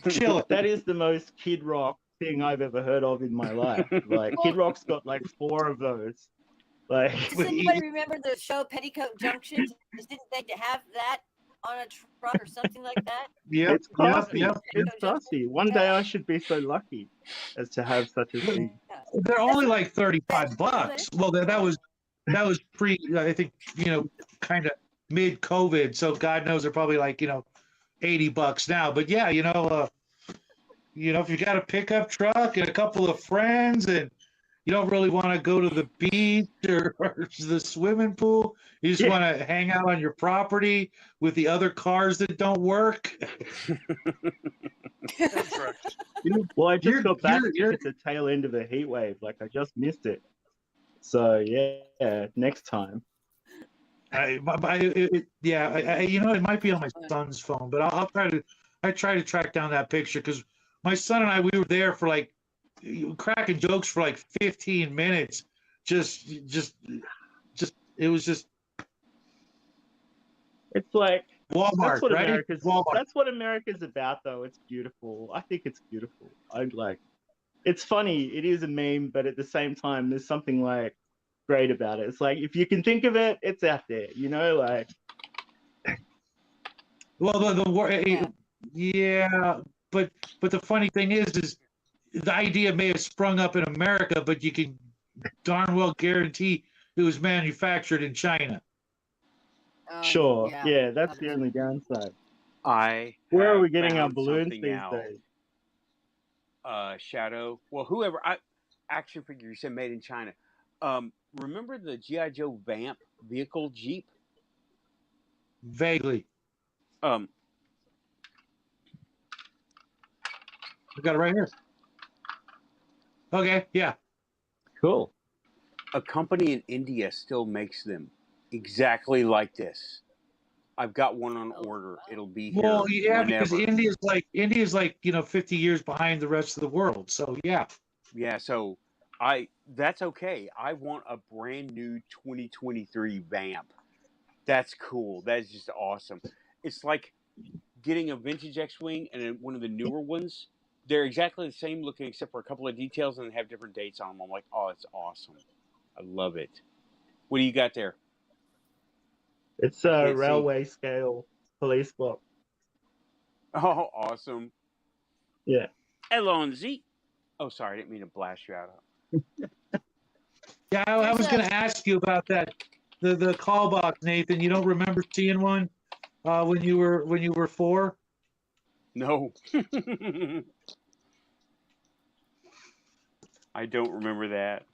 chilling. That is the most Kid Rock thing I've ever heard of in my life. Like Kid Rock's got like 4 of those. Like, Does anybody remember the show Petticoat Junction? Didn't they have that on a truck or something like that? it's classy. Yep. It's classy. One day I should be so lucky as to have such a thing. They're only like $35. Well, that was pre, I think, kind of mid COVID. So God knows they're probably like, $80 now. But yeah, if you got a pickup truck and a couple of friends and you don't really want to go to the beach or the swimming pool, you just want to hang out on your property with the other cars that don't work. Well, I just got back at the tail end of a heat wave. Like I just missed it. So yeah, next time. It might be on my son's phone, but I'll try to track down that picture because my son and I, we were there for like cracking jokes for like 15 minutes. Just it was just. It's like Walmart, that's what right? Walmart. That's what America's about, though. It's beautiful. I think it's beautiful. It's funny. It is a meme, but at the same time, there's something like great about it. It's like if you can think of it, it's out there. Like. Well, yeah, but the funny thing is the idea may have sprung up in America, but you can darn well guarantee it was manufactured in China. Sure. Yeah, that's the only downside. Where are we getting our balloons these days? Shadow. Well, whoever action figure you said made in China. Remember the G.I. Joe Vamp vehicle Jeep? Vaguely. I got it right here. Okay, yeah. Cool. A company in India still makes them exactly like this. I've got one on order. It'll be here Well, yeah, because whenever. India's like 50 years behind the rest of the world. So yeah. Yeah, so that's okay. I want a brand new 2023 Vamp. That's cool. That is just awesome. It's like getting a vintage X-Wing and then one of the newer ones. They're exactly the same looking except for a couple of details and they have different dates on them. I'm like, oh, it's awesome. I love it. What do you got there? It's I a can't see. railway scale police box. Oh, awesome. Yeah. Elonzi. Oh, sorry, I didn't mean to blast you out. Yeah, I was going to ask you about that. The call box, Nathan. You don't remember seeing one when you were 4? No. I don't remember that.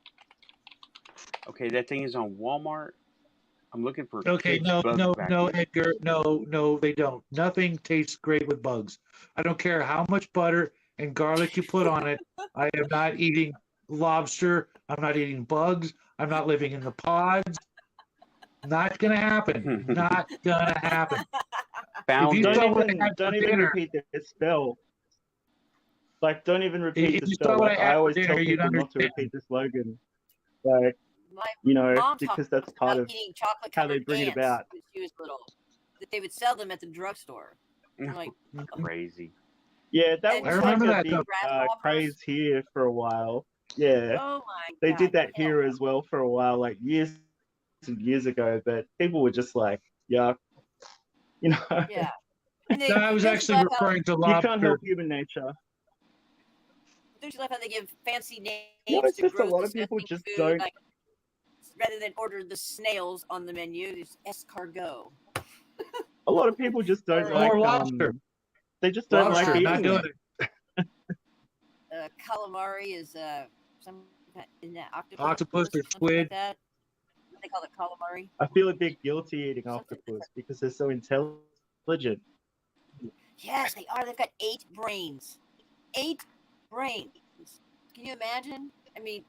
Okay, that thing is on Walmart. I'm looking for Okay, kids no, bug vacuum. Edgar, no, they don't. Nothing tastes great with bugs. I don't care how much butter and garlic you put on it. I am not eating lobster. I'm not eating bugs. I'm not living in the pods. Not gonna happen. Not gonna happen. Found If you it. saw what I had Don't for even dinner, repeat the spell. Like, don't even repeat if the you spell. saw what Like, I I had for always dinner, tell you'd people not to understand. repeat the slogan. Like, My you know, mom because talked that's part about of eating chocolate how they covered bring it ants about. when she was little. That they would sell them at the drugstore. I'm like, Crazy. Yeah, that and I was like remember a that big though. grasshoppers. craze here for a while. Yeah, Oh my they god! did that hell here no. as well for a while, like years and years ago. But people were just like, "Yuck," you know. Yeah, and No, I was don't you actually love how referring to You can't lobster. help human nature. they give fancy names You know, it's to just a gross, lot of people disgusting just food? don't. Like rather than order the snails on the menu, it's escargot. A lot of people just don't Or, like. More lobster. They just don't like Lobster, not eating doing it. it. Calamari is some in that Octopus or something squid. like that. They call it calamari. I feel a bit guilty eating Something octopus because they're so intelligent. Yes, they are. They've got 8 brains. 8 brains. Can you imagine? I mean,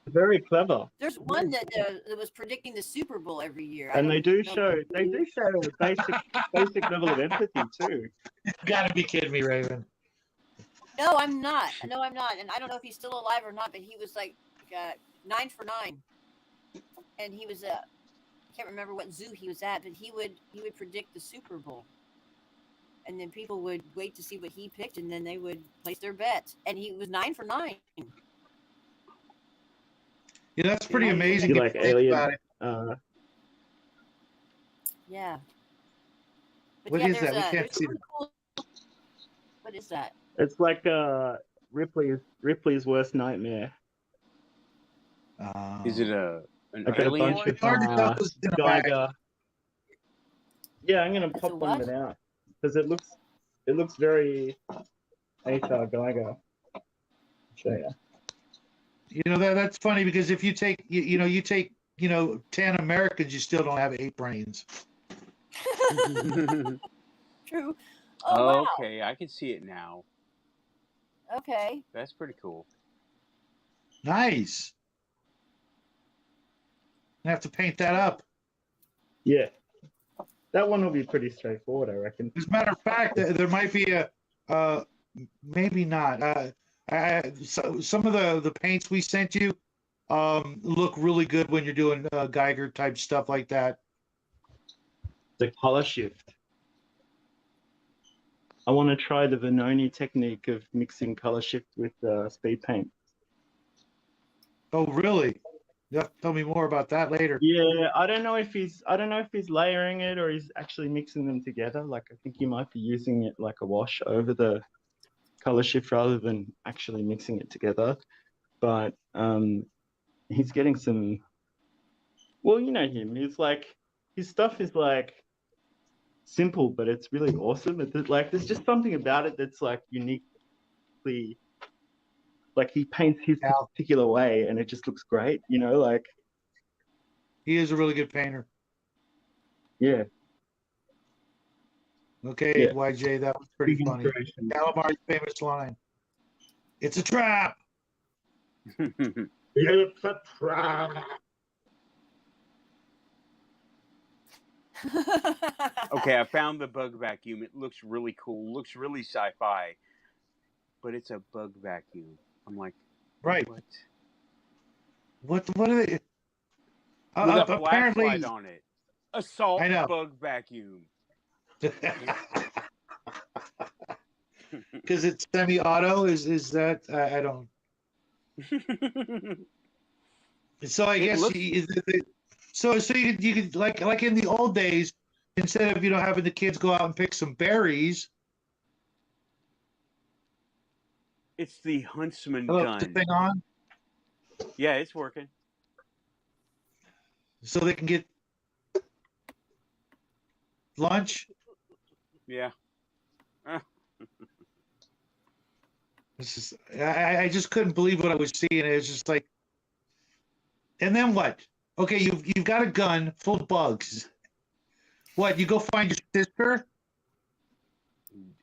Very clever, there's one that was predicting the Super Bowl every year. and they do know. show a basic level of empathy too. You gotta be kidding me, Raven. No, I'm not. No, I'm not. And I don't know if he's still alive or not, but he was like 9 for 9. And he was I can't remember what zoo he was at, but he would predict the Super Bowl. And then people would wait to see what he picked, and then they would place their bets. And he was 9 for 9. Yeah, that's pretty Yeah, amazing. You if like you think Alien? about it. Yeah. But What yeah, is that? We there's can't see really cool. What is that? It's like Ripley's worst nightmare. Is it an I got a alien? bunch It's hard to tell of what's in a bag. Geiger. Yeah, I'm gonna It's pop a one of what? it out because it looks very HR Geiger. Show you. You know that's funny because if you take you take 10 Americans, you still don't have 8 brains. True. Oh, wow. Okay, I can see it now. Okay. That's pretty cool. Nice. I have to paint that up. Yeah, that one will be pretty straightforward, I reckon. As a matter of fact, there might be a maybe not. So some of the paints we sent you look really good when you're doing Geiger type stuff like that. The color shift. I want to try the Venoni technique of mixing color shift with speed paint. Oh, really? You have to tell me more about that later. Yeah, I don't know if he's layering it or he's actually mixing them together. Like, I think he might be using it like a wash over the color shift rather than actually mixing it together. But he's getting some. Well, you know him. He's like, his stuff is like simple, but it's really awesome. It's like there's just something about it that's like uniquely. Like he paints his particular way, and it just looks great. You know, like He is a really good painter. yeah. Okay, Yeah. YJ, that was pretty Big funny. inspiration. Calamari's famous line. It's a trap. It's a trap. Okay, I found the bug vacuum. It looks really cool. Looks really sci-fi, but it's a bug vacuum. I'm like, Right. what? What are they? With a Apparently, flashlight on it. Assault I know. bug vacuum. Because it's semi-auto. Is that I don't. So I It guess looks- so you could like in the old days, instead of having the kids go out and pick some berries. It's the huntsman Hello, gun. is the thing on? Yeah, it's working. So they can get lunch. Yeah. This is, I just couldn't believe what I was seeing. It was just like, and then what? Okay, you've got a gun full of bugs. What? You go find your sister?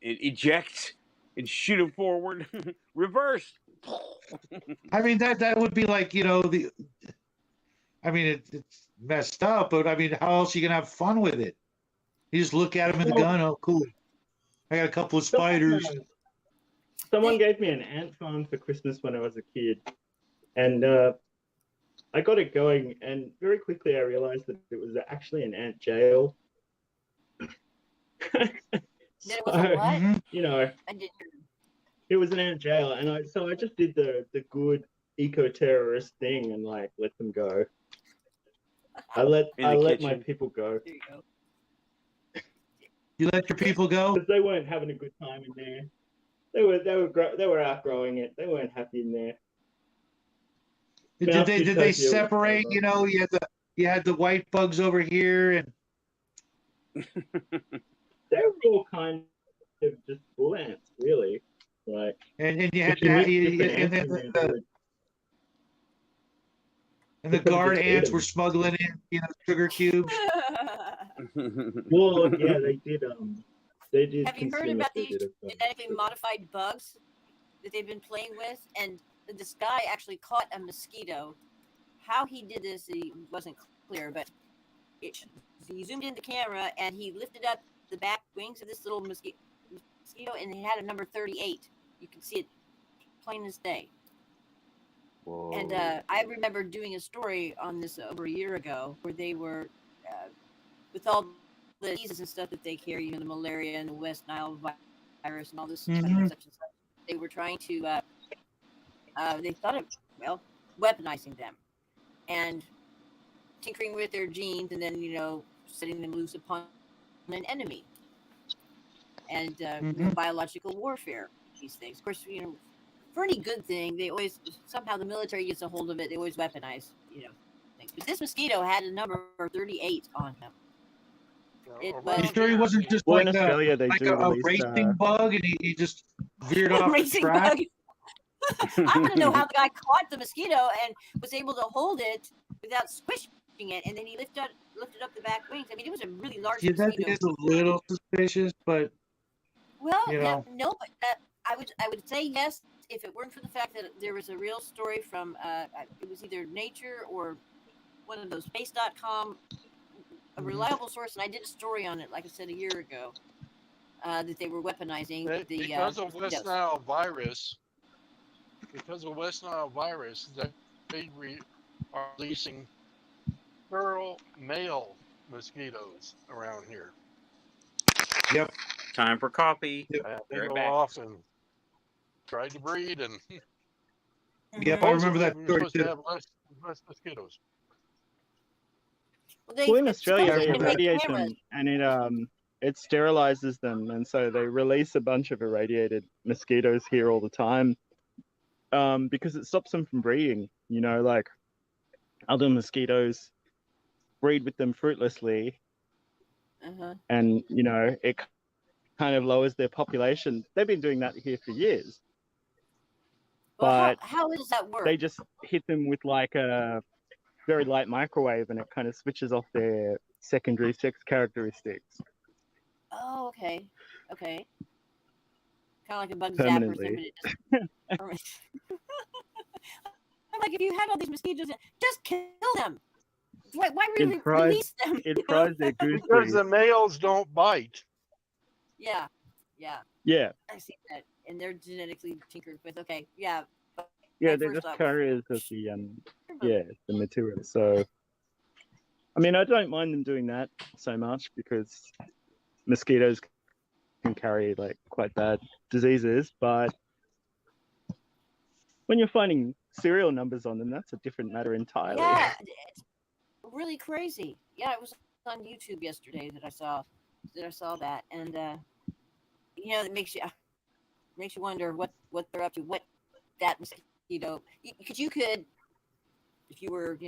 It ejects and shoot him forward. Reverse. I mean that would be like the. I mean it's messed up, but I mean how else are you gonna have fun with it? You just look at him in the gun. Oh, cool! I got a couple of spiders. Someone gave me an ant farm for Christmas when I was a kid, and I got it going, and very quickly I realized that it was actually an ant jail. Then it was a what? Mhm. I didn't. It was an ant jail, and I just did the good eco-terrorist thing and like let them go. I let my people go. There you go. You let your people go? Because they weren't having a good time in there. They were outgrowing it. They weren't happy in there. Did they separate? You had the white bugs over here, and they were all kind of just bull ants, really. Like, and you had and the guard ants were smuggling in sugar cubes. Well, yeah, they did. They did. Have you heard about these genetically modified bugs that they've been playing with? And this guy actually caught a mosquito. How he did this, he wasn't clear, but he zoomed in the camera and he lifted up the back wings of this little mosquito, and it had a number 38. You can see it plain as day. Whoa. And I remember doing a story on this over a year ago where they were, with all the diseases and stuff that they carry, the malaria and the West Nile virus and all this kind of such and such. They were trying to, they thought of, weaponizing them and tinkering with their genes and then, setting them loose upon an enemy. And biological warfare, these things. Of course, for any good thing, they always, somehow the military gets a hold of it, they always weaponize, things. But this mosquito had a number 38 on him. You sure he wasn't just in Australia, they do a release, racing bug and he just veered off the racing track? bug. I want to know how the guy caught the mosquito and was able to hold it without squishing it, and then he lifted up the back wings. I mean, it was a really large mosquito. That is a little suspicious, but well, no, but I would say yes if it weren't for the fact that there was a real story from it was either Nature or one of those space.com, a reliable source, and I did a story on it, like I said, a year ago, that they were weaponizing because of West Nile virus. Because of West Nile virus, they are releasing feral male mosquitoes around here. Yep. Time for coffee. Yep. They go off and try to breed, and yep, I remember that we're story supposed to too. have less mosquitoes. Well, in Australia, they make irradiate cameras. them, and it sterilizes them, and so they release a bunch of irradiated mosquitoes here all the time, because it stops them from breeding. Like other mosquitoes breed with them fruitlessly, and it kind of lowers their population. They've been doing that here for years. Well, but how does that work? they just hit them with like a very light microwave, and it kind of switches off their secondary sex characteristics. Oh, okay. Kind of like a bug zapper thing, permanently. but it doesn't. I'm like, if you had all these mosquitoes, just kill them. Why release them? It fries their goose Because grease. the males don't bite. Yeah. Yeah, I see that, and they're genetically tinkered with. Okay, yeah. yeah, My they're first just thought was, carriers of the material. So, I mean, I don't mind them doing that so much because mosquitoes can carry like quite bad diseases, but when you're finding serial numbers on them, that's a different matter entirely. Yeah, it's really crazy. Yeah, it was on YouTube yesterday that I saw that, and it makes you wonder what they're up to, what that mosquito. Because you could, if you were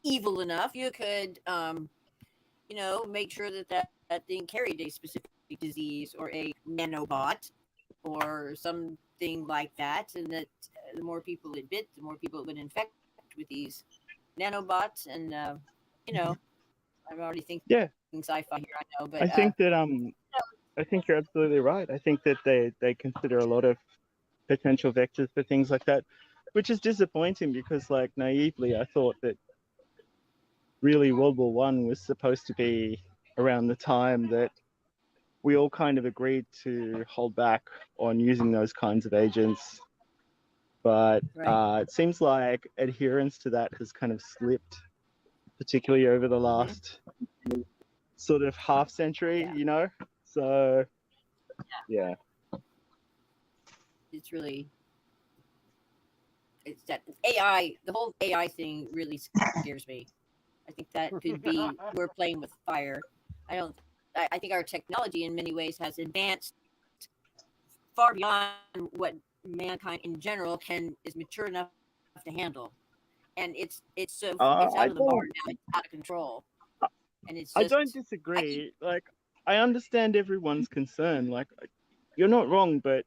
evil enough, you could make sure that thing carried a specific disease or a nanobot or something like that, and that the more people it bit, the more people it would infect with these nanobots, and I'm already thinking Yeah, sci-fi here, I know, but I think that I think you're absolutely right. I think that they consider a lot of potential vectors for things like that, which is disappointing because, like, naively, I thought that really World War One was supposed to be around the time that we all kind of agreed to hold back on using those kinds of agents. But right. it seems like adherence to that has kind of slipped, particularly over the last sort of half century, Yeah. So, yeah. It's really that AI. The whole AI thing really scares me. I think that could be we're playing with fire. I don't. I think our technology in many ways has advanced far beyond what mankind in general is mature enough to handle, and it's it's I out of the don't, bar now. It's out of control, and it's I don't just I keep disagree. Like, I understand everyone's concern. Like, you're not wrong, but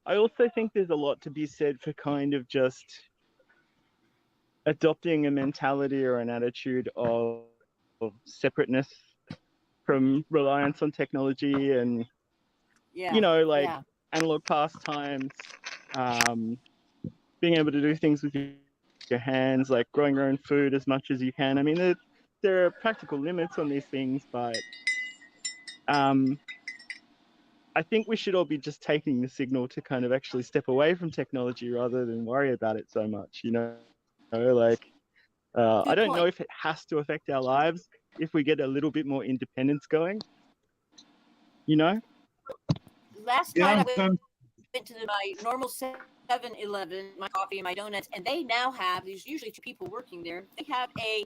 I also think there's a lot to be said for kind of just adopting a mentality or an attitude of separateness from reliance on technology and, like yeah. analog pastimes, being able to do things with your hands, like growing your own food as much as you can. I mean, there are practical limits on these things, but um, I think we should all be just taking the signal to kind of actually step away from technology rather than worry about it so much, Like, I Good don't know point. if it has to affect our lives if we get a little bit more independence going, Last Yeah, night I I'm went to my normal 7-Eleven, my coffee and my donuts, and they now have, there's usually two people working there, they have a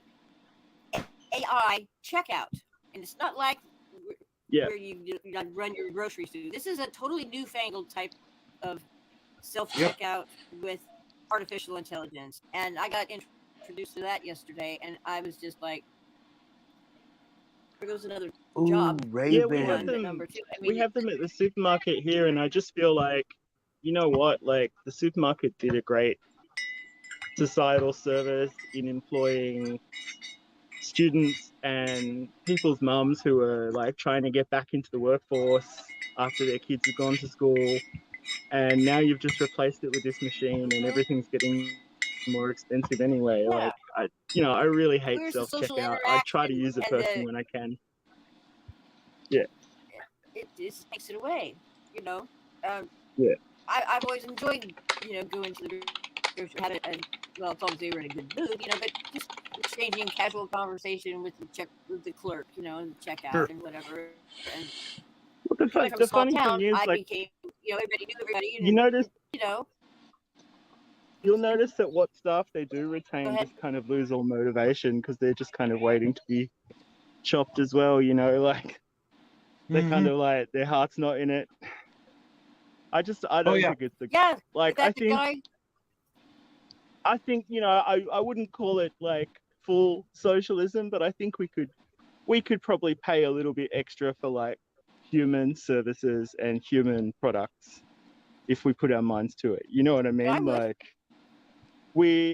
AI checkout. And it's not like Yeah. where you run your groceries through. This is a totally newfangled type of self Yep. checkout with artificial intelligence. And I got introduced to that yesterday, and I was just like, there goes another Ooh, job. Yeah, Number we have one, but Raven. them. number two, I We mean, have them at the supermarket here, and I just feel like, you know what? Like, the supermarket did a great societal service in employing students and people's mums who are like trying to get back into the workforce after their kids have gone to school. And now you've just replaced it with this machine, and everything's getting more expensive anyway. yeah. Like, I really hate Where's the self social checkout. I try to interaction use it and personally when I can. Yeah. it just takes it away, you know. Um, Yeah. I've always enjoyed, going to the grocery, having well, as long as they were in a good mood, but just exchanging casual conversation with the clerk, and the checkout sure. and whatever. And Well, coming from a the small funny town, thing is, I like, became, everybody knew everybody, you and notice it you'll was notice that what staff they do go retain ahead. just kind of lose all motivation because they're just kind of waiting to be chopped as well. Like, they're kind Mhm. of like their heart's not in it. I Oh don't yeah. think it's Yeah, like that the guy. I think I wouldn't call it like full socialism, but I think we could probably pay a little bit extra for like human services and human products if we put our minds to it. You know what I I mean? would. Like,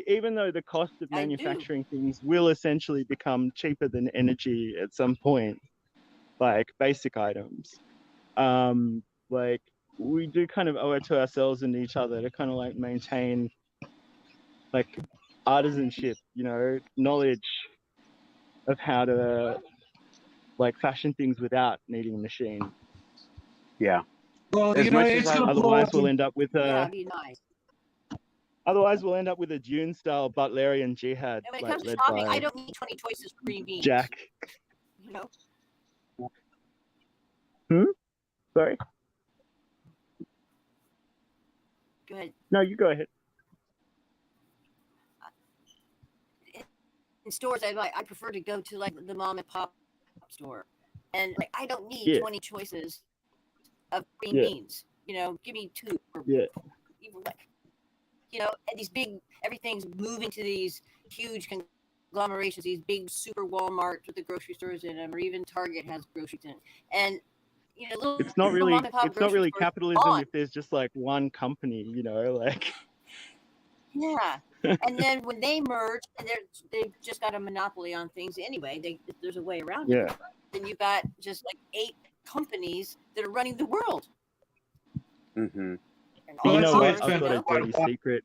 even though the cost of I do. manufacturing things will essentially become cheaper than energy at some point, like basic items, like we do kind of owe it to ourselves and each other to kind of like maintain like artisanship, knowledge of how to like fashion things without needing a machine. Yeah. Well, As much as it's I- gonna blow Otherwise, up. we'll end up with Yeah, a it'd be nice. Dune style Butlerian jihad, And when it like comes to led shopping, by I don't need 20 choices of green beans. Jack. You know? Sorry, Go ahead. no, you go ahead. In stores, I prefer to go to like the mom and pop store, and like I don't need Yeah. 20 choices of green Yeah. beans. Give me 2. Or Yeah. even like, and these big everything's moving to these huge conglomerations, these big super Walmart with the grocery stores in them, or even Target has groceries in it. And little, It's not little really mom and pop it's not grocery really stores capitalism gone. if there's just like one company, like Yeah. And then when they merge, and they've just got a monopoly on things anyway. There's a way around it. yeah. Then you've got just like 8 companies that are running the world. Mm-hmm. And Well, You that's know the way what? it's I've been got a for quite a dirty while. secret.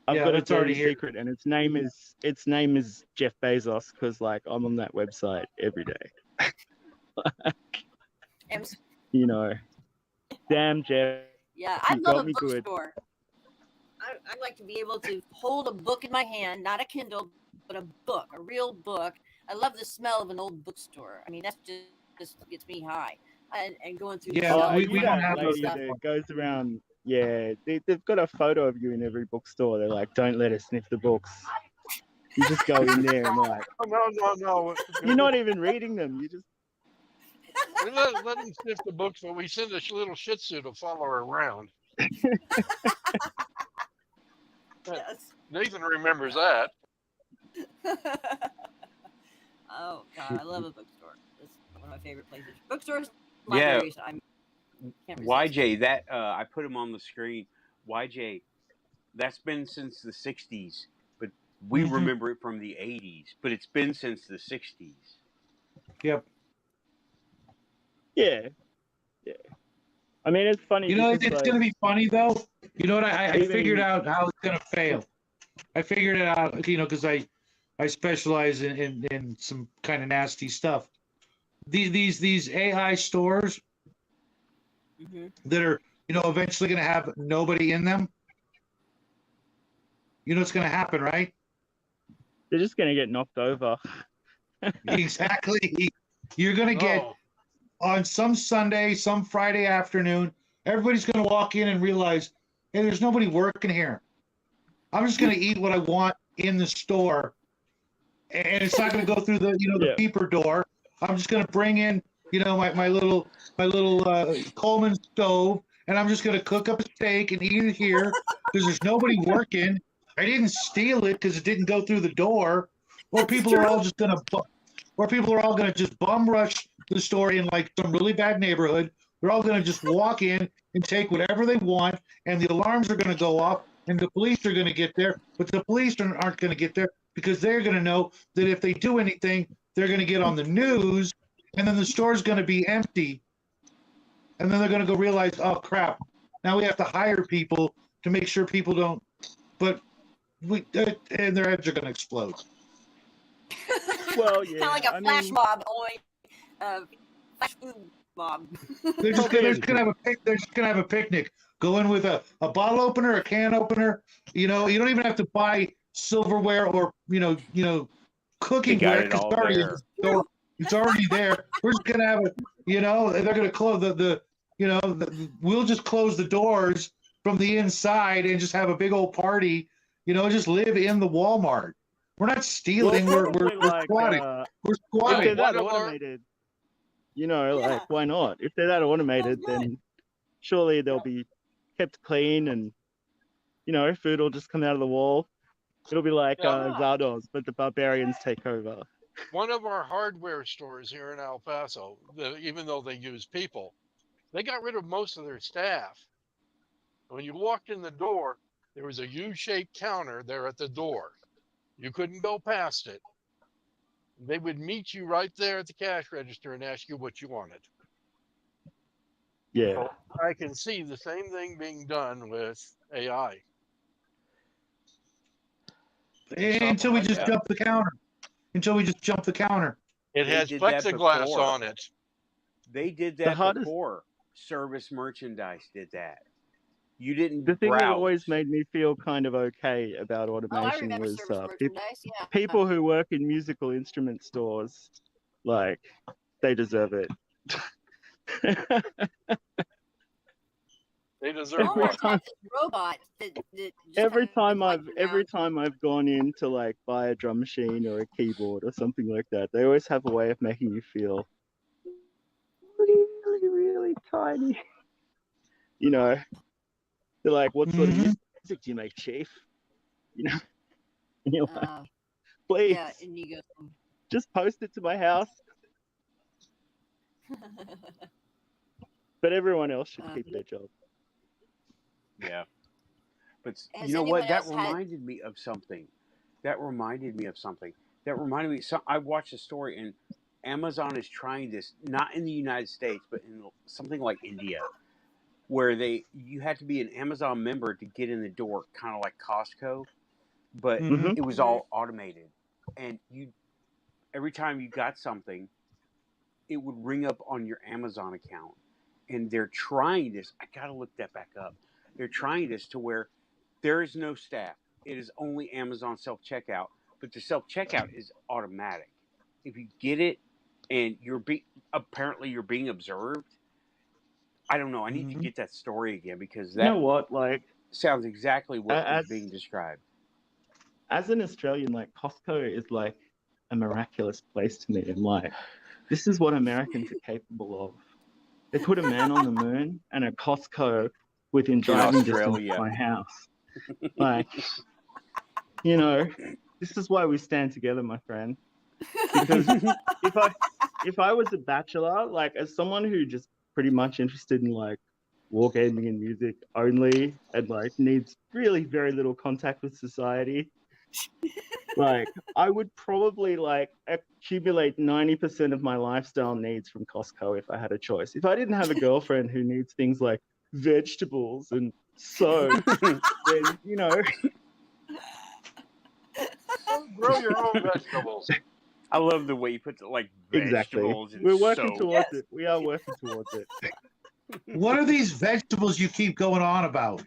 I've Yeah, got a it's already dirty here. secret, and its name is Jeff Bezos, because like I'm on that website every day. And, Damn Jeff, yeah, I you love got a me good. bookstore. I'd like to be able to hold a book in my hand, not a Kindle, but a book, a real book. I love the smell of an old bookstore. I mean, that's just gets me high. And going through Yeah, the Are we shelves you don't and that have those lady stuff. that goes around? Yeah, they've got a photo of you in every bookstore. They're like, don't let us sniff the books. You just go in there and like, Oh, no. you're not even reading them. You just We let him sniff the books, but we send a little Shih Tzu to follow her around. Yes. Nathan remembers that. Oh God, I love a bookstore. It's one of my favorite places. Bookstores, Yeah. libraries. I can't resist. YJ, that I put him on the screen. YJ, that's been since the '60s, but we Mhm. remember it from the '80s. But it's been since the '60s. Yep. yeah. I mean, it's funny because It's like, going to be funny though. You know what? I Even- figured out how it's going to fail. I figured it out, because I specialize in some kind of nasty stuff. These AI stores Mm-hmm. that are, eventually going to have nobody in them. You know what's going to happen, right? they're just gonna get knocked over. Exactly. You're going to get Oh, on some Sunday, some Friday afternoon, everybody's going to walk in and realize, hey, there's nobody working here. I'm just going to eat what I want in the store, and it's not going to go through the Yeah. beeper door. I'm just going to bring in my little Coleman stove, and I'm just going to cook up a steak and eat it here because there's nobody working. I didn't steal it because it didn't go through the door. Or That's people true. are all just going to, or people are all going to just bum rush the store in like some really bad neighborhood. They're all going to just walk in and take whatever they want, and the alarms are going to go off, and the police are going to get there, but the police aren't going to get there because they're going to know that if they do anything, they're going to get on the news, and then the store's going to be empty, and then they're going to go realize, oh crap, now we have to hire people to make sure people don't. But and their heads are going to explode. Well, Kind yeah. of like a I flash mean, mob, flash food mob. They're just Probably gonna have a they're just gonna have a picnic. Go in with a bottle opener, a can opener. You don't even have to buy silverware or cooking They got ware it because all it's already in there. the store. It's already there. We're just gonna have they're gonna close we'll just close the doors from the inside and just have a big old party. Just live in the Walmart. We're not stealing. We're probably like, squatting. We're if squatting. they're that one of our- automated, Yeah. like why not? If they're that automated, Sounds good. then surely they'll be kept clean, and food will just come out of the wall. It'll be like Yeah. Zardoz, but the barbarians take over. one of our hardware stores here in El Paso, even though they use people, they got rid of most of their staff. When you walked in the door, there was a U-shaped counter there at the door. You couldn't go past it. They would meet you right there at the cash register and ask you what you wanted. Yeah. I can see the same thing being done with AI. Until we like just that. jump the counter. Until we just jump the counter. It They has did that plexiglass before. on it. They did The that hardest- before. Service merchandise did that. You The didn't thing that browse. always made me feel kind of okay about Oh, I automation remember was service merchandise. Yeah. people who work in musical instrument stores, like, they deserve it. They deserve Every what? Walmart time- had this robot that just every kind of every time I've gone in to like buy a drum machine or a keyboard or something like that, they always have a way of making you feel really, really tiny. You know, they're like, "What sort of Mhm. music do you make, Chief?" You know, and you're like, uh, "Please, yeah, and you go. just post it to my house." But everyone else should keep their job. Yeah. But Has you know what? anyone That else had- reminded me of something. That reminded me. So I watched a story, and Amazon is trying this, not in the United States, but in something like India, where you had to be an Amazon member to get in the door, kind of like Costco, but Mhm. it was all automated, and every time you got something, it would ring up on your Amazon account. And they're trying this. I gotta look that back up. They're trying this to where there is no staff. It is only Amazon self checkout, but the self checkout is automatic. If you get it and apparently you're being observed, I don't know. I need to Mhm. get that story again because You know that what? Like, sounds exactly what is as being described. as an Australian, like, Costco is like a miraculous place to me. I'm like, this is what Americans are capable of. They put a man on the moon and a Costco within driving distance Australia. of my house. Like, you know, this is why we stand together, my friend. Because if I was a bachelor, like, as someone who just pretty much interested in like wargaming and music only, and like needs really very little contact with society, like, I would probably like accumulate 90% of my lifestyle needs from Costco if I had a choice. If I didn't have a girlfriend who needs things like vegetables and soap, then, you know, Grow your own vegetables. I love the way you put like exactly. vegetables and We're working soap. towards it. We are working towards it. What are these vegetables you keep going on about?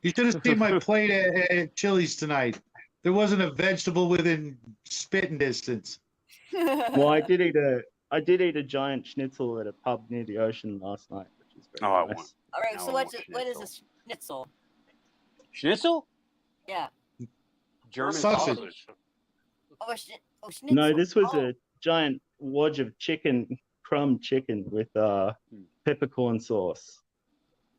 You should have seen my plate at Chili's tonight. There wasn't a vegetable within spitting distance. Well, I did eat a giant schnitzel at a pub near the ocean last night, which is very Oh, I nice. want All right, Now so I what want is a schnitzel? schnitzel. Yeah. German Sausage. Schnitzel. No, this was Oh. a giant wodge of crumb chicken with peppercorn sauce.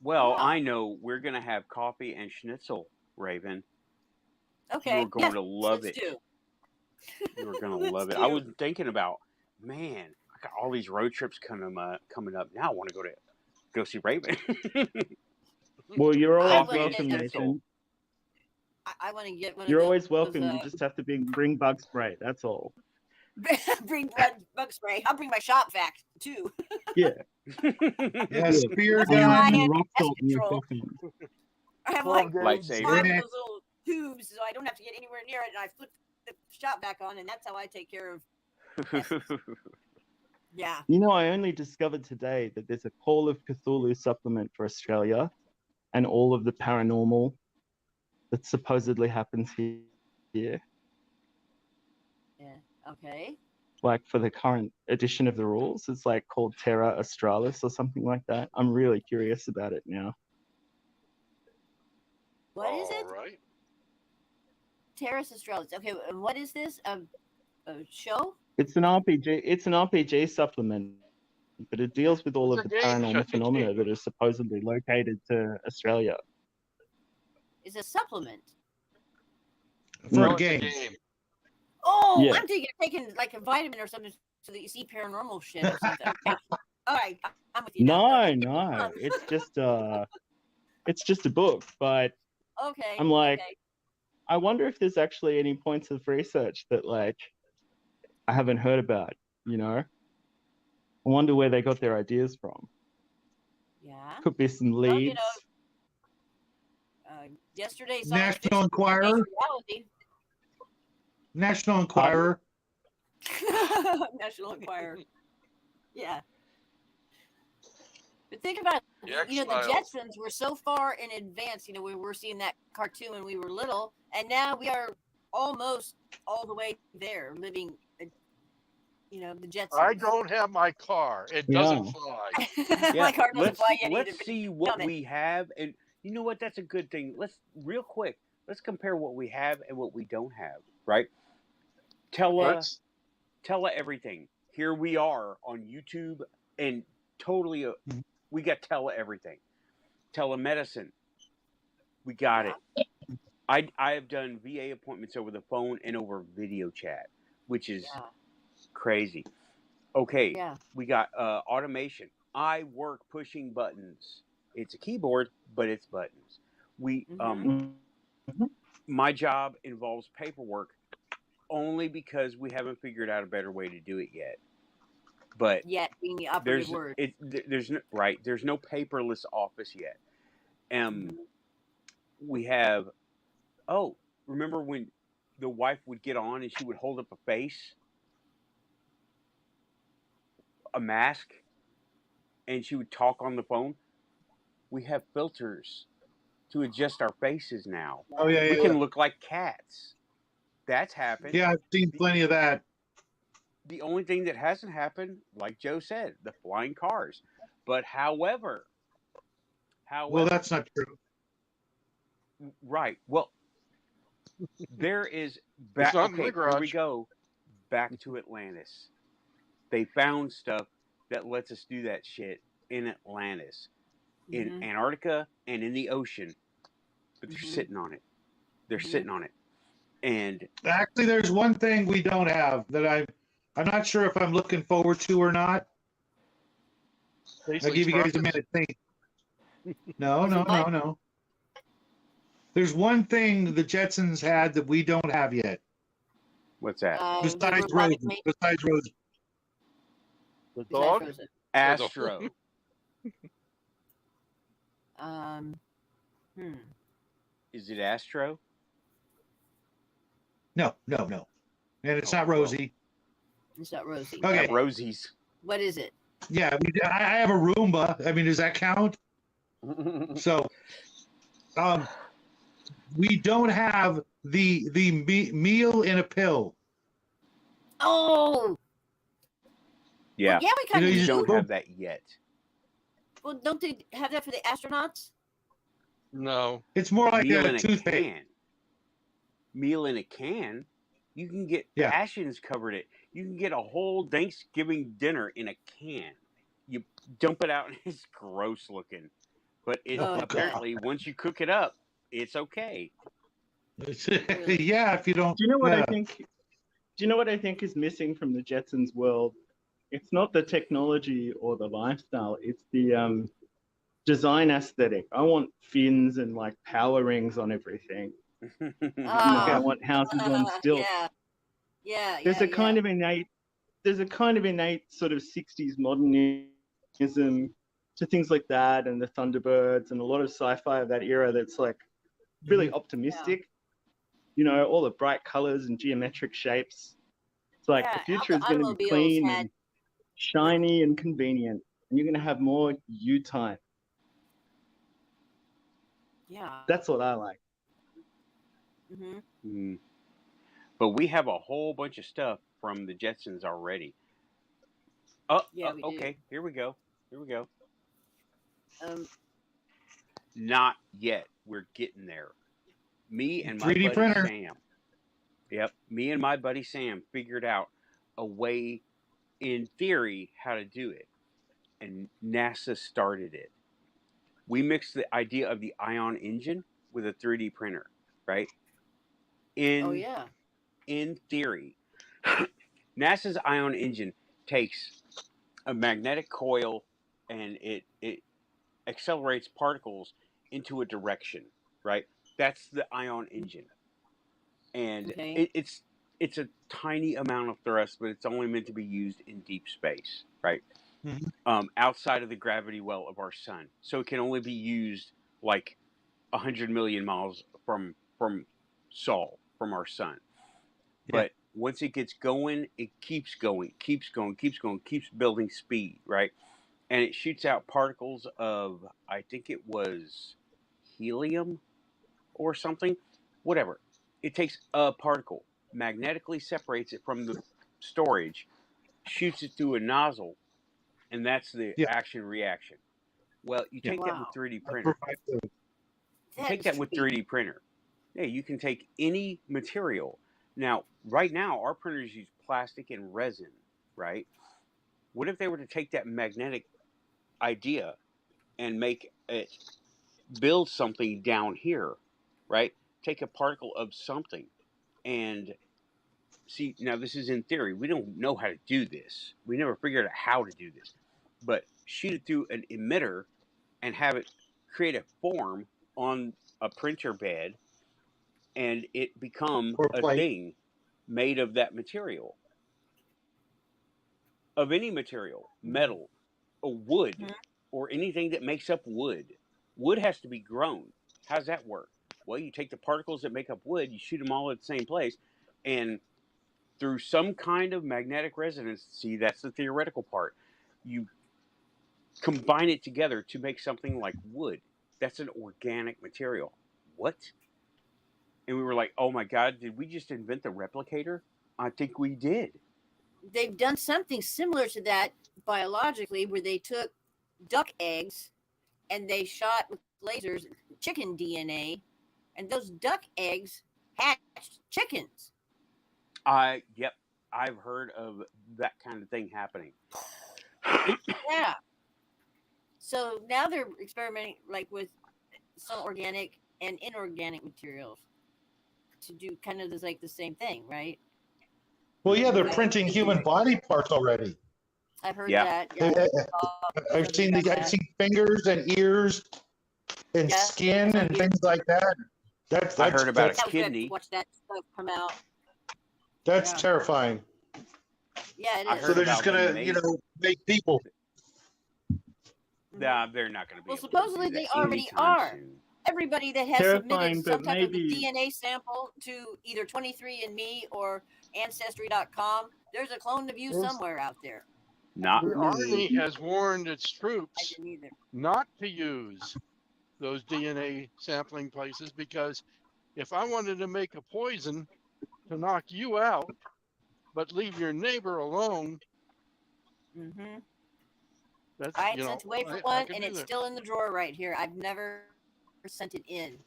Well, Ah. I know we're gonna have coffee and schnitzel, Raven. Okay. You're going yes, to love let's it. do. You're gonna Let's love it. do. I was thinking about, man, I got all these road trips coming up. Now I want to go see Raven. Well, you're I always wanna welcome, get Nathan. I want to get one You're of always those, welcome. You just have to bring bug spray. That's all. bring bug spray. I'll bring my shop vac too. Yeah, Yeah. spear That's gun. why I And had rock pest salt in your control. coffee. I have 12 like gauge. Lightsaber. 5 of Yeah. those little tubes, so I don't have to get anywhere near it, and I flip the shop back on, and that's how I take care of. Yeah. You know, I only discovered today that there's a Call of Cthulhu supplement for Australia and all of the paranormal that supposedly happens here. Yeah. Okay. Like, for the current edition of the rules, it's like called Terra Australis or something like that. I'm really curious about it now. What is it? All right. Terrace Australis. Okay, what is this? A show? It's an RPG. It's an RPG supplement, but it deals with all It's of a the game, paranormal just a phenomena game. that are supposedly located to Australia. It's a supplement. For No, No, a it's a game. game. Oh, Yeah. I'm taking like a vitamin or something so that you see paranormal shit or something. Okay. All right, I'm with you now. No, it's just a book. But Okay. I'm like, okay. I wonder if there's actually any points of research that like I haven't heard about. You know, I wonder where they got their ideas from. Yeah. Could be some Well, leads. Yesterday's National science fiction, Enquirer. today's reality. National Enquirer. National Enquirer. Yeah. But think about it. The The X-Files. Jetsons were so far in advance. We were seeing that cartoon when we were little, and now we are almost all the way there, living. The Jetsons. I don't have my car. It doesn't fly. My car doesn't fly yet let's either. see what we have, and you know what? That's a good thing. Let's compare what we have and what we don't have. Right? Tella everything. Here we are on YouTube, and totally, we got Tella everything. Telemedicine, we got it. I have done VA appointments over the phone and over video chat, which is crazy. Okay, we got automation. I work pushing buttons. It's a keyboard, but it's buttons. My job involves paperwork only because we haven't figured out a better way to do it yet. But yet being the operative word. There's no paperless office yet. We have. Oh, remember when the wife would get on and she would hold up a face, a mask, and she would talk on the phone? We have filters to adjust our faces now. Oh yeah, we can look like cats. That's happened. Yeah, I've seen plenty of that. The only thing that hasn't happened, like Joe said, the flying cars. But however, well, that's not true. Right. Well, there is back. Okay, here we go. Back to Atlantis. They found stuff that lets us do that shit in Atlantis, in Antarctica, and in the ocean. But they're sitting on it. They're sitting on it. And actually, there's one thing we don't have that I'm not sure if I'm looking forward to or not. I'll give you guys a minute to think. No. There's one thing the Jetsons had that we don't have yet. What's that? Besides Rosie. The dog? Astro. Is it Astro? No. And it's not Rosie. It's not Rosie. Okay. Rosie's. What is it? Yeah, I have a Roomba. I mean, does that count? So, we don't have the meal in a pill. Oh. Yeah. Well, yeah, we kind of don't have that yet. Well, don't they have that for the astronauts? No. It's more like meal a toothpaste. Meal in a can. You can get passions covered it. You can get a whole Thanksgiving dinner in a can. You dump it out and it's gross looking. But apparently once you cook it up, it's okay. Yeah, if you don't. Do you know what I think? Do you know what I think is missing from the Jetsons world? It's not the technology or the lifestyle. It's the design aesthetic. I want fins and like power rings on everything. I want houses on stilts. Yeah. There's a kind of innate sort of 60s modernism to things like that, and the Thunderbirds and a lot of sci-fi of that era that's like really optimistic. All the bright colors and geometric shapes. It's like the future is going to be clean and shiny and convenient, and you're going to have more you time. Yeah. That's what I like. But we have a whole bunch of stuff from the Jetsons already. Okay. Here we go. Not yet. We're getting there. Me and my 3D buddy printer. Sam. Yep. Me and my buddy Sam figured out a way, in theory, how to do it. And NASA started it. We mixed the idea of the ion engine with a 3D printer, right? In theory, NASA's ion engine takes a magnetic coil and it accelerates particles into a direction, right? That's the ion engine. And it's a tiny amount of thrust, but it's only meant to be used in deep space, right? outside of the gravity well of our sun. So it can only be used like 100 million miles from Sol, from our sun. But once it gets going, it keeps going, keeps going, keeps going, keeps building speed, right? And it shoots out particles of, I think it was helium or something, whatever. It takes a particle, magnetically separates it from the storage, shoots it through a nozzle, and that's the Yeah. action reaction. Well, you take that with Wow. 3D printer. You take that with 3D printer. Yeah, you can take any material. Now, right now, our printers use plastic and resin, right? What if they were to take that magnetic idea and make it build something down here, right? Take a particle of something and see. Now, this is in theory. We don't know how to do this. We never figured out how to do this. But shoot it through an emitter and have it create a form on a printer bed, and it become Or a plate. thing made of that material, of any material, metal or wood, or anything that makes up wood. Wood has to be grown. How does that work? Well, you take the particles that make up wood, you shoot them all at the same place, and through some kind of magnetic resonance, see, that's the theoretical part, you combine it together to make something like wood. That's an organic material. What? And we were like, oh my God, did we just invent the replicator? I think we did. They've done something similar to that biologically, where they took duck eggs and they shot with lasers chicken DNA, and those duck eggs hatched chickens. Yep, I've heard of that kind of thing happening. Yeah. So now they're experimenting like with some organic and inorganic materials to do kind of like the same thing, right? Well, yeah, they're printing human body parts already. I've heard Yeah. that. Yeah. I've seen fingers and ears and Yeah. skin and things like that. I heard about That a was good to kidney. watch that stuff come out. That's Yeah. terrifying. Yeah, it I is. heard So they're about just gonna, make people. Nah, they're not going to be. Well, able supposedly to do they that already anytime are. soon. Everybody that has Terrifying, submitted some but type of maybe- DNA sample to either 23andMe or Ancestry.com, there's a clone of you Yes. somewhere out there. Not The me. Army has warned its I troops didn't either. not to use those DNA sampling places, because if I wanted to make a poison to knock you out, but leave your neighbor alone, Mm-hmm. that's, I sent away for I one, could and do it's that. still in the drawer right here. I've never sent it in.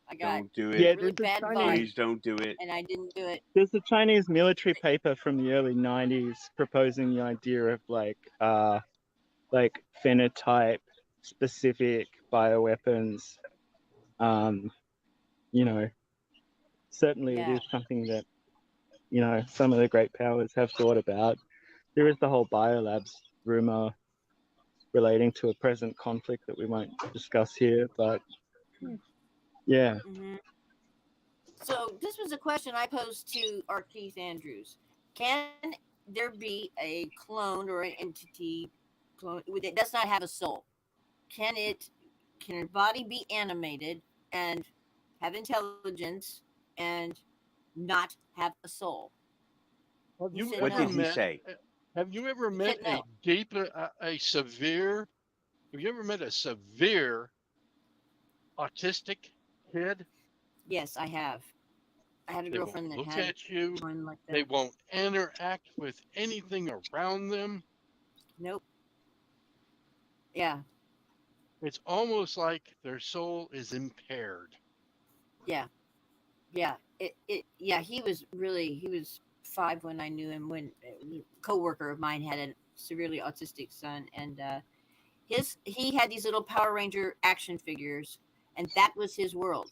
I got Don't do it. Yeah, really there's a bad Chinese- vibe, Please don't do it. and I didn't do it. There's a Chinese military paper from the early 90s proposing the idea of like phenotype specific bioweapons. Certainly it Yeah. is something that, some of the great powers have thought about. There is the whole biolabs rumor relating to a present conflict that we won't discuss here, but yeah. Mm-hmm. So this was a question I posed to our Keith Andrews. Can there be a clone or an entity that does not have a soul? Can a body be animated and have intelligence and not have a soul? Have He you said What ever did he met? say? Have you ever He met said no. a severe? Have you ever met a severe autistic kid? Yes, I have. I had a They girlfriend won't that look had at you. one like that. They won't interact with anything around them. Nope. Yeah. It's almost like their soul is impaired. Yeah. He was 5 when I knew him, when a coworker of mine had a severely autistic son, and he had these little Power Ranger action figures, and that was his world.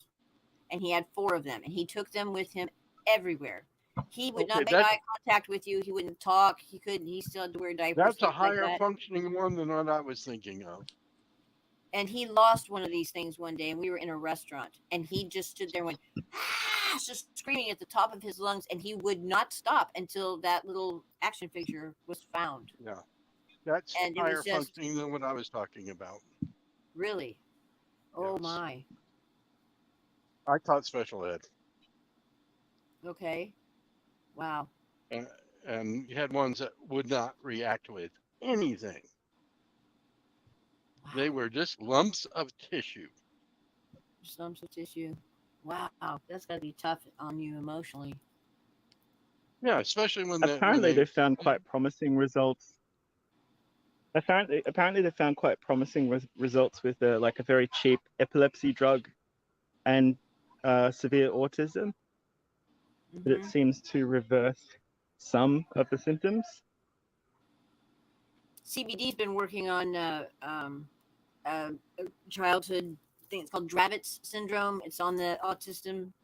And he had 4 of them, and he took them with him everywhere. He would not Okay, make eye contact with you. He wouldn't talk. He couldn't. He still had to wear diapers. That's a things like higher that. functioning one than what I was thinking of. And he lost one of these things one day, and we were in a restaurant, and he just stood there and went, just screaming at the top of his lungs, and he would not stop until that little action figure was found. Yeah. That's And it higher was just functioning than what I was talking about. really, oh Yes. my, I taught special ed, okay, wow. and you had ones that would not react with anything. They were just lumps of tissue. Just lumps of tissue. Wow, that's gotta be tough on you emotionally. Yeah, especially when Apparently, they they found quite promising results. Apparently, they found quite promising results with like a very cheap epilepsy drug and severe autism. But it Hmm. seems to reverse some of the symptoms. CBD's been working on a childhood thing. It's called Dravet's syndrome. It's on the Hmm.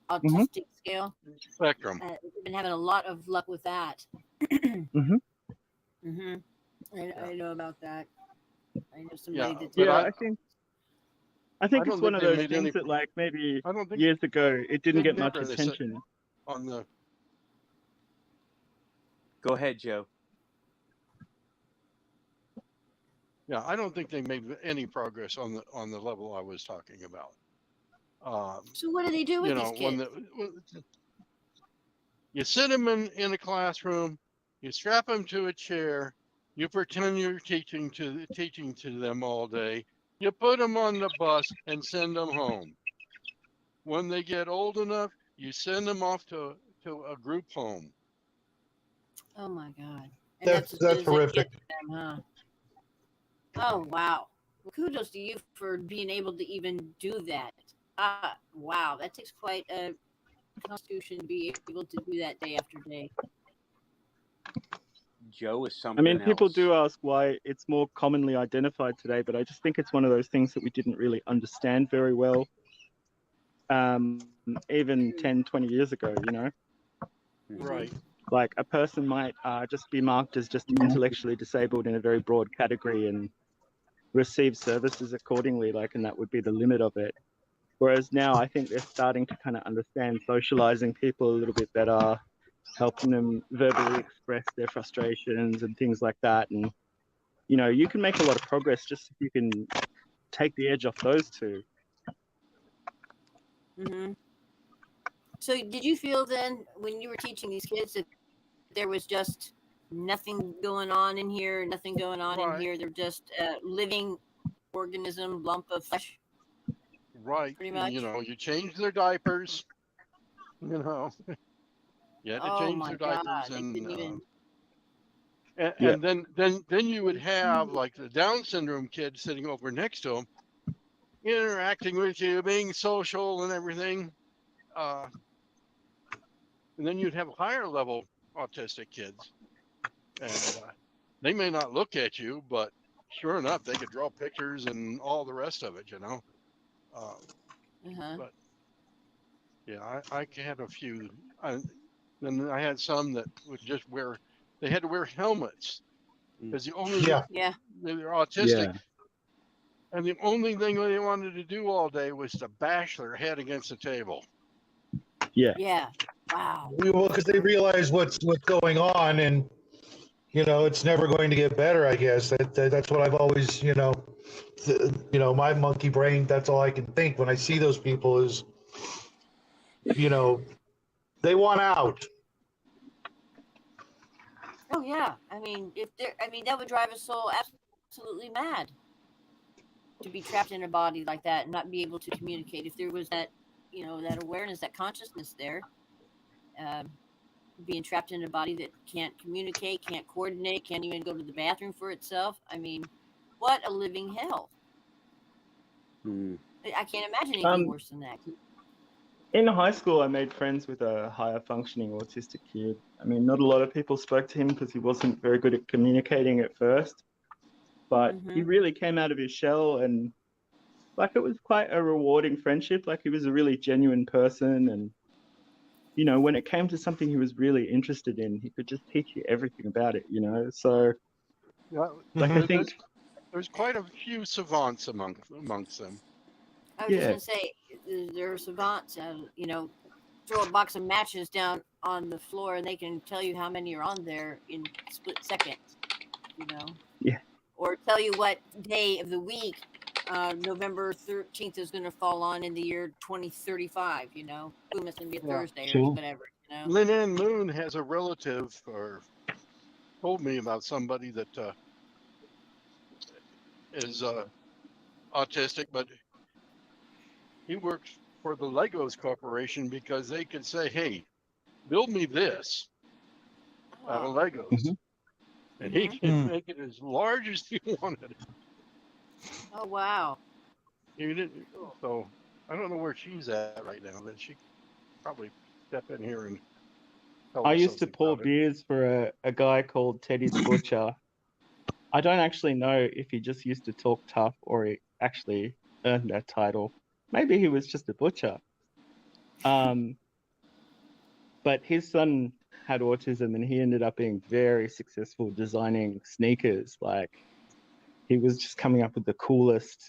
autistic scale. spectrum. We've been having a lot of luck with that. Hmm. Hmm. Yeah, I know about that. I know yeah, somebody that's but Yeah, involved. I I think don't it's one think of they those made any. things that, like, maybe I don't think years ago it didn't big get much difference attention. on the. Go ahead, Joe. Yeah, I don't think they made any progress on the level I was talking about. So what do they do with You these know, when kids? you sit them in a classroom, you strap them to a chair, you pretend you're teaching to them all day. You put them on the bus and send them home. When they get old enough, you send them off to a group home. Oh my God. And that's That's as good that's as it horrific. gets for them, huh? Oh wow. Well, kudos to you for being able to even do that. Wow, that takes quite a constitution to be able to do that day after day. Joe is I mean, something people else. do ask why it's more commonly identified today, but I just think it's one of those things that we didn't really understand very well, even 10, 20 years ago, you know? Mhm. Right. Like a person might just be marked as just intellectually disabled in a very broad category and receive services accordingly, like, and that would be the limit of it. Whereas now I think they're starting to kind of understand socializing people a little bit better, helping them verbally express their frustrations and things like that. And, you know, you can make a lot of progress just if you can take the edge off those two. Hmm. So did you feel then when you were teaching these kids that there was just nothing going on in here, nothing going on in Right. here? They're just a living organism, lump of flesh, Right. pretty And, you much. know, you change their diapers. You know, you had to Oh change my their God, diapers, they and couldn't even. Yeah. then you would have like the Down syndrome kid sitting over next to him, interacting with you, being social and everything. Uh, and then you'd have higher level autistic kids, and they may not look at you, but sure enough, they could draw pictures and all the rest of it, you know. Uh, Uh-huh. but yeah, I had a few. Then I had some that would just wear. They had to wear helmets because Yeah. Yeah. they were autistic, Yeah. and the only thing they wanted to do all day was to bash their head against the table. Yeah. Yeah. Wow. Well, because they realize what's going on, and it's never going to get better. I guess that's what I've always, my monkey brain. That's all I can think when I see those people is, they want out. Oh yeah. I mean, that would drive a soul absolutely mad to be trapped in a body like that and not be able to communicate. If there was that, that awareness, that consciousness there, um, being trapped in a body that can't communicate, can't coordinate, can't even go to the bathroom for itself. I mean, what a living hell. Mm. I can't imagine anything Um, worse than that. in high school, I made friends with a higher functioning autistic kid. I mean, not a lot of people spoke to him because he wasn't very good at communicating at first, but he Mm-hmm. really came out of his shell, and like it was quite a rewarding friendship. Like he was a really genuine person, and when it came to something he was really interested in, he could just teach you everything about it. So Yeah, like I Mhm. think, there's quite a few savants amongst them. I was just yeah, going to say, there are savants, throw a box of matches down on the floor and they can tell you how many are on there in split seconds, you know? yeah, or tell you what day of the week November 13th is going to fall on in the year 2035. You know, boom, it's going to be a Yeah. Thursday or Sure. whatever. You know. Lin Ann Moon has a relative, or told me about somebody that is autistic, but he works for the Legos Corporation because they could say, "Hey, build me this out of Oh. Legos," Mhm. and he Mhm. could Mm. make it as large as he wanted. Oh wow. He didn't, so I don't know where she's at right now, but she could probably step in here and tell I us used to something pour about it. beers for a guy called Teddy the Butcher. I don't actually know if he just used to talk tough or he actually earned that title. Maybe he was just a butcher. Um, but his son had autism and he ended up being very successful designing sneakers. Like he was just coming up with the coolest,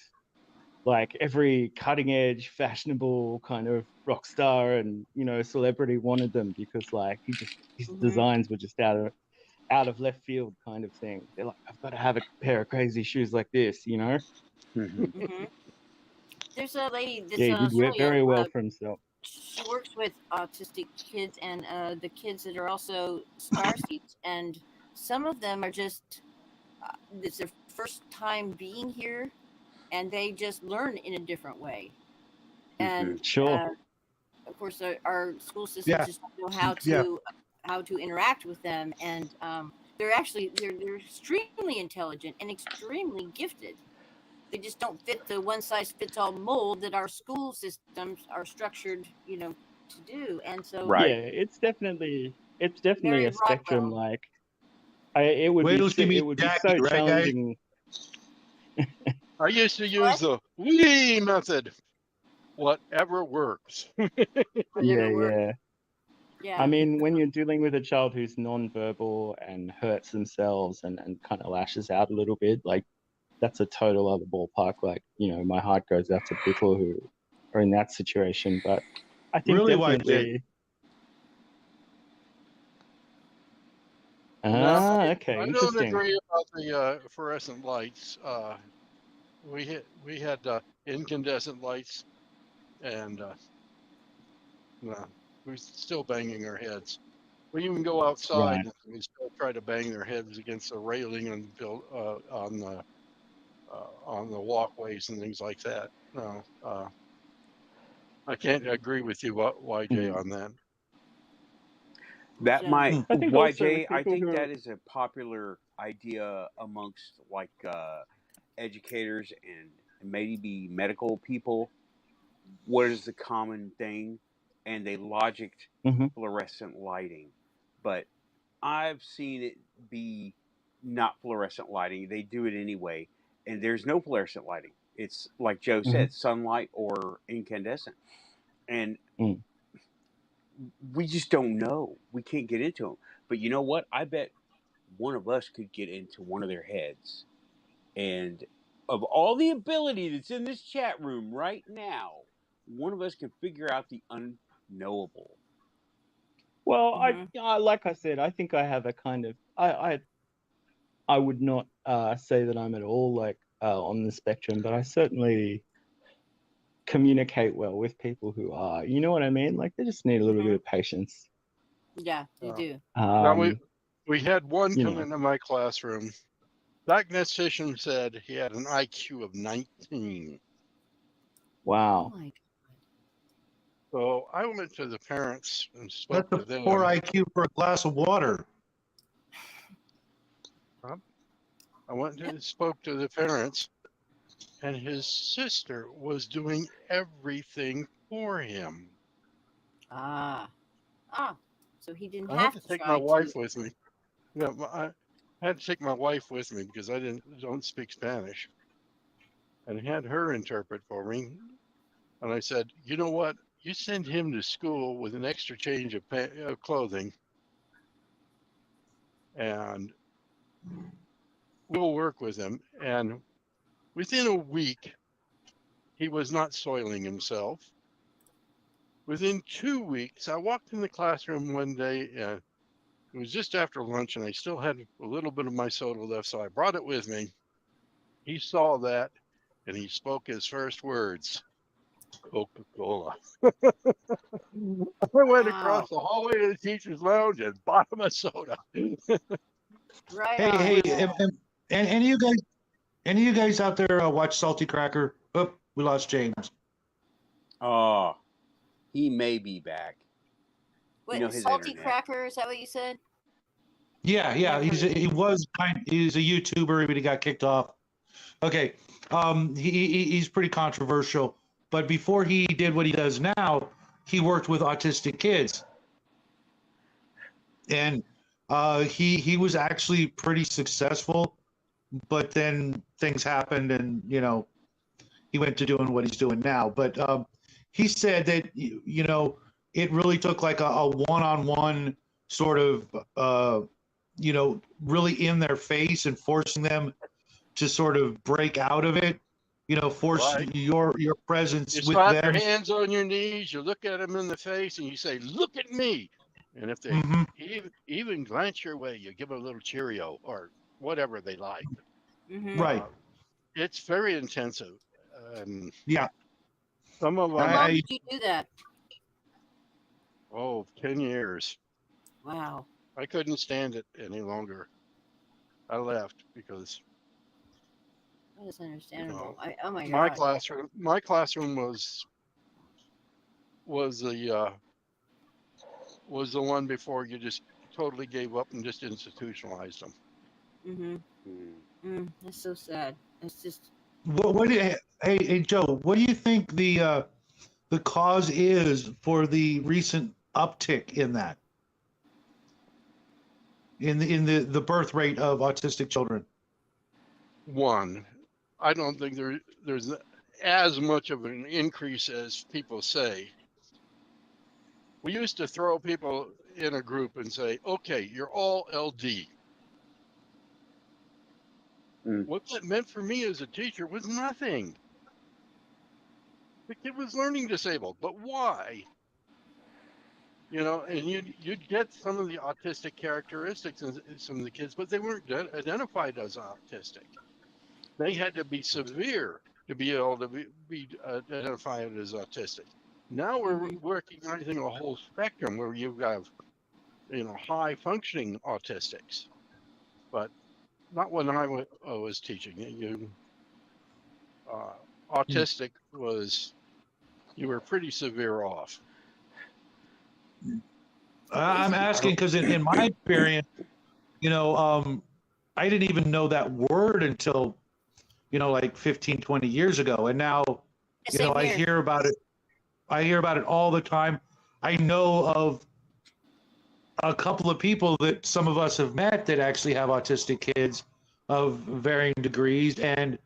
like every cutting edge, fashionable kind of rock star and celebrity wanted them because like his Mhm. designs were just out of left field kind of thing. They're like, I've got to have a pair of crazy shoes like this. Mhm. Mhm. There's a lady that's Yeah, he in did Australia. very well for himself. She works with autistic kids and the kids that are also starseeds, and some of them are just it's their first time being here, and they just learn in a different way. Mhm. And Sure. of course, our school systems Yeah. just don't know Yeah. how to interact with them, and they're extremely intelligent and extremely gifted. They just don't fit the one size fits all mold that our school systems are structured, to do. And so Yeah, Right. it's definitely Mary a spectrum. Rodwell, Like it would Wait be till she it meets would be Jackie, so right, guys? challenging. I used to use what? the we method. Whatever works. Yeah, Whatever works. yeah. I Yeah. mean, when you're dealing with a child who's nonverbal and hurts themselves and kind of lashes out a little bit, like that's a total other ballpark. Like, my heart goes out to people who are in that situation. But I think Really, YJ? definitely. Now, Ah, okay, I don't interesting. agree about the fluorescent lights. We had incandescent lights, and no, we're still banging our heads. We even go outside Right. and we still try to bang their heads against the railing and on the walkways and things like that. No, I can't agree with you, YJ, Mm. on that. That So, might Hmm. I think also YJ. with I people think who are. that is a popular idea amongst like educators and maybe medical people. What is the common thing? And they logicked Mhm. fluorescent lighting, but I've seen it be not fluorescent lighting. They do it anyway, and there's no fluorescent lighting. It's like Joe Mhm. said, sunlight or incandescent, and Mm. we just don't know. We can't get into them. But you know what? I bet one of us could get into one of their heads, and of all the ability that's in this chat room right now, one of us can figure out the unknowable. Well, hmm like I said, I think I have a kind of I would not say that I'm at all like on the spectrum, but I certainly communicate well with people who are. You know what I mean? Like they just need a little bit hmm of patience. yeah, they Uh, do. now Um, we had one you come know, into my classroom. Diagnostician said he had an IQ of 19. Oh wow. my So I went to the parents and spoke That's a to poor them. IQ for a glass of water. I went and spoke to the parents, and his sister was doing everything for him. ah. So he didn't I had have to to take my try to. wife with me. Yeah, I had to take my wife with me because I don't speak Spanish, and had her interpret for me. And I said, you know what? You send him to school with an extra change of clothing, and we'll work with him. And within a week, he was not soiling himself. Within 2 weeks, I walked in the classroom one day. It was just after lunch, and I still had a little bit of my soda left, so I brought it with me. He saw that, and he spoke his first words, Coca-Cola. I went across Wow. the hallway to the teacher's lounge and bought him a soda. Right Hey, on. hey, and any of you guys out there watch Salty Cracker? Oh, we lost James. Oh, he may be back. What, his salty internet. cracker? Is that what you said? Yeah, Never heard of it. he's a YouTuber, but he got kicked off. Okay, he's pretty controversial. But before he did what he does now, he worked with autistic kids, and he was actually pretty successful. But then things happened, and he went to doing what he's doing now. But he said that it really took like a one-on-one sort of really in their face and forcing them to sort of break out of it. Force Right. your presence You with slap your them. hands on your knees, you look at them in the face, and you say, "Look at me." And if they Hmm. even glance your way, you give them a little Cheerio or whatever they like. Mm-hmm. Right. It's very intensive. Um, Yeah. some of How them, long I did you do that? 10 years. Wow. I couldn't stand it any longer. I left because That is understandable. Oh my my God. classroom was the one before you just totally gave up and just institutionalized them. Mm-hmm. That's so sad. It's just. hey Joe, what do you think the cause is for the recent uptick in that in the birth rate of autistic children? One, I don't think there's as much of an increase as people say. We used to throw people in a group and say, "Okay, you're all LD." Mm. What that meant for me as a teacher was nothing. The kid was learning disabled, but why? And you'd get some of the autistic characteristics in some of the kids, but they weren't identified as autistic. They had to be severe to be able to be identified as autistic. Now we're Mm-hmm. recognizing a whole spectrum where you have, high functioning autistics, but not when I was teaching. Autistic was, you were pretty severe off. I'm asking because in my experience, I didn't even know that word until, like 15, 20 years ago. And now, Same I here. hear about it. I hear about it all the time. I know of a couple of people that some of us have met that actually have autistic kids of varying degrees. And,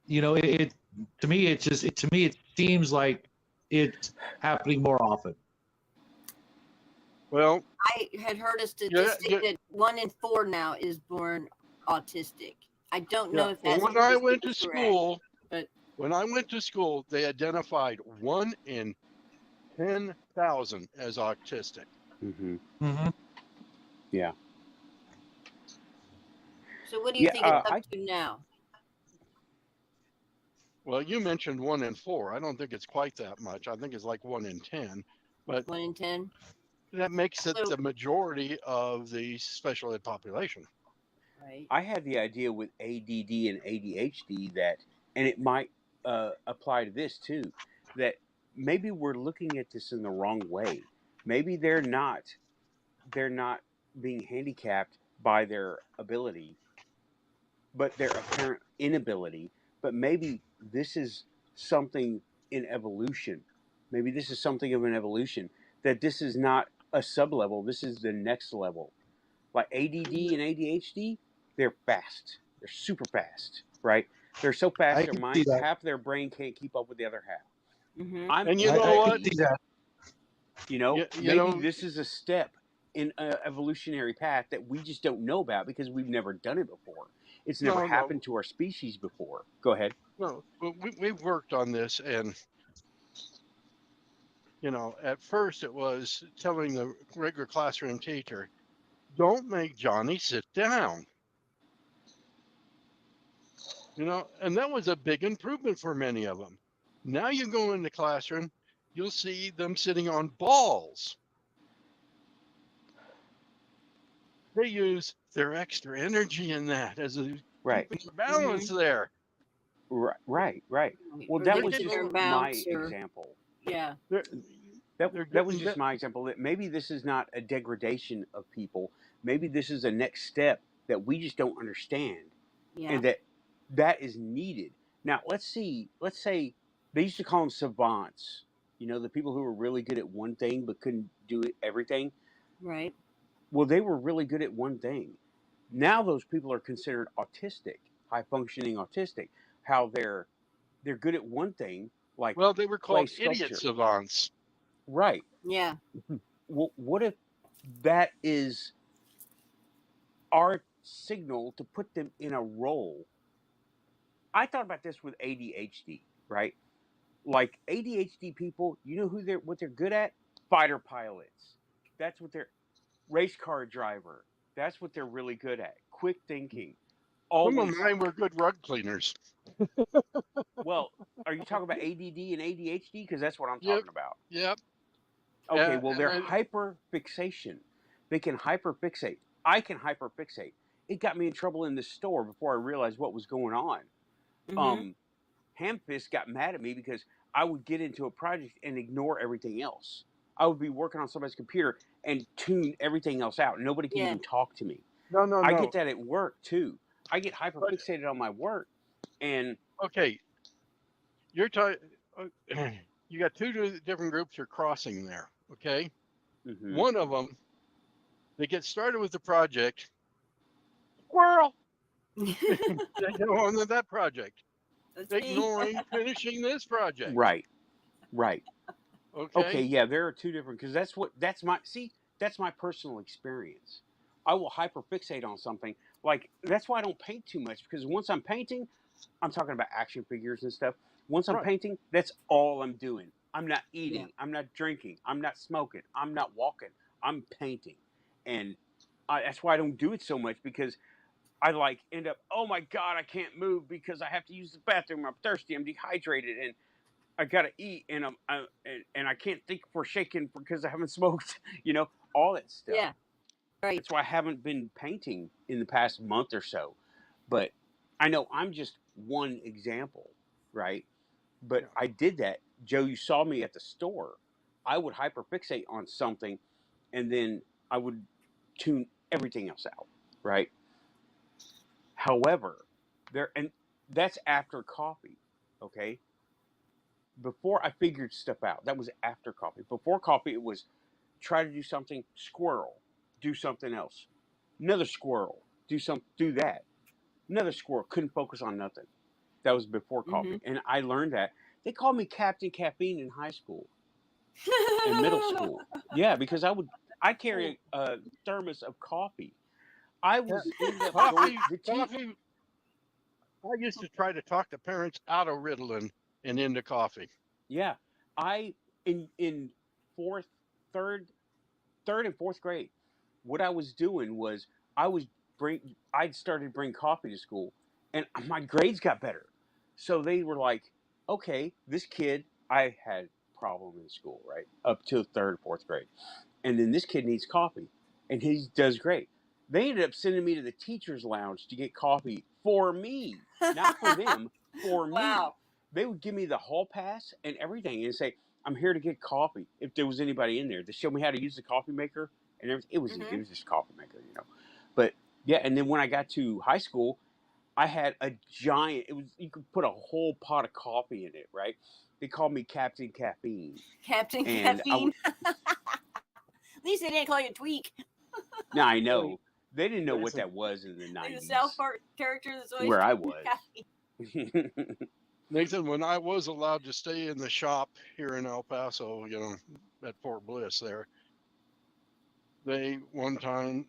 it to me, it seems like it's happening more often. Well, I had heard a statistic that 1 in 4 now is born autistic. I don't know if that when I statistic went to is correct, school, but they identified 1 in 10,000 as autistic. Mm-hmm. Mm-hmm. Yeah. so what do you Yeah. think it's up to now? Well, you mentioned 1 in 4. I don't think it's quite that much. I think it's like 1 in 10, but 1 in 10. that makes it So, the majority of the special ed population. right. I had the idea with ADD and ADHD and it might apply to this too, that maybe we're looking at this in the wrong way. Maybe they're not being handicapped by their ability, but their apparent inability. But maybe this is something in evolution. Maybe this is something of an evolution, that this is not a sub level. This is the next level. Like ADD and ADHD, they're fast. They're super fast, right? They're so fast I their can see mind, that. half their brain can't keep up with the other half. Mm-hmm. I'm And you know I can what? see that. Maybe this is a step in an evolutionary path that we just don't know about because we've never done it before. It's never happened to our species before. Go ahead. No, we've worked on this, and at first it was telling the regular classroom teacher, "Don't make Johnny sit down." You know, and that was a big improvement for many of them. Now you go in the classroom, you'll see them sitting on balls. They use their extra energy in that as a Right. keeping the balance there. Right. Well, Or that they was sit just there and my bounce, or example. yeah, They're, That they're that was getting just that. my example. That maybe this is not a degradation of people. Maybe this is a next step that we just don't understand, yeah, and that is needed. Now, let's see. Let's say they used to call them savants. You know, the people who were really good at one thing but couldn't do it, everything. right, Well, they were really good at one thing. Now those people are considered autistic, high functioning autistic. How they're good at one thing, like Well, they were clay called idiot sculpture. savants. Right. yeah, Well, what if that is our signal to put them in a role? I thought about this with ADHD, right? Like ADHD people, you know who they're what they're good at? Fighter pilots. That's what they're race car driver. That's what they're really good at. Quick thinking. Some of Always mine were good rug cleaners. well, are you talking about ADD and ADHD? Because that's what I'm Yep, talking about. yep. Okay, well, And they're then, hyper fixation. They can hyper fixate. I can hyper fixate. It got me in trouble in the store before I realized what was going on. mm-hmm. Um, Hamfist got mad at me because I would get into a project and ignore everything else. I would be working on somebody's computer and tune everything else out. Nobody can Yeah, even talk to me. I get no. that at work too. I get hyper But fixated on my work, and okay, you're talking. You got different groups you're crossing there. Okay, mhm. one of them, they get started with the project. Squirrel. They go on to that project, that's me. ignoring finishing this project. Right, right. Okay, Okay, yeah, there are two different because that's my personal experience. I will hyperfixate on something. Like that's why I don't paint too much because once I'm painting, I'm talking about action figures and stuff. Once I'm right. painting, that's all I'm doing. I'm not Yeah, eating, I'm not drinking, I'm not smoking, I'm not walking. I'm painting. And that's why I don't do it so much because I like end up, oh my God, I can't move because I have to use the bathroom. I'm thirsty. I'm dehydrated. And I gotta eat, and and I can't think for shaking because I haven't smoked. You know, all that stuff. yeah, right, That's why I haven't been painting in the past month or so. But I know I'm just one example, right? But Yeah. I did that. Joe, you saw me at the store. I would hyperfixate on something, and then I would tune everything else out, right? However, and that's after coffee, okay? Before I figured stuff out. That was after coffee. Before coffee, it was try to do something, squirrel, do something else. Another squirrel, do that. Another squirrel, couldn't focus on nothing. That was before mm-hmm. coffee, and I learned that. They called me Captain Caffeine in high school and middle school. Yeah, because I carry a thermos of coffee. I Yeah. was ended up going Coffee, the tea. coffee. I used to try to talk the parents out of Ritalin and into coffee. Yeah, I in fourth, third, third and fourth grade, what I was doing was I was I'd started to bring coffee to school, and my grades got better. So they were like, okay, this kid, I had problem in school, right, up to third, fourth grade, and then this kid needs coffee, and he does great. They ended up sending me to the teachers' lounge to get coffee for me, not for them, for me. Wow. They would give me the hall pass and everything, and say, "I'm here to get coffee." If there was anybody in there, to show me how to use the coffee maker and everything. It Mm-hmm. was just a coffee maker, you know. But yeah, and then when I got to high school, I had a giant. It was you could put a whole pot of coffee in it, right? They called me Captain Caffeine, Captain and I Caffeine. would. At least they didn't call you Tweak, Now I Wait, know they didn't know what listen. that was in the like the South '90s Park character that's always where I caffeine. was. Nathan, when I was allowed to stay in the shop here in El Paso, at Fort Bliss there, they one time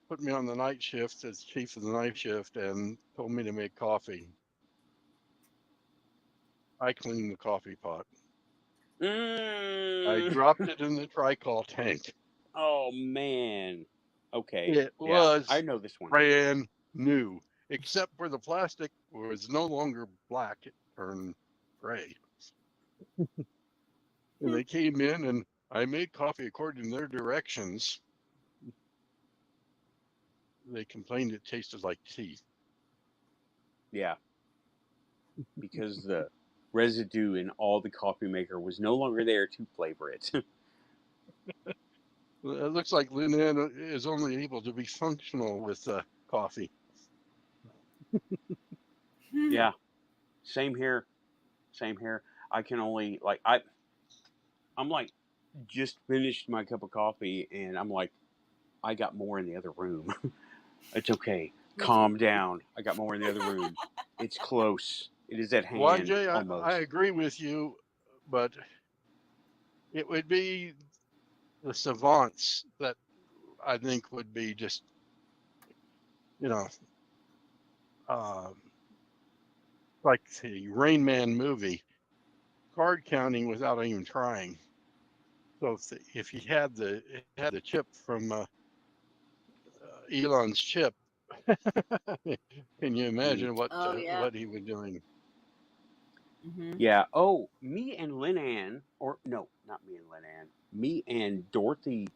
put me on the night shift as chief of the night shift and told me to make coffee. I cleaned the coffee pot. I Mm. dropped it in the tricol tank. Oh man. Okay. It Yeah, I was know this one. brand new. except for the plastic was no longer black, it turned gray. And they came in and I made coffee according to their directions. They complained it tasted like tea. Yeah, because the residue in all the coffee maker was no longer there to flavor it. It looks like Lynn Ann is only able to be functional with coffee. Yeah, same here. Same here. I can only I'm like just finished my cup of coffee and I'm like I got more in the other room. It's okay. Calm down. I got more in the other room. It's close. It is at hand YJ, almost. I agree with you, but it would be the savants that I think would be just, you know, like the Rain Man movie, card counting without even trying. So if he had the chip from Elon's chip, can you imagine what he was doing? Yeah. Oh, me and Lynn Ann, or no, not me and Lynn Ann. Me and Dorothy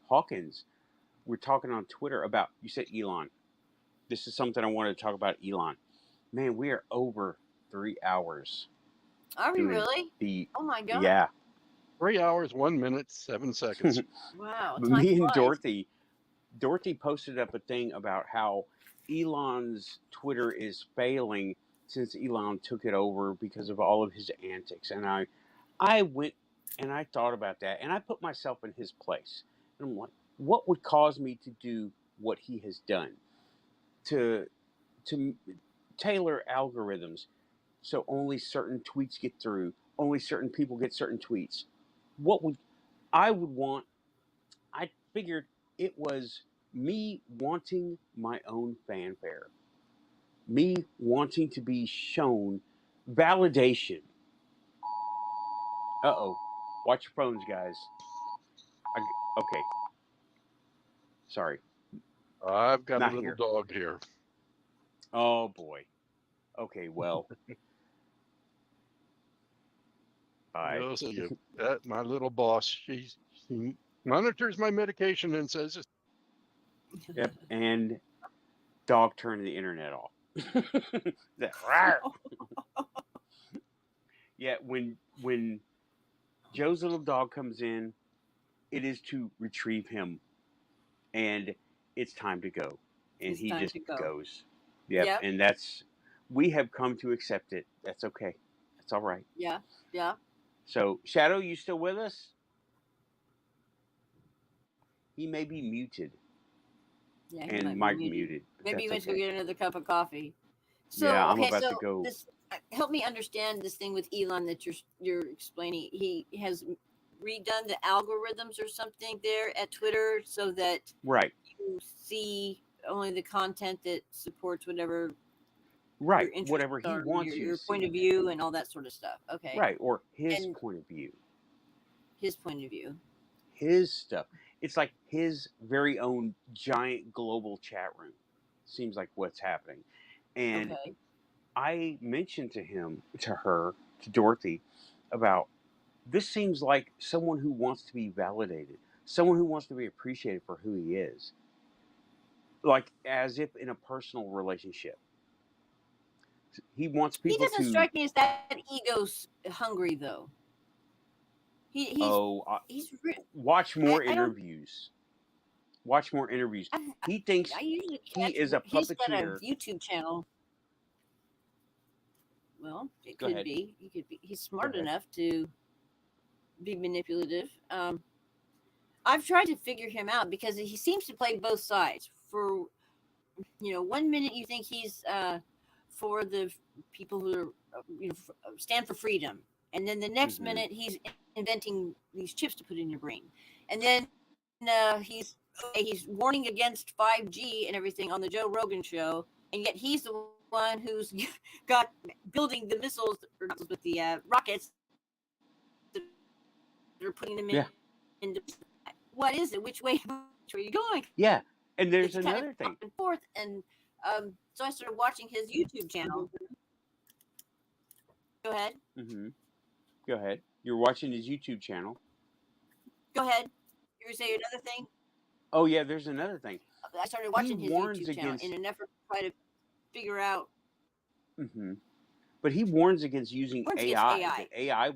Hawkins were talking on Twitter about. You said Elon. This is something I wanted to talk about. Elon. Man, we are over 3 hours. Are we really? Oh my god. Yeah. 3 hours, 1 minute, 7 seconds. Wow. Me and Dorothy posted up a thing about how Elon's Twitter is failing since Elon took it over because of all of his antics. And I went and I thought about that and I put myself in his place. And I'm like, what would cause me to do what he has done? To tailor algorithms so only certain tweets get through, only certain people get certain tweets. What would I would want? I figured it was me wanting my own fanfare, me wanting to be shown validation. Uh-oh. Watch your phones, guys. Okay. Sorry. I've got Not a little here. dog here. Oh, boy. Okay, well. Bye. No, so my little boss, she monitors my medication and says, Yep. And dog turned the internet off. Yeah, when Joe's little dog comes in, it is to retrieve him, and it's time to go, and he just goes. Yep, and we have come to accept it. That's okay. That's all right. Yeah, yeah. So, Shadow, you still with us? He may be muted. Yeah, and Mike muted. Maybe you went to go get another cup of coffee. So, yeah, I'm about to go. Help me understand this thing with Elon that you're explaining. He has redone the algorithms or something there at Twitter so that you see only the content that supports whatever whatever he wants your point of view and all that sort of stuff. Okay. Right, or his point of view. His point of view. His stuff. It's like his very own giant global chat room. Seems like what's happening. And I mentioned to her, to Dorothy, about this seems like someone who wants to be validated, someone who wants to be appreciated for who he is. Like as if in a personal relationship. He wants people to... He doesn't strike me as that ego hungry, though. Watch more interviews. Watch more interviews. He thinks he is a puppeteer. He's got a YouTube channel. Well, it could be. He could be. He's smart enough to be manipulative. I've tried to figure him out because he seems to play both sides. For 1 minute you think he's for the people who are stand for freedom, and then the next minute he's inventing these chips to put in your brain, and then he's warning against 5G and everything on the Joe Rogan show, and yet he's the one who's got building the missiles with the rockets that are putting them in. What is it? Which way are you going? Yeah, and there's it's another thing. Back and forth, and So I started watching his YouTube channel. Go ahead. Mm-hmm. Go ahead. You're watching his YouTube channel. Go ahead. You were saying another thing? Oh yeah, there's another thing. I started watching his warns YouTube channel against- in an effort to try to figure out. Mm-hmm. But he warns against using AI. That AI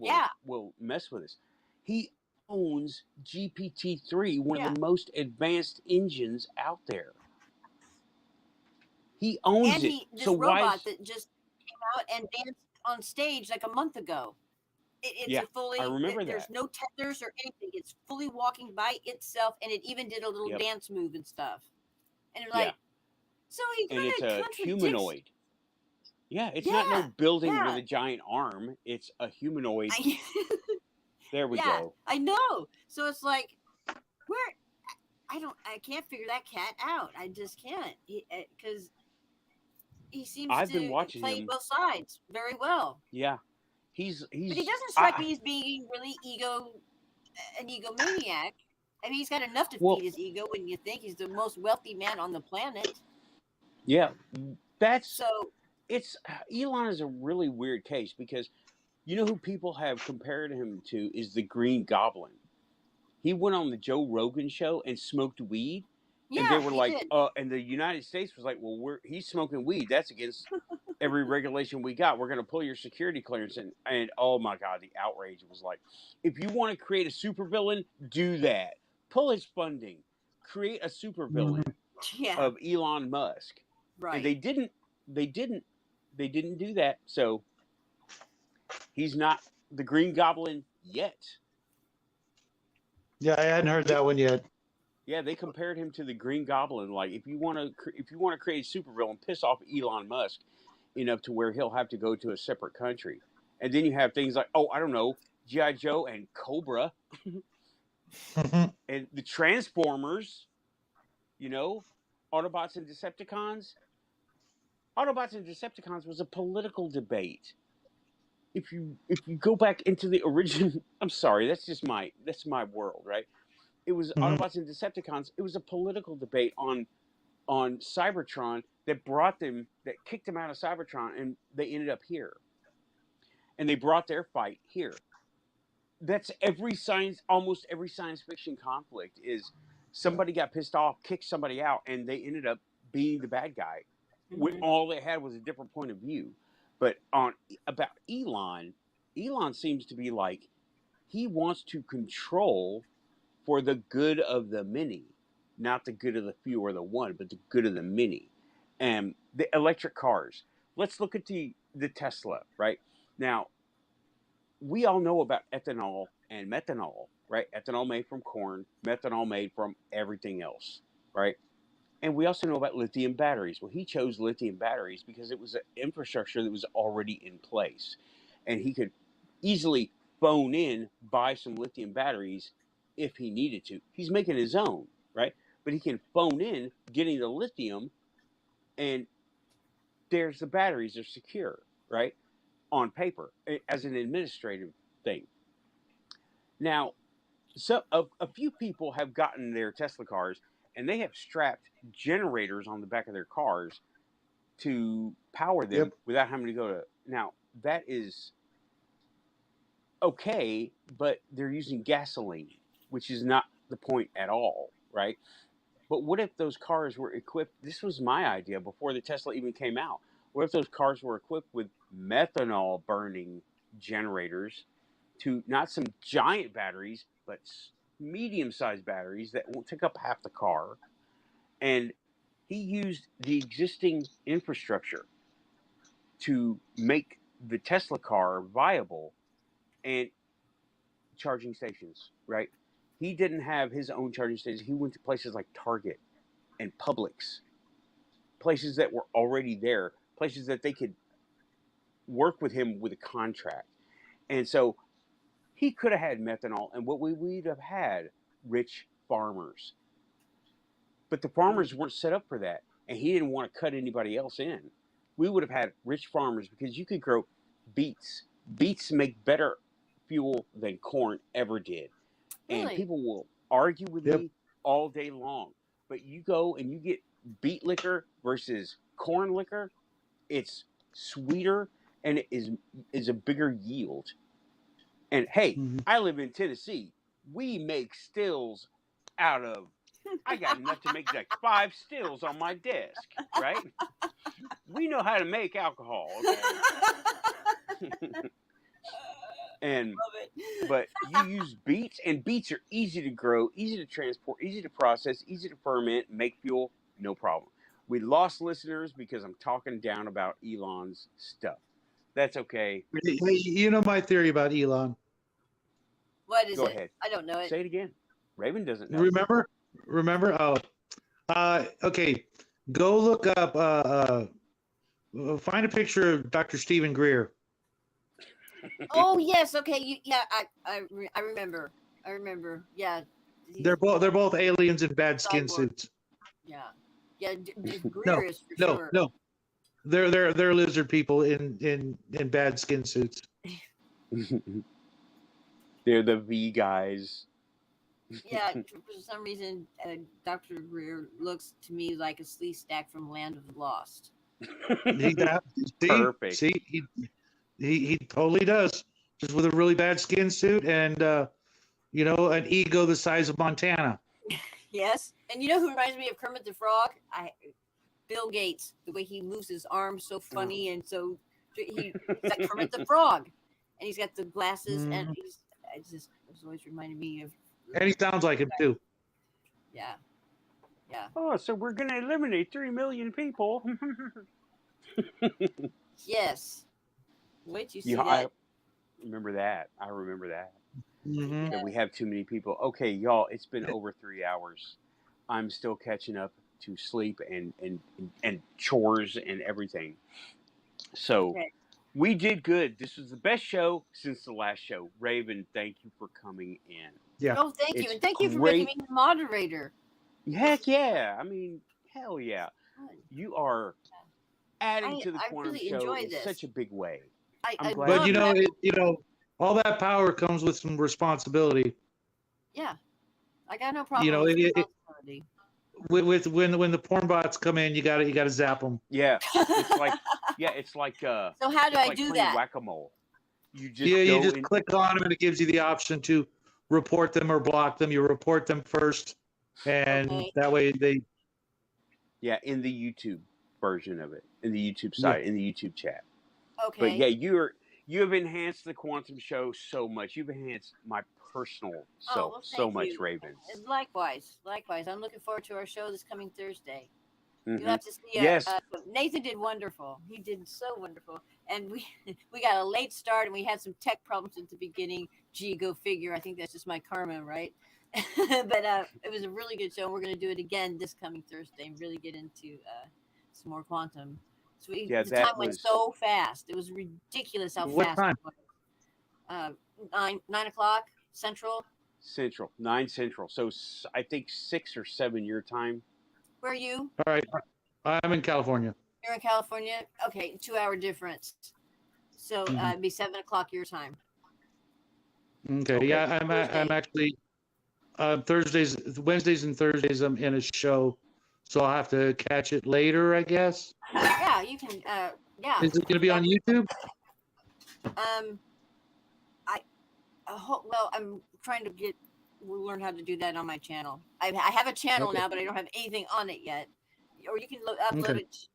will mess with us. He owns GPT-3, one of the most advanced engines out there. He owns and it. This robot that just came out and danced on stage like a month ago. It's a fully. I remember there's that. no tethers or anything. It's fully walking by itself, and it even did a little dance move and stuff. And it's like, so he kind of contradicts. Humanoid. Yeah, it's not no building with a giant arm. It's a humanoid. There we go. I know. So it's like, I can't figure that cat out. I just can't. Because he seems to play both sides very well. Yeah. He's but he doesn't strike me as being really an egomaniac. I mean, he's got enough to feed his ego when you think he's the most wealthy man on the planet. Yeah, Elon is a really weird case because you know who people have compared him to is the Green Goblin. He went on the Joe Rogan show and smoked weed. And they were like, and the United States was like, well, he's smoking weed. That's against every regulation we got. We're going to pull your security clearance. And oh my God, the outrage was like, if you want to create a supervillain, do that. Pull his funding. Create a supervillain of Elon Musk. Right. And they didn't do that. So he's not the Green Goblin yet. Yeah, I hadn't heard that one yet. Yeah, they compared him to the Green Goblin. Like, if you want to create a supervillain, piss off Elon Musk enough to where he'll have to go to a separate country, and then you have things like, I don't know, G.I. Joe and Cobra, and the Transformers. You know, Autobots and Decepticons. Autobots and Decepticons was a political debate. If you go back into the original, I'm sorry, that's my world, right? It was Autobots and Decepticons. It was a political debate on Cybertron that kicked them out of Cybertron, and they ended up here. And they brought their fight here. That's almost every science fiction conflict is somebody got pissed off, kicked somebody out, and they ended up being the bad guy. When all they had was a different point of view. But about Elon seems to be like he wants to control for the good of the many, not the good of the few or the one, but the good of the many. And the electric cars. Let's look at the Tesla, right? Now, we all know about ethanol and methanol, right? Ethanol made from corn, methanol made from everything else, right? And we also know about lithium batteries. Well, he chose lithium batteries because it was an infrastructure that was already in place. And he could easily buy some lithium batteries if he needed to. He's making his own, right? But he can phone in getting the lithium, and there's the batteries. They're secure, right? On paper, as an administrative thing. Now, so a few people have gotten their Tesla cars, and they have strapped generators on the back of their cars to power them without having to go to. Now, that is okay, but they're using gasoline, which is not the point at all, right? But what if those cars were equipped? This was my idea before the Tesla even came out. What if those cars were equipped with methanol burning generators to not some giant batteries, but medium-sized batteries that won't take up half the car? And he used the existing infrastructure to make the Tesla car viable and charging stations, right? He didn't have his own charging stations. He went to places like Target and Publix, places that were already there, places that they could work with him with a contract. And so he could have had methanol, and what we'd have had rich farmers. But the farmers weren't set up for that, and he didn't want to cut anybody else in. We would have had rich farmers because you could grow beets. Beets make better fuel than corn ever did. Really? And people will argue with me all day long. But you go and you get beet liquor versus corn liquor, it's sweeter and it is a bigger yield. And hey, I live in Tennessee. We make stills out of. I got enough to make like 5 stills on my desk, right? We know how to make alcohol, okay? And but you use beets, and beets are easy to grow, easy to transport, easy to process, easy to ferment, make fuel, no problem. We lost listeners because I'm talking down about Elon's stuff. That's okay. Hey, you know my theory about Elon. What is Go it? ahead. I don't know it. Say it again. Raven doesn't know. Remember? Oh, okay. Go look up. Find a picture of Dr. Stephen Greer. Oh yes, okay. I remember. I remember. Yeah. They're both aliens in bad skin suits. Yeah. Yeah. Greer is for sure. No. They're lizard people in bad skin suits. They're the V guys. Yeah, for some reason, Dr. Greer looks to me like a sleeve stack from Land of the Lost. Perfect. See, he totally does. Just with a really bad skin suit and an ego the size of Montana. Yes, and you know who reminds me of Kermit the Frog? Bill Gates. The way he moves his arms so funny and so he's like Kermit the Frog, and he's got the glasses and it's always reminded me of. And he sounds like him too. Yeah. Yeah. Oh, so we're gonna eliminate 3 million people. Yes. Wait, you see Yeah, that? I remember that. Mm-hmm. That we have too many people. Okay, y'all, it's been over 3 hours. I'm still catching up to sleep and chores and everything. So we did good. This was the best show since the last show. Raven, thank you for coming in. Yeah. Oh, thank you. And thank you for making me the moderator. Heck yeah. I mean, hell yeah. You are adding to the Quantum really Show enjoy in this. such a big way. I'm glad. But all that power comes with some responsibility. Yeah. I got no problem with responsibility. With when the porn bots come in, you gotta zap them. Yeah. It's like so how do I do that? Whack-a-mole. You just click on them and it gives you the option to report them or block them. You report them first, and that way they. Yeah, in the YouTube version of it, in the YouTube site, in the YouTube chat. Okay. But yeah, you have enhanced the Quantum Show so much. You've enhanced my personal self so much, Raven. Likewise. I'm looking forward to our show this coming Thursday. Mm-hmm. You have to see. Yes. Nathan did wonderful. He did so wonderful, and we got a late start, and we had some tech problems at the beginning. Gee, go figure. I think that's just my karma, right? But it was a really good show. We're going to do it again this coming Thursday and really get into some more quantum. So the time went so fast. It was ridiculous how fast time? It was. 9 o'clock Central. 9 Central. So I think 6 or 7 your time. Where are you? All right. I'm in California. You're in California? Okay, 2-hour difference. So it'd be 7 o'clock your time. Okay. Yeah, I'm actually Wednesdays and Thursdays I'm in a show, so I'll have to catch it later, I guess. Yeah, you can. Yeah. Is it going to be on YouTube? Well, I'm trying to learn how to do that on my channel. I have a channel now, but I don't have anything on it yet. Or you can upload it.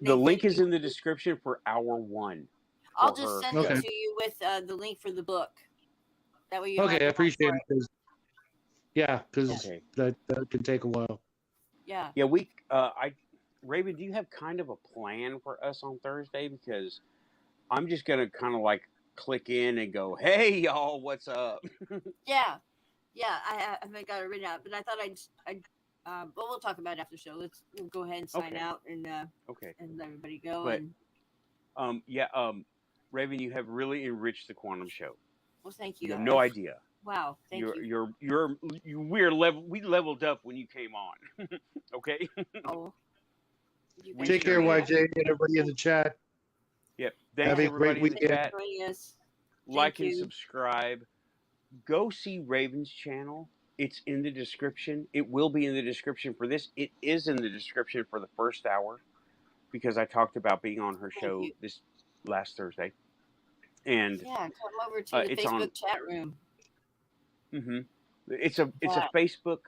The link is in the description for hour 1. I'll just send it to you with the link for the book. That way you. Okay, I appreciate it. Because that can take a while. Yeah. Yeah, Raven, do you have kind of a plan for us on Thursday? Because I'm just gonna kind of like click in and go, "Hey, y'all, what's up?" Yeah. I haven't got it written out, but I thought but we'll talk about it after the show. We'll go ahead and sign out and and let everybody go. But Raven, you have really enriched the Quantum Show. Well, thank you. You have no idea. Wow, thank you. We leveled up when you came on. Okay. Oh. Take care, YJ, and everybody in the chat. Yep. Thanks everybody in the chat. Yes. Like and subscribe. Go see Raven's channel. It's in the description. It will be in the description for this. It is in the description for the first hour because I talked about being on her show this last Thursday. And yeah, come over to the it's Facebook chat room. It's a Facebook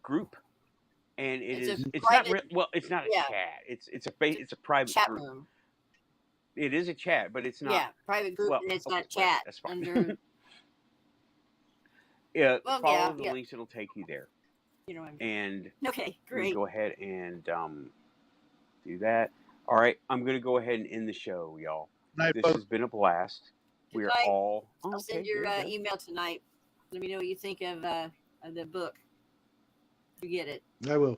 group, and it's private, it's not a chat. It's a private chat group. room. It is a chat, but it's not private group, and it's not chat. That's fine. Under follow the links; it'll take you there. You know what I mean? And okay, great. Go ahead and do that. All right, I'm going to go ahead and end the show, y'all. This has been a blast. We are all. I'll send your email tonight. Let me know what you think of the book. You get it. I will.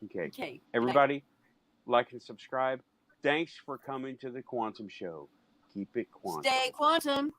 Okay. Everybody, like and subscribe. Thanks for coming to the Quantum Show. Keep it quantum. Stay quantum.